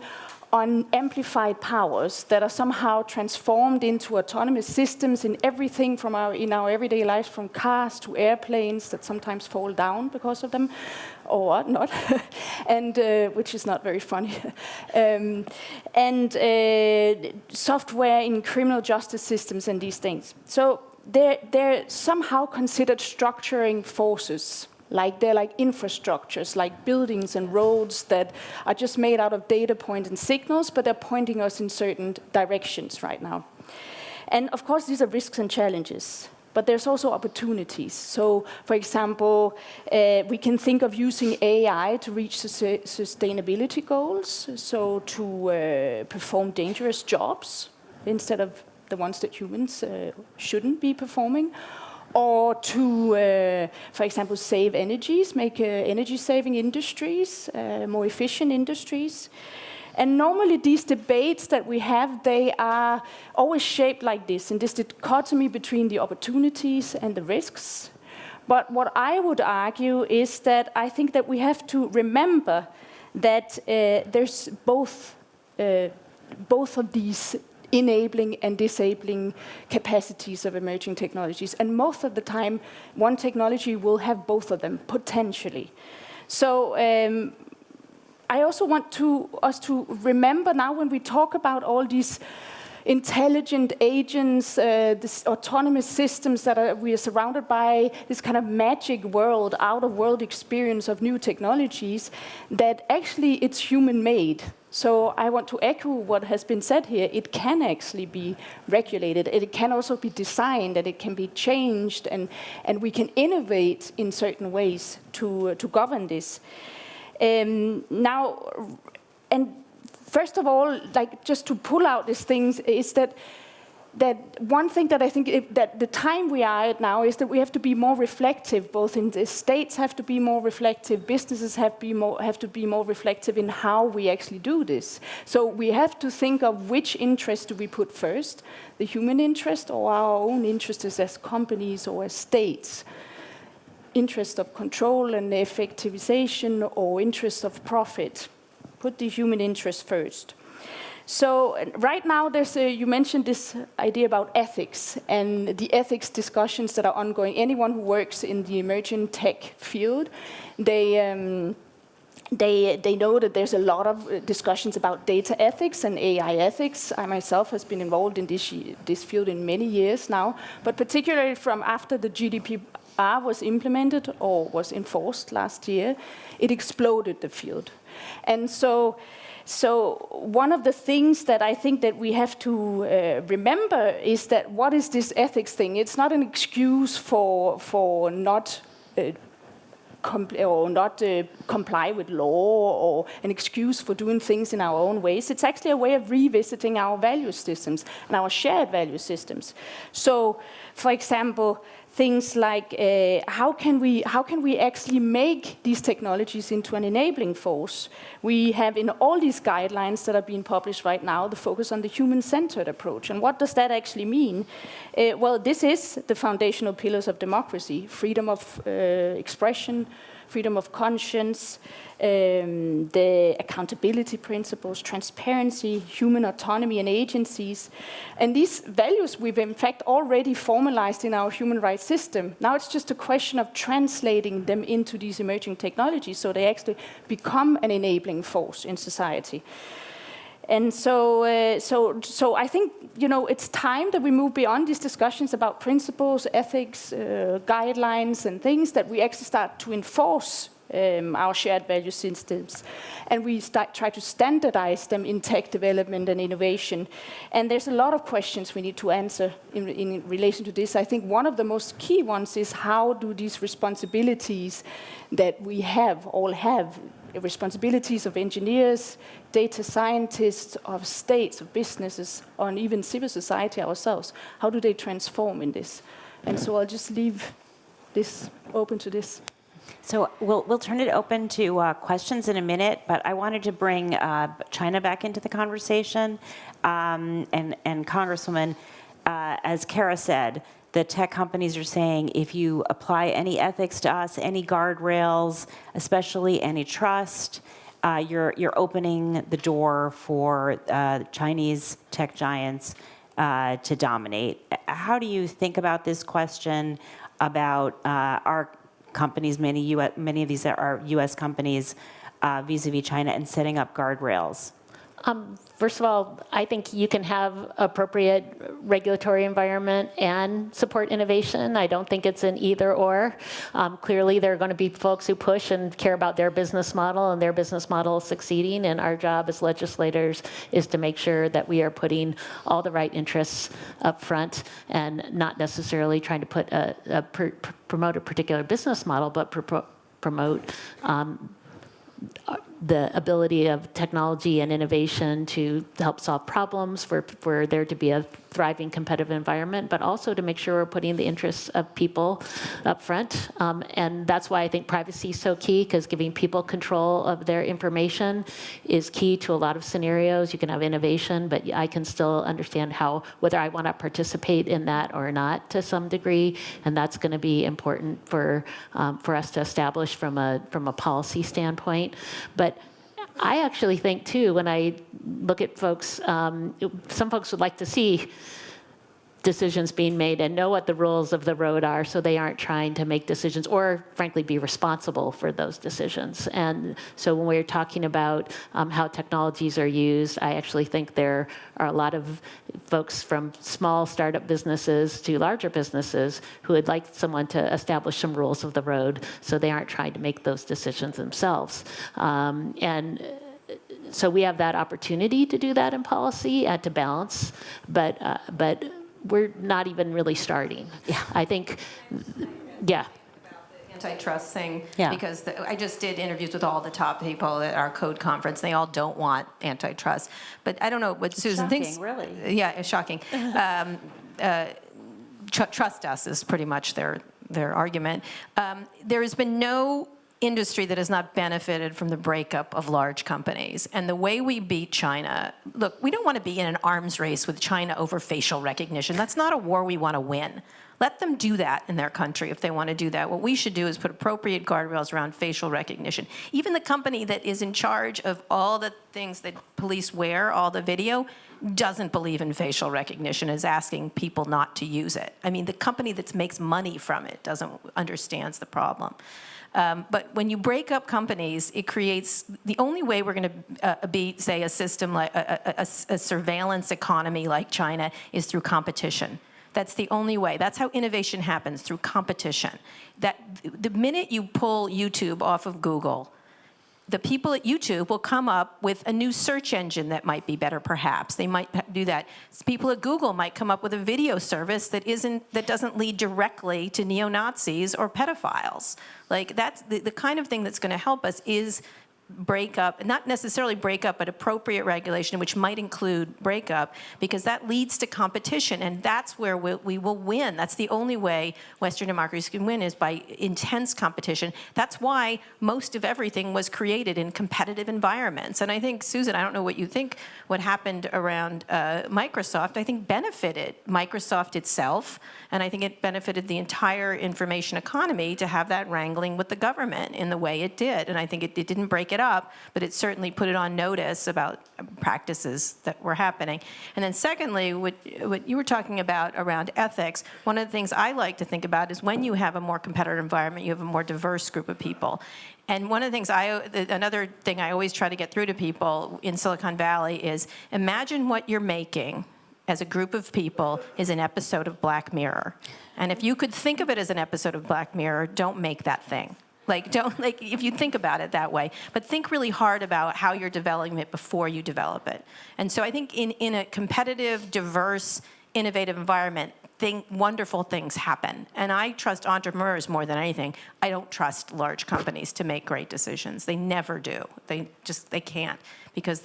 amplified powers that are somehow transformed into autonomous systems in everything from in our everyday lives, from cars to airplanes that sometimes fall down because of them, or not, and which is not very funny. And software in criminal justice systems and these things. So they're somehow considered structuring forces. Like they're like infrastructures, like buildings and roads that are just made out of data points and signals, but they're pointing us in certain directions right now. And of course, these are risks and challenges, but there's also opportunities. So, for example, we can think of using AI to reach sustainability goals, so to perform dangerous jobs instead of the ones that humans shouldn't be performing. Or to, for example, save energies, make energy-saving industries, more efficient industries. And normally these debates that we have, they are always shaped like this, in this dichotomy between the opportunities and the risks. But what I would argue is that I think that we have to remember that there's both of these enabling and disabling capacities of emerging technologies. And most of the time, one technology will have both of them, potentially. So I also want us to remember now when we talk about all these intelligent agents, these autonomous systems that we are surrounded by, this kind of magic world, out-of-world experience of new technologies, that actually it's human-made. So I want to echo what has been said here. It can actually be regulated. It can also be designed, and it can be changed, and we can innovate in certain ways to govern this. Now, and first of all, like just to pull out these things is that one thing that I think that the time we are at now is that we have to be more reflective. Both in the states have to be more reflective, businesses have to be more reflective in how we actually do this. So we have to think of which interest do we put first, the human interest or our own interests as companies or as states. Interest of control and effectivization or interest of profit. Put the human interest first. So right now, you mentioned this idea about ethics and the ethics discussions that are ongoing. Anyone who works in the emerging tech field, they know that there's a lot of discussions about data ethics and AI ethics. I myself has been involved in this field in many years now, but particularly from after the GDPR was implemented or was enforced last year, it exploded the field. And so So one of the things that I think that we have to remember is that what is this ethics thing? It's not an excuse for not comply with law or an excuse for doing things in our own ways. It's actually a way of revisiting our value systems and our shared value systems. So, for example, things like how can we actually make these technologies into an enabling force? We have in all these guidelines that are being published right now the focus on the human-centered approach. And what does that actually mean? Well, this is the foundational pillars of democracy: freedom of expression, freedom of conscience, the accountability principles, transparency, human autonomy and agencies. And these values we've in fact already formalized in our human rights system. Now it's just a question of translating them into these emerging technologies so they actually become an enabling force in society. And so I think, it's time that we move beyond these discussions about principles, ethics, guidelines, and things, that we actually start to enforce our shared value systems, and we try to standardize them in tech development and innovation. And there's a lot of questions we need to answer in relation to this. I think one of the most key ones is how do these responsibilities that we all have, responsibilities of engineers, data scientists, of states, of businesses, and even civil society ourselves, how do they transform in this? And so I'll just leave this open to this. So we'll turn it open to questions in a minute, but I wanted to bring China back into the conversation. And Congresswoman, as Kara said, the tech companies are saying if you apply any ethics to us, any guardrails, especially antitrust, you're opening the door for Chinese tech giants to dominate. How do you think about this question about our companies, many of these are U.S. companies, vis-a-vis China, and setting up guardrails? First of all, I think you can have appropriate regulatory environment and support innovation. I don't think it's an either or. Clearly, there are going to be folks who push and care about their business model and their business model succeeding, and our job as legislators is to make sure that we are putting all the right interests up front and not necessarily trying to promote a particular business model, but promote the ability of technology and innovation to help solve problems, for there to be a thriving competitive environment, but also to make sure we're putting the interests of people up front. And that's why I think privacy is so key, because giving people control of their information is key to a lot of scenarios. You can have innovation, but I can still understand whether I want to participate in that or not to some degree, and that's going to be important for us to establish from a policy standpoint. But I actually think, too, when I look at folks, some folks would like to see decisions being made and know what the rules of the road are, so they aren't trying to make decisions or, frankly, be responsible for those decisions. And so when we're talking about how technologies are used, I actually think there are a lot of folks from small startup businesses to larger businesses who would like someone to establish some rules of the road so they aren't trying to make those decisions themselves. And so we have that opportunity to do that in policy and to balance, but we're not even really starting. Yeah. I think, yeah. Antitrust thing, yeah. Because I just did interviews with all the top people at our code conference. They all don't want antitrust. But I don't know what Susan thinks. Really? Yeah, it's shocking. Trust us is pretty much their argument. There has been no industry that has not benefited from the breakup of large companies. And the way we beat China, look, we don't want to be in an arms race with China over facial recognition. That's not a war we want to win. Let them do that in their country if they want to do that. What we should do is put appropriate guardrails around facial recognition. Even the company that is in charge of all the things that police wear, all the video, doesn't believe in facial recognition, is asking people not to use it. I mean, the company that makes money from it understands the problem. But when you break up companies, it creates, the only way we're going to beat, say, a system like a surveillance economy like China is through competition. That's the only way. That's how innovation happens, through competition. That the minute you pull YouTube off of Google, the people at YouTube will come up with a new search engine that might be better, perhaps. They might do that. People at Google might come up with a video service that doesn't lead directly to neo-Nazis or pedophiles. Like, that's the kind of thing that's going to help us is break up, not necessarily break up, but appropriate regulation, which might include breakup, because that leads to competition, and that's where we will win. That's the only way Western democracies can win, is by intense competition. That's why most of everything was created in competitive environments. And I think, Susan, I don't know what you think, what happened around Microsoft, I think benefited Microsoft itself, and I think it benefited the entire information economy to have that wrangling with the government in the way it did. And I think it didn't break it up, but it certainly put it on notice about practices that were happening. And then secondly, what you were talking about around ethics, one of the things I like to think about is when you have a more competitive environment, you have a more diverse group of people. And one of the things another thing I always try to get through to people in Silicon Valley is, imagine what you're making as a group of people is an episode of Black Mirror. And if you could think of it as an episode of Black Mirror, don't make that thing. If you think about it that way, but think really hard about how you're developing it before you develop it. And so I think in a competitive, diverse, innovative environment, wonderful things happen. And I trust entrepreneurs more than anything. I don't trust large companies to make great decisions. They never do. They can't, because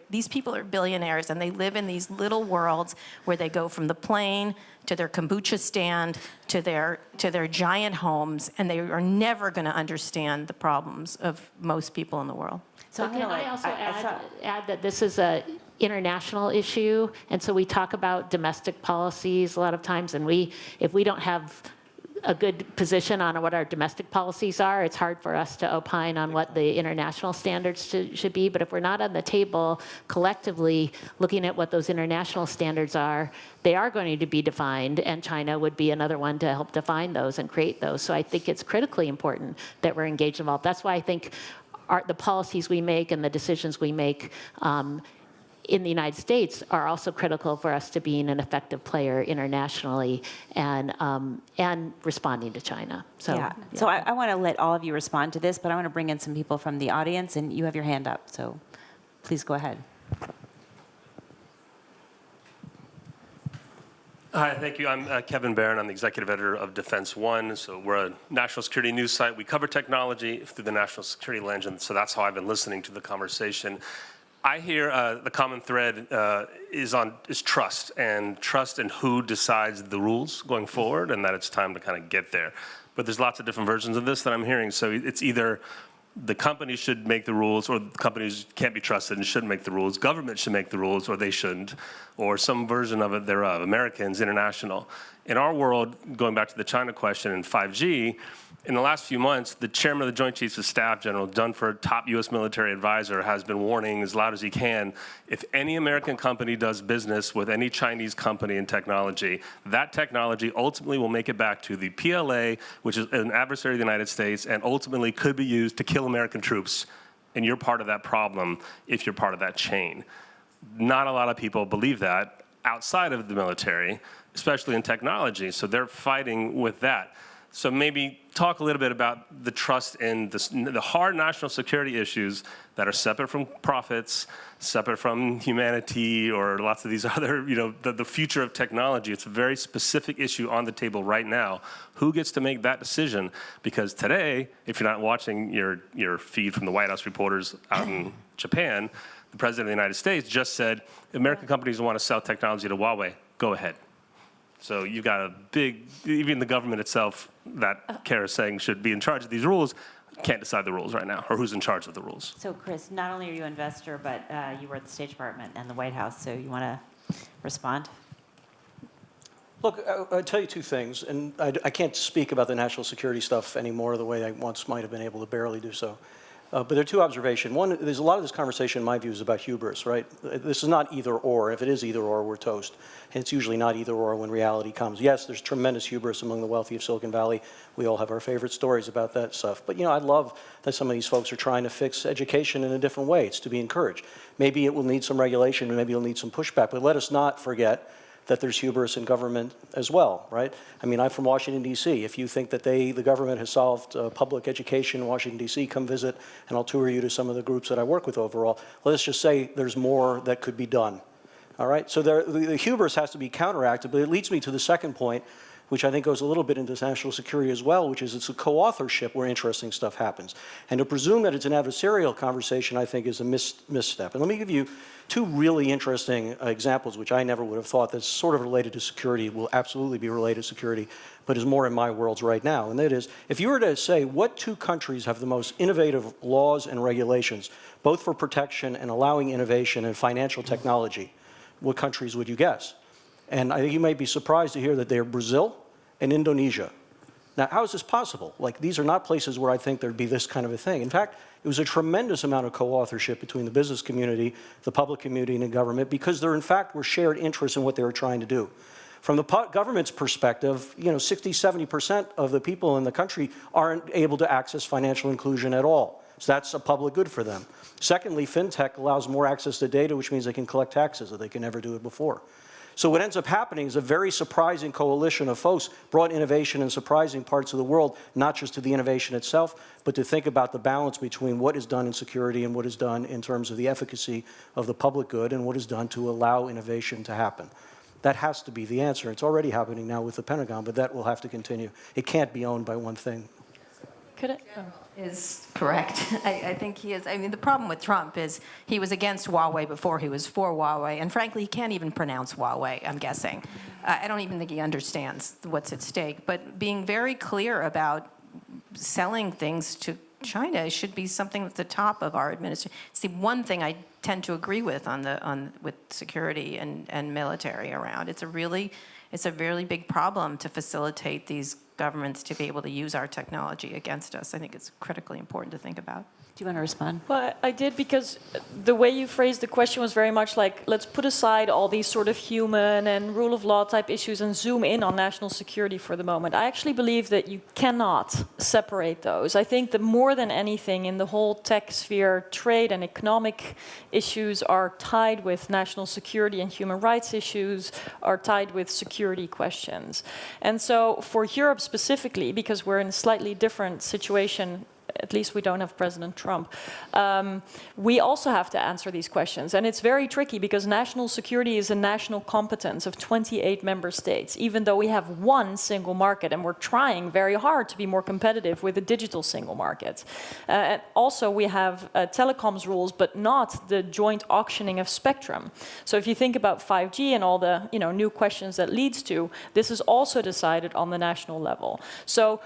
these people are billionaires, and they live in these little worlds where they go from the plane to their kombucha stand to their giant homes, and they are never going to understand the problems of most people in the world. So can I also add that this is a international issue, and so we talk about domestic policies a lot of times, and if we don't have a good position on what our domestic policies are, it's hard for us to opine on what the international standards should be. But if we're not on the table collectively looking at what those international standards are, they are going to be defined, and China would be another one to help define those and create those. So I think it's critically important that we're engaged involved. That's why I think the policies we make and the decisions we make in the United States are also critical for us to being an effective player internationally and responding to China. So, yeah. So I want to let all of you respond to this, but I want to bring in some people from the audience, and you have your hand up, so please go ahead. Hi, thank you. I'm Kevin Barron. I'm the executive editor of Defense One. So we're a national security news site. We cover technology through the national security lens, and so that's how I've been listening to the conversation. I hear the common thread is trust, and trust in who decides the rules going forward, and that it's time to kind of get there. But there's lots of different versions of this that I'm hearing. So it's either the companies should make the rules, or the companies can't be trusted and shouldn't make the rules. Government should make the rules, or they shouldn't, or some version of it thereof. Americans, international. In our world, going back to the China question and 5G, in the last few months, the chairman of the Joint Chiefs of Staff, General Dunford, top U.S. military advisor, has been warning as loud as he can, if any American company does business with any Chinese company in technology, that technology ultimately will make it back to the PLA, which is an adversary of the United States, and ultimately could be used to kill American troops. And you're part of that problem if you're part of that chain. Not a lot of people believe that outside of the military, especially in technology, so they're fighting with that. So maybe talk a little bit about the trust in the hard national security issues that are separate from profits, separate from humanity, or lots of these other, the future of technology. It's a very specific issue on the table right now. Who gets to make that decision? Because today, if you're not watching your feed from the White House reporters out in Japan, the President of the United States just said, American companies want to sell technology to Huawei. Go ahead. So you've got a big, even the government itself that Kara's saying should be in charge of these rules, can't decide the rules right now, or who's in charge of the rules. So Chris, not only are you an investor, but you were at the State Department and the White House, so you want to respond? Look, I'll tell you two things, and I can't speak about the national security stuff anymore the way I once might have been able to barely do so. But there are two observations. One, there's a lot of this conversation, in my view, is about hubris, right? This is not either or. If it is either or, we're toast. And it's usually not either or when reality comes. Yes, there's tremendous hubris among the wealthy of Silicon Valley. We all have our favorite stories about that stuff. But, I love that some of these folks are trying to fix education in a different way. It's to be encouraged. Maybe it will need some regulation, maybe it'll need some pushback. But let us not forget that there's hubris in government as well, right? I mean, I'm from Washington, D.C. If you think that the government has solved public education in Washington, D.C., come visit, and I'll tour you to some of the groups that I work with overall. Let's just say there's more that could be done, all right? So the hubris has to be counteracted, but it leads me to the second point, which I think goes a little bit into national security as well, which is it's a co-authorship where interesting stuff happens. And to presume that it's an adversarial conversation, I think, is a misstep. And let me give you two really interesting examples, which I never would have thought that's sort of related to security, will absolutely be related to security, but is more in my worlds right now. And that is, if you were to say what two countries have the most innovative laws and regulations, both for protection and allowing innovation in financial technology, what countries would you guess? And I think you might be surprised to hear that they are Brazil and Indonesia. Now, how is this possible? Like, these are not places where I think there'd be this kind of a thing. In fact, it was a tremendous amount of co-authorship between the business community, the public community, and the government, because there, in fact, were shared interests in what they were trying to do. From the government's perspective, 60, 70% of the people in the country aren't able to access financial inclusion at all. So that's a public good for them. Secondly, fintech allows more access to data, which means they can collect taxes that they can never do it before. So what ends up happening is a very surprising coalition of folks brought innovation in surprising parts of the world, not just to the innovation itself, but to think about the balance between what is done in security and what is done in terms of the efficacy of the public good and what is done to allow innovation to happen. That has to be the answer. It's already happening now with the Pentagon, but that will have to continue. It can't be owned by one thing. Could it? Is correct. I think he is. I mean, the problem with Trump is he was against Huawei before he was for Huawei, and frankly, he can't even pronounce Huawei, I'm guessing. I don't even think he understands what's at stake. But being very clear about selling things to China should be something at the top of our administration. It's the one thing I tend to agree with with security and military around. It's a really big problem to facilitate these governments to be able to use our technology against us. I think it's critically important to think about. Do you want to respond? Well, I did, because the way you phrased the question was very much like, let's put aside all these sort of human and rule of law type issues and zoom in on national security for the moment. I actually believe that you cannot separate those. I think that more than anything in the whole tech sphere, trade and economic issues are tied with national security, and human rights issues are tied with security questions. And so for Europe specifically, because we're in a slightly different situation, at least we don't have President Trump, we also have to answer these questions. And it's very tricky, because national security is a national competence of 28 member states, even though we have one single market, and we're trying very hard to be more competitive with a digital single market. And also, we have telecoms rules, but not the joint auctioning of spectrum. So if you think about 5G and all the new questions that leads to, this is also decided on the national level. So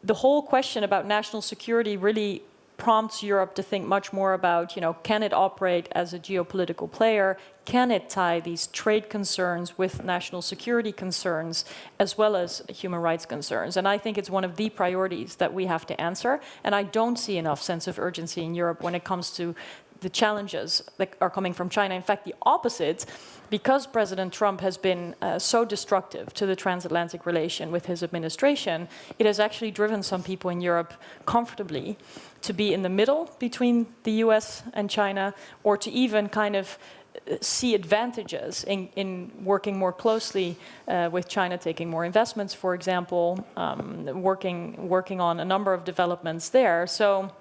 the whole question about national security really prompts Europe to think much more about, can it operate as a geopolitical player? Can it tie these trade concerns with national security concerns as well as human rights concerns? And I think it's one of the priorities that we have to answer. And I don't see enough sense of urgency in Europe when it comes to the challenges that are coming from China. In fact, the opposite, because President Trump has been so destructive to the transatlantic relation with his administration, it has actually driven some people in Europe comfortably to be in the middle between the US and China, or to even kind of see advantages in working more closely with China, taking more investments, for example, working on a number of developments there. So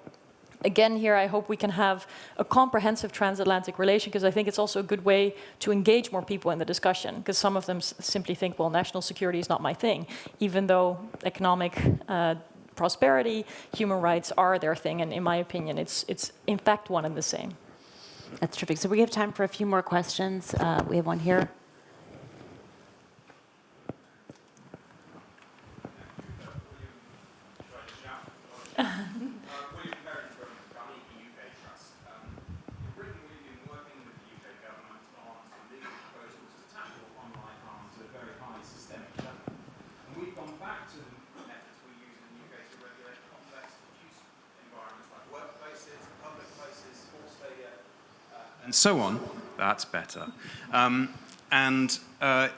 again, here, I hope we can have a comprehensive transatlantic relation, because I think it's also a good way to engage more people in the discussion, because some of them simply think, well, national security is not my thing, even though economic prosperity, human rights are their thing. And in my opinion, it's in fact one and the same. That's terrific. So we have time for a few more questions. We have one here. And so on. That's better.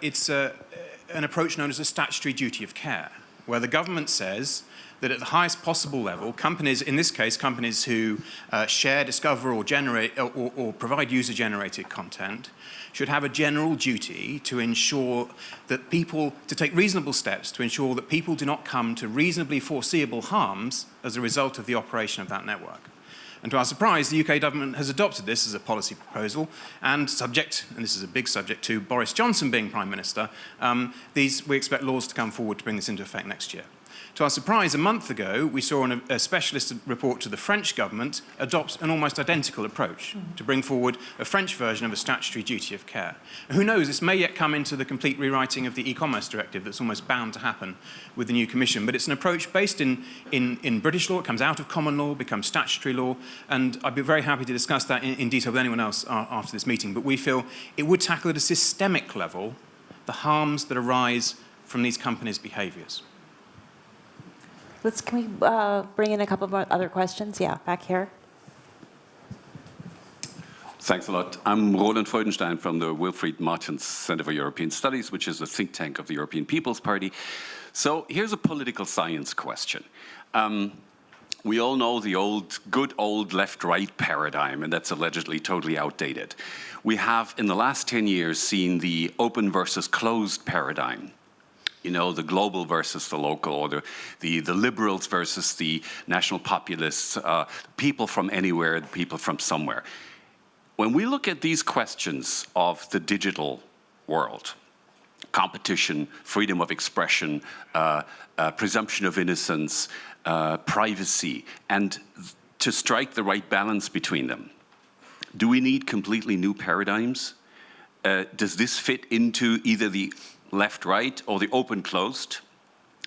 It's an approach known as a statutory duty of care, where the government says that at the highest possible level, companies, in this case, companies who share, discover, or generate, or provide user-generated content, should have a general duty to ensure that to take reasonable steps to ensure that people do not come to reasonably foreseeable harms as a result of the operation of that network. And to our surprise, the UK government has adopted this as a policy proposal, and this is a big subject to Boris Johnson being Prime Minister, we expect laws to come forward to bring this into effect next year. To our surprise, a month ago, we saw a specialist report to the French government adopt an almost identical approach to bring forward a French version of a statutory duty of care. And who knows, this may yet come into the complete rewriting of the e-commerce directive that's almost bound to happen with the new Commission. But it's an approach based in British law. It comes out of common law, becomes statutory law, and I'd be very happy to discuss that in detail with anyone else after this meeting. But we feel it would tackle at a systemic level the harms that arise from these companies' behaviours. Can we bring in a couple of other questions? Yeah, back here. Thanks a lot. I'm Roland Freudenstein from the Wilfried Martens Center for European Studies, which is a think tank of the European People's Party. So here's a political science question. We all know the good old left-right paradigm, and that's allegedly totally outdated. We have, in the last 10 years, seen the open versus closed paradigm. You know, the global versus the local, or the liberals versus the national populists, people from anywhere, people from somewhere. When we look at these questions of the digital world, competition, freedom of expression, presumption of innocence, privacy, and to strike the right balance between them, do we need completely new paradigms? Does this fit into either the left-right or the open-closed?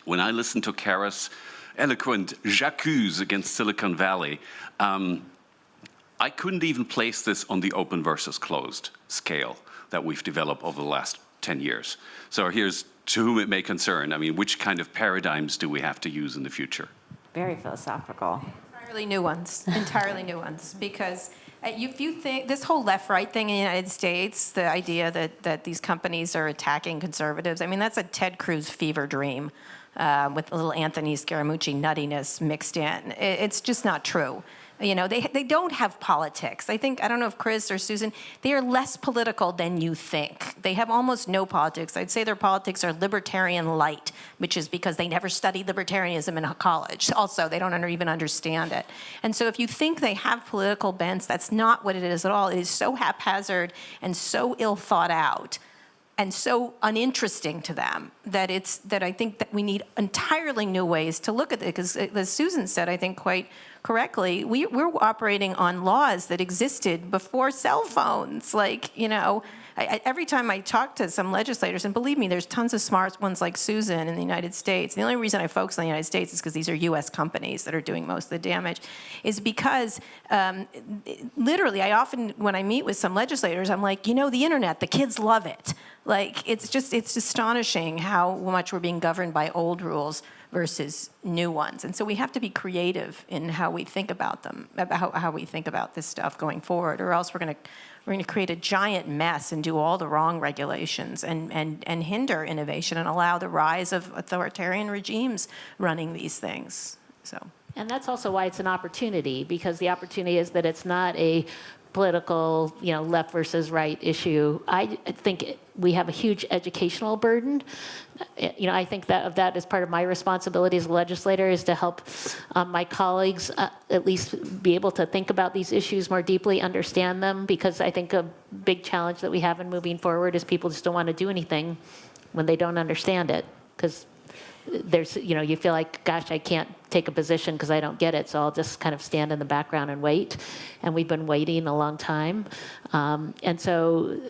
When I listen to Kara's eloquent j'accuse against Silicon Valley, I couldn't even place this on the open versus closed scale that we've developed over the last 10 years. So here's to whom it may concern. I mean, which kind of paradigms do we have to use in the future? Very philosophical. Entirely new ones, because if you think this whole left-right thing in the United States, the idea that these companies are attacking conservatives, I mean, that's a Ted Cruz fever dream with a little Anthony Scaramucci nuttiness mixed in. It's just not true. You know, they don't have politics. I don't know if Chris or Susan, they are less political than you think. They have almost no politics. I'd say their politics are libertarian light, which is because they never studied libertarianism in college. Also, they don't even understand it. And so if you think they have political bents, that's not what it is at all. It is so haphazard and so ill thought out and so uninteresting to them that I think that we need entirely new ways to look at it. Because as Susan said, I think quite correctly, we're operating on laws that existed before cell phones. Like, you know, every time I talk to some legislators, and believe me, there's tons of smart ones like Susan in the United States. The only reason I focus on the United States is because these are US companies that are doing most of the damage, is because literally, I often, when I meet with some legislators, I'm like, you know, the internet, the kids love it. Like, it's astonishing how much we're being governed by old rules versus new ones. And so we have to be creative in how we think about them, about how we think about this stuff going forward, or else we're going to create a giant mess and do all the wrong regulations and hinder innovation and allow the rise of authoritarian regimes running these things. So. And that's also why it's an opportunity, because the opportunity is that it's not a political, you know, left versus right issue. I think we have a huge educational burden. You know, I think that is part of my responsibility as a legislator, is to help my colleagues at least be able to think about these issues more deeply, understand them, because I think a big challenge that we have in moving forward is people just don't want to do anything when they don't understand it, because there's, you know, you feel like, gosh, I can't take a position because I don't get it, so I'll just kind of stand in the background and wait. And we've been waiting a long time. And so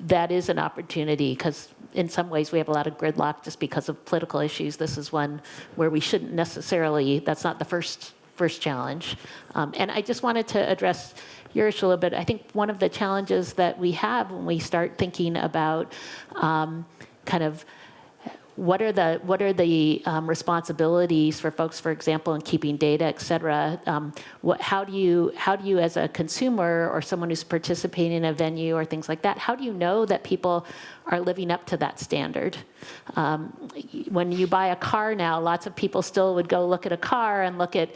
that is an opportunity, because in some ways we have a lot of gridlock just because of political issues. This is one where we shouldn't necessarily, that's not the first challenge. And I just wanted to address your issue a little bit. I think one of the challenges that we have when we start thinking about kind of what are the responsibilities for folks, for example, in keeping data, et cetera? How do you, as a consumer or someone who's participating in a venue or things like that, how do you know that people are living up to that standard? When you buy a car now, lots of people still would go look at a car and look at,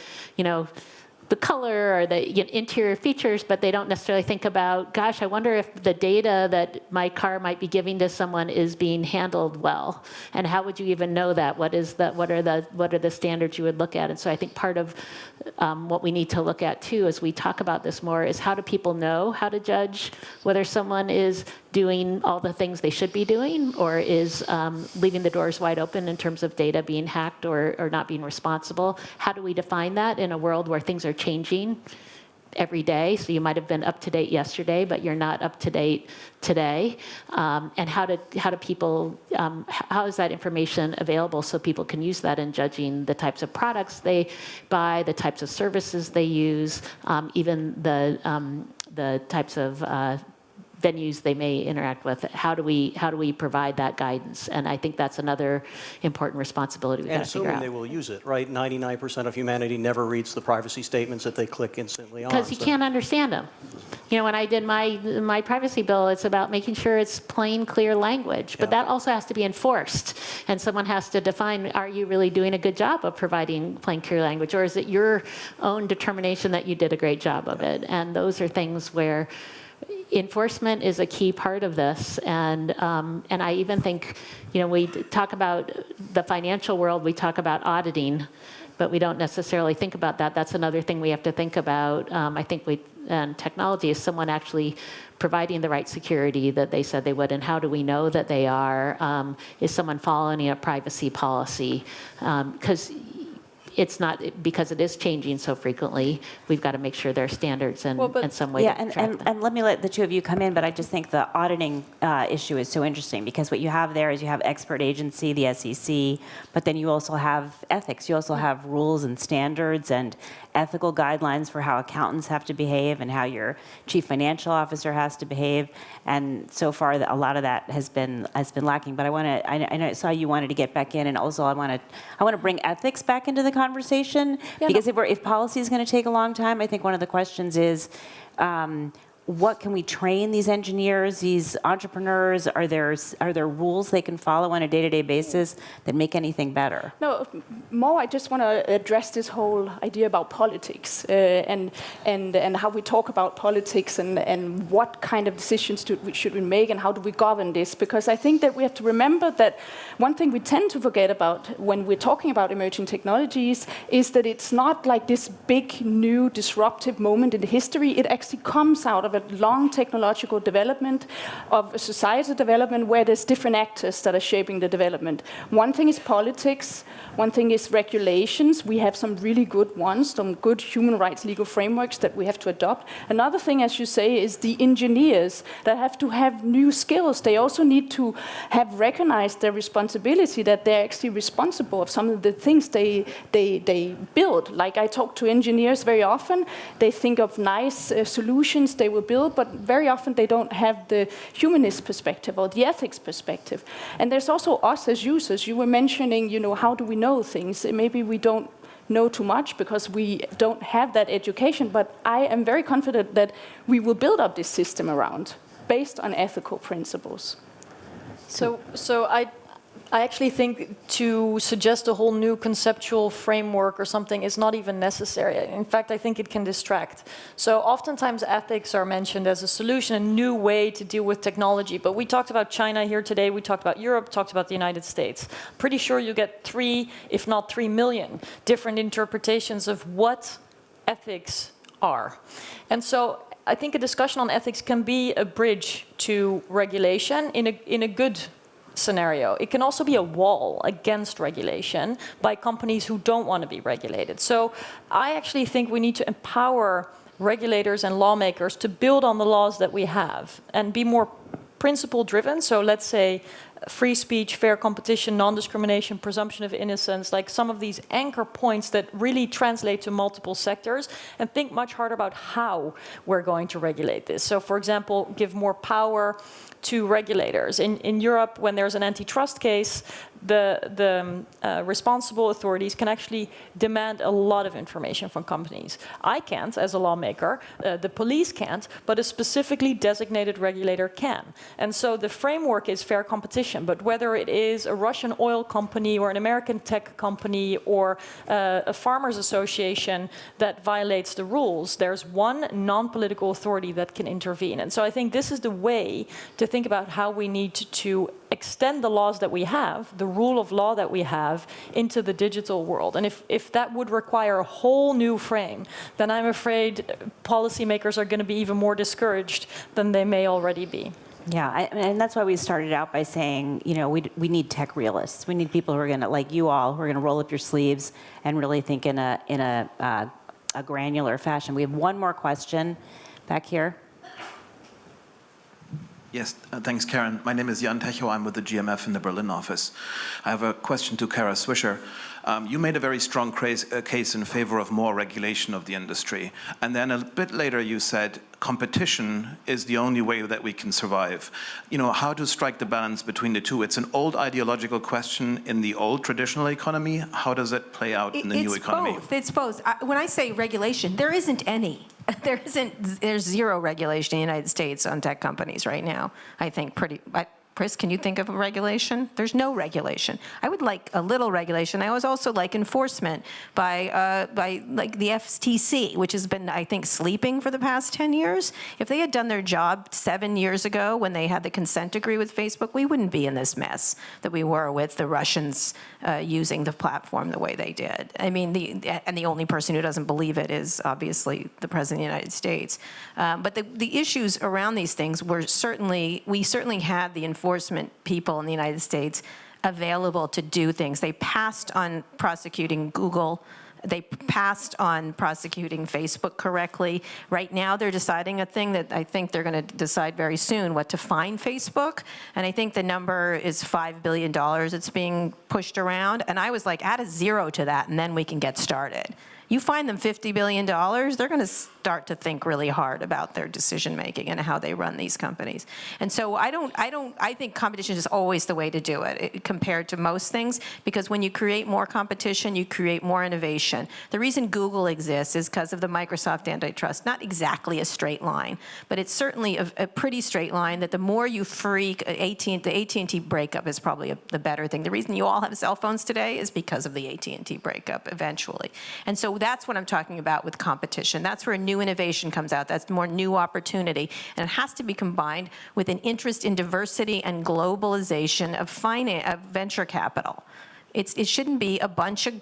the color or the interior features, but they don't necessarily think about, gosh, I wonder if the data that my car might be giving to someone is being handled well. And how would you even know that? What are the standards you would look at? And so I think part of what we need to look at too, as we talk about this more, is how do people know how to judge whether someone is doing all the things they should be doing, or is leaving the doors wide open in terms of data being hacked or not being responsible? How do we define that in a world where things are changing every day? So you might have been up to date yesterday, but you're not up to date today. And how do people, how is that information available so people can use that in judging the types of products they buy, the types of services they use, even the types of venues they may interact with? How do we provide that guidance? And I think that's another important responsibility we've got to figure out. And assuming they will use it, right? 99% of humanity never reads the privacy statements that they click instantly on. Because you can't understand them. When I did my privacy bill, it's about making sure it's plain, clear language. But that also has to be enforced. And someone has to define, are you really doing a good job of providing plain, clear language? Or is it your own determination that you did a great job of it? And those are things where enforcement is a key part of this, and I even think, we talk about the financial world, we talk about auditing, but we don't necessarily think about that. That's another thing we have to think about. I think and technology is someone actually providing the right security that they said they would, and how do we know that they are? Is someone following a privacy policy? Because it's not, because it is changing so frequently, we've got to make sure there are standards and some way to track them. And let me let the two of you come in, but I just think the auditing issue is so interesting, because what you have there is you have expert agency, the SEC, but then you also have ethics. You also have rules and standards and ethical guidelines for how accountants have to behave and how your chief financial officer has to behave. And so far, a lot of that has been lacking. But I saw you wanted to get back in, and also I want to bring ethics back into the conversation, because if policy is going to take a long time, I think one of the questions is, what can we train these engineers, these entrepreneurs? Are there rules they can follow on a day-to-day basis that make anything better? No, more I just want to address this whole idea about politics and how we talk about politics and what kind of decisions should we make and how do we govern this. Because I think that we have to remember that one thing we tend to forget about when we're talking about emerging technologies is that it's not like this big, new, disruptive moment in history. It actually comes out of a long technological development, of a societal development where there's different actors that are shaping the development. One thing is politics, one thing is regulations. We have some really good ones, some good human rights legal frameworks that we have to adopt. Another thing, as you say, is the engineers that have to have new skills. They also need to have recognized their responsibility, that they're actually responsible of some of the things they build. Like I talk to engineers very often, they think of nice solutions they will build, but very often they don't have the humanist perspective or the ethics perspective. And there's also us as users. You were mentioning, how do we know things? Maybe we don't know too much because we don't have that education, but I am very confident that we will build up this system around, based on ethical principles. So I actually think to suggest a whole new conceptual framework or something is not even necessary. In fact, I think it can distract. So oftentimes ethics are mentioned as a solution, a new way to deal with technology. But we talked about China here today, we talked about Europe, talked about the United States. Pretty sure you get 3, if not 3 million, different interpretations of what ethics are. And so I think a discussion on ethics can be a bridge to regulation in a good scenario. It can also be a wall against regulation by companies who don't want to be regulated. So I actually think we need to empower regulators and lawmakers to build on the laws that we have and be more principle driven. So let's say free speech, fair competition, non-discrimination, presumption of innocence, like some of these anchor points that really translate to multiple sectors, and think much harder about how we're going to regulate this. So for example, give more power to regulators. In Europe, when there's an antitrust case, the responsible authorities can actually demand a lot of information from companies. I can't, as a lawmaker, the police can't, but a specifically designated regulator can. And so the framework is fair competition, but whether it is a Russian oil company or an American tech company or a farmers association that violates the rules, there's one non-political authority that can intervene. And so I think this is the way to think about how we need to extend the laws that we have, the rule of law that we have, into the digital world. And if that would require a whole new frame, then I'm afraid policymakers are going to be even more discouraged than they may already be. Yeah, and that's why we started out by saying, you know, we need tech realists. We need people who are going to, like you all, who are going to roll up your sleeves and really think in a granular fashion. We have one more question back here. Yes, thanks, Karen. My name is Jan Techo. I'm with the GMF in the Berlin office. I have a question to Kara Swisher. You made a very strong case in favor of more regulation of the industry. And then a bit later you said competition is the only way that we can survive. You know, how to strike the balance between the two? It's an old ideological question in the old traditional economy. How does it play out in the new economy? It's both. When I say regulation, there isn't any. There's zero regulation in the United States on tech companies right now. I think Chris, can you think of a regulation? There's no regulation. I would like a little regulation. I would also like enforcement by like the FTC, which has been, I think, sleeping for the past 10 years. If they had done their job 7 years ago when they had the consent decree with Facebook, we wouldn't be in this mess that we were with the Russians using the platform the way they did. I mean, the only person who doesn't believe it is obviously the President of the United States. But the issues around these things were we certainly had the enforcement people in the United States available to do things. They passed on prosecuting Google. They passed on prosecuting Facebook correctly. Right now, they're deciding a thing that I think they're going to decide very soon, what to fine Facebook. And I think the number is $5 billion it's being pushed around. And I was like, add a zero to that, and then we can get started. You fine them $50 billion, they're going to start to think really hard about their decision making and how they run these companies. And so I think competition is always the way to do it compared to most things, because when you create more competition, you create more innovation. The reason Google exists is because of the Microsoft antitrust. Not exactly a straight line, but it's certainly a pretty straight line that the more you freak, the AT&T breakup is probably the better thing. The reason you all have cell phones today is because of the AT&T breakup eventually. And so that's what I'm talking about with competition. That's where new innovation comes out. That's more new opportunity. And it has to be combined with an interest in diversity and globalization of venture capital. It shouldn't be a bunch of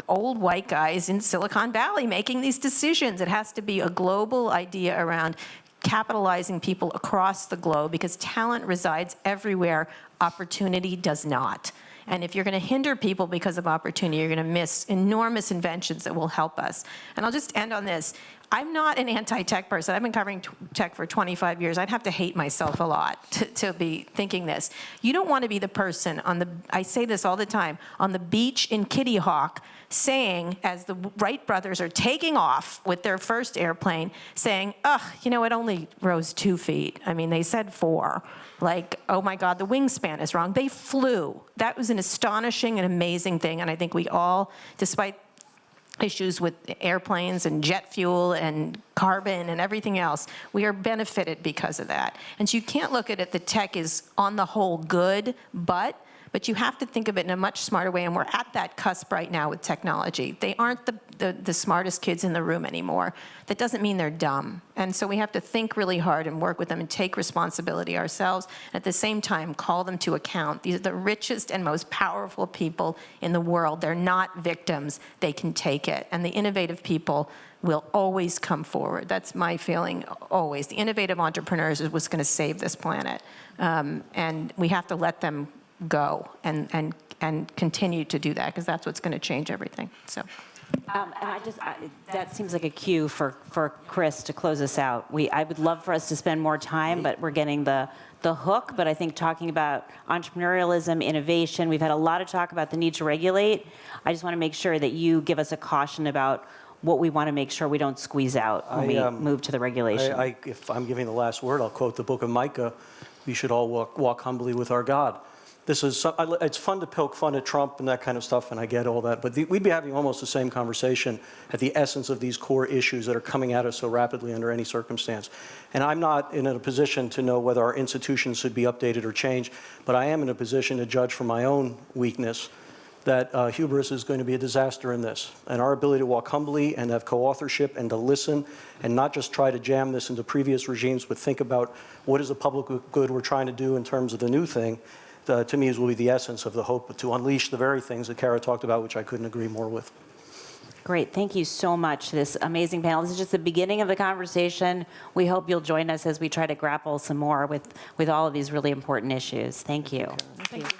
old white guys in Silicon Valley making these decisions. It has to be a global idea around capitalizing people across the globe, because talent resides everywhere, opportunity does not. And if you're going to hinder people because of opportunity, you're going to miss enormous inventions that will help us. And I'll just end on this. I'm not an anti-tech person. I've been covering tech for 25 years. I'd have to hate myself a lot to be thinking this. You don't want to be the person I say this all the time, on the beach in Kitty Hawk saying, as the Wright brothers are taking off with their first airplane, saying, you know, it only rose 2 feet. I mean, they said 4. Like, oh my God, the wingspan is wrong. They flew. That was an astonishing and amazing thing. And I think we all, despite issues with airplanes and jet fuel and carbon and everything else, we are benefited because of that. And so you can't look at it, the tech is on the whole good, but you have to think of it in a much smarter way, and we're at that cusp right now with technology. They aren't the smartest kids in the room anymore. That doesn't mean they're dumb. And so we have to think really hard and work with them and take responsibility ourselves, and at the same time call them to account. These are the richest and most powerful people in the world. They're not victims. They can take it. And the innovative people will always come forward. That's my feeling always. The innovative entrepreneurs is what's going to save this planet. And we have to let them go and continue to do that, because that's what's going to change everything. So. And that seems like a cue for Chris to close us out. I would love for us to spend more time, but we're getting the hook. But I think talking about entrepreneurialism, innovation, we've had a lot of talk about the need to regulate. I just want to make sure that you give us a caution about what we want to make sure we don't squeeze out when we move to the regulation. If I'm giving the last word, I'll quote the book of Micah. We should all walk humbly with our God. it's fun to poke fun at Trump and that kind of stuff, and I get all that, but we'd be having almost the same conversation at the essence of these core issues that are coming at us so rapidly under any circumstance. And I'm not in a position to know whether our institutions should be updated or changed, but I am in a position to judge from my own weakness that hubris is going to be a disaster in this. And our ability to walk humbly and have co-authorship and to listen and not just try to jam this into previous regimes, but think about what is the public good we're trying to do in terms of the new thing, to me, will be the essence of the hope to unleash the very things that Kara talked about, which I couldn't agree more with. Great, thank you so much, this amazing panel. This is just the beginning of the conversation. We hope you'll join us as we try to grapple some more with all of these really important issues. Thank you. Thank you.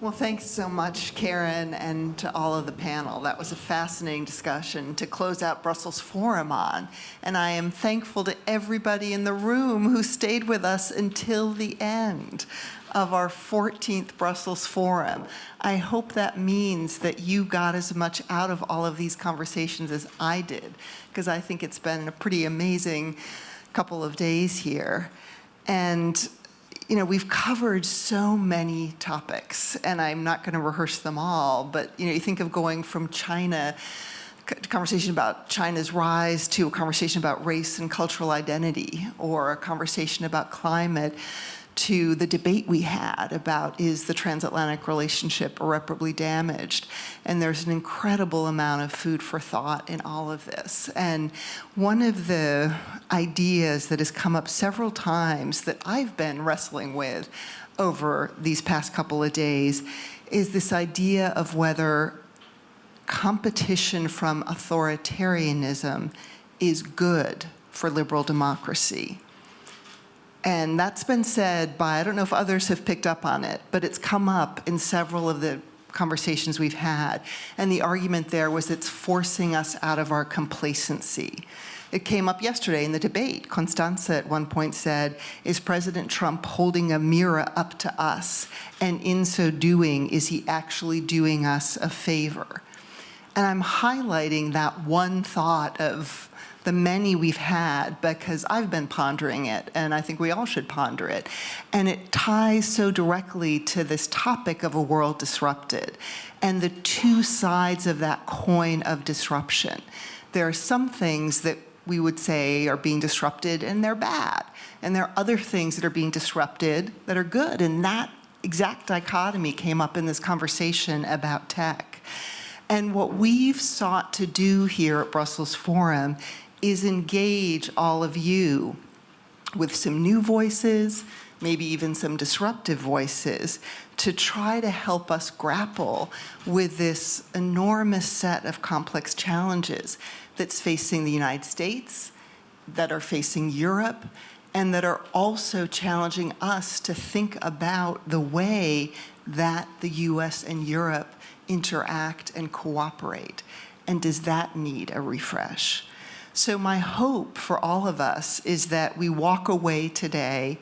Well, thanks so much, Karen, and to all of the panel. That was a fascinating discussion to close out Brussels Forum on. And I am thankful to everybody in the room who stayed with us until the end of our 14th Brussels Forum. I hope that means that you got as much out of all of these conversations as I did, because I think it's been a pretty amazing couple of days here. And you know, we've covered so many topics, and I'm not going to rehearse them all, but you know, you think of going from China, conversation about China's rise, to a conversation about race and cultural identity, or a conversation about climate, to the debate we had about, is the transatlantic relationship irreparably damaged? And there's an incredible amount of food for thought in all of this. And one of the ideas that has come up several times that I've been wrestling with over these past couple of days is this idea of whether competition from authoritarianism is good for liberal democracy. And that's been said by, I don't know if others have picked up on it, but it's come up in several of the conversations we've had. And the argument there was it's forcing us out of our complacency. It came up yesterday in the debate. Constanza at one point said, is President Trump holding a mirror up to us? And in so doing, is he actually doing us a favor? And I'm highlighting that one thought of the many we've had, because I've been pondering it, and I think we all should ponder it. And it ties so directly to this topic of a world disrupted, and the two sides of that coin of disruption. There are some things that we would say are being disrupted, and they're bad. And there are other things that are being disrupted that are good, and that exact dichotomy came up in this conversation about tech. And what we've sought to do here at Brussels Forum is engage all of you with some new voices, maybe even some disruptive voices, to try to help us grapple with this enormous set of complex challenges that's facing the United States, that are facing Europe, and that are also challenging us to think about the way that the US and Europe interact and cooperate. And does that need a refresh? So my hope for all of us is that we walk away today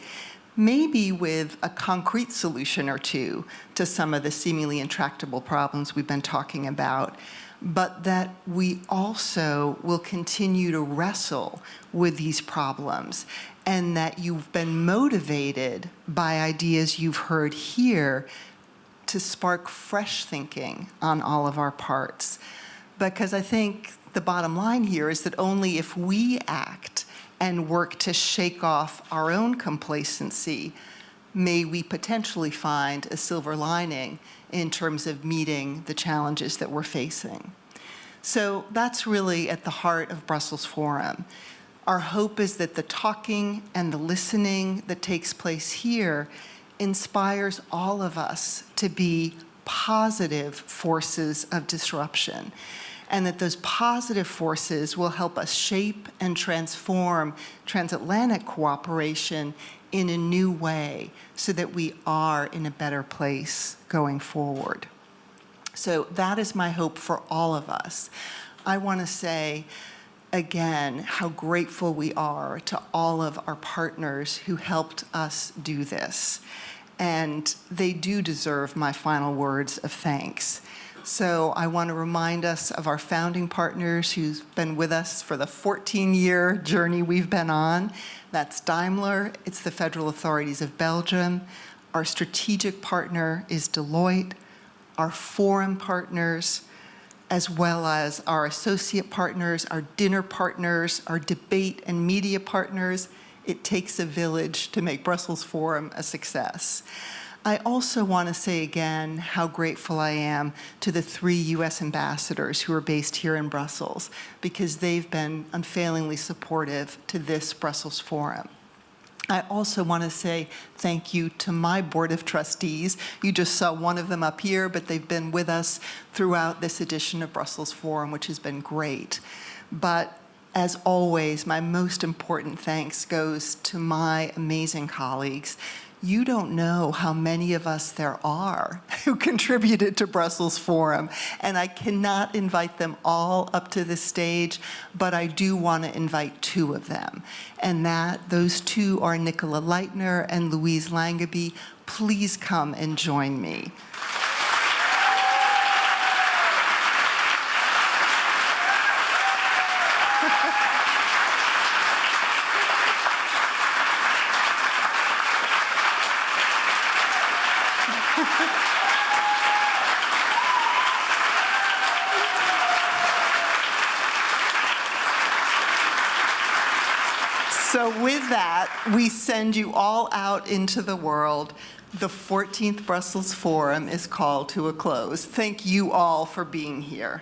maybe with a concrete solution or two to some of the seemingly intractable problems we've been talking about, but that we also will continue to wrestle with these problems, and that you've been motivated by ideas you've heard here to spark fresh thinking on all of our parts. Because I think the bottom line here is that only if we act and work to shake off our own complacency may we potentially find a silver lining in terms of meeting the challenges that we're facing. So that's really at the heart of Brussels Forum. Our hope is that the talking and the listening that takes place here inspires all of us to be positive forces of disruption, and that those positive forces will help us shape and transform transatlantic cooperation in a new way so that we are in a better place going forward. So that is my hope for all of us. I want to say again how grateful we are to all of our partners who helped us do this. And they do deserve my final words of thanks. So I want to remind us of our founding partners who's been with us for the 14-year journey we've been on. That's Daimler, it's the federal authorities of Belgium. Our strategic partner is Deloitte, our forum partners, as well as our associate partners, our dinner partners, our debate and media partners. It takes a village to make Brussels Forum a success. I also want to say again how grateful I am to the 3 U.S. ambassadors who are based here in Brussels, because they've been unfailingly supportive to this Brussels Forum. I also want to say thank you to my board of trustees. You just saw one of them up here, but they've been with us throughout this edition of Brussels Forum, which has been great. But as always, my most important thanks goes to my amazing colleagues. You don't know how many of us there are who contributed to Brussels Forum, and I cannot invite them all up to the stage, but I do want to invite 2 of them. And those 2 are Nicola Leitner and Louise Langeby. Please come and join me. So with that, we send you all out into the world. The 14th Brussels Forum is called to a close. Thank you all for being here.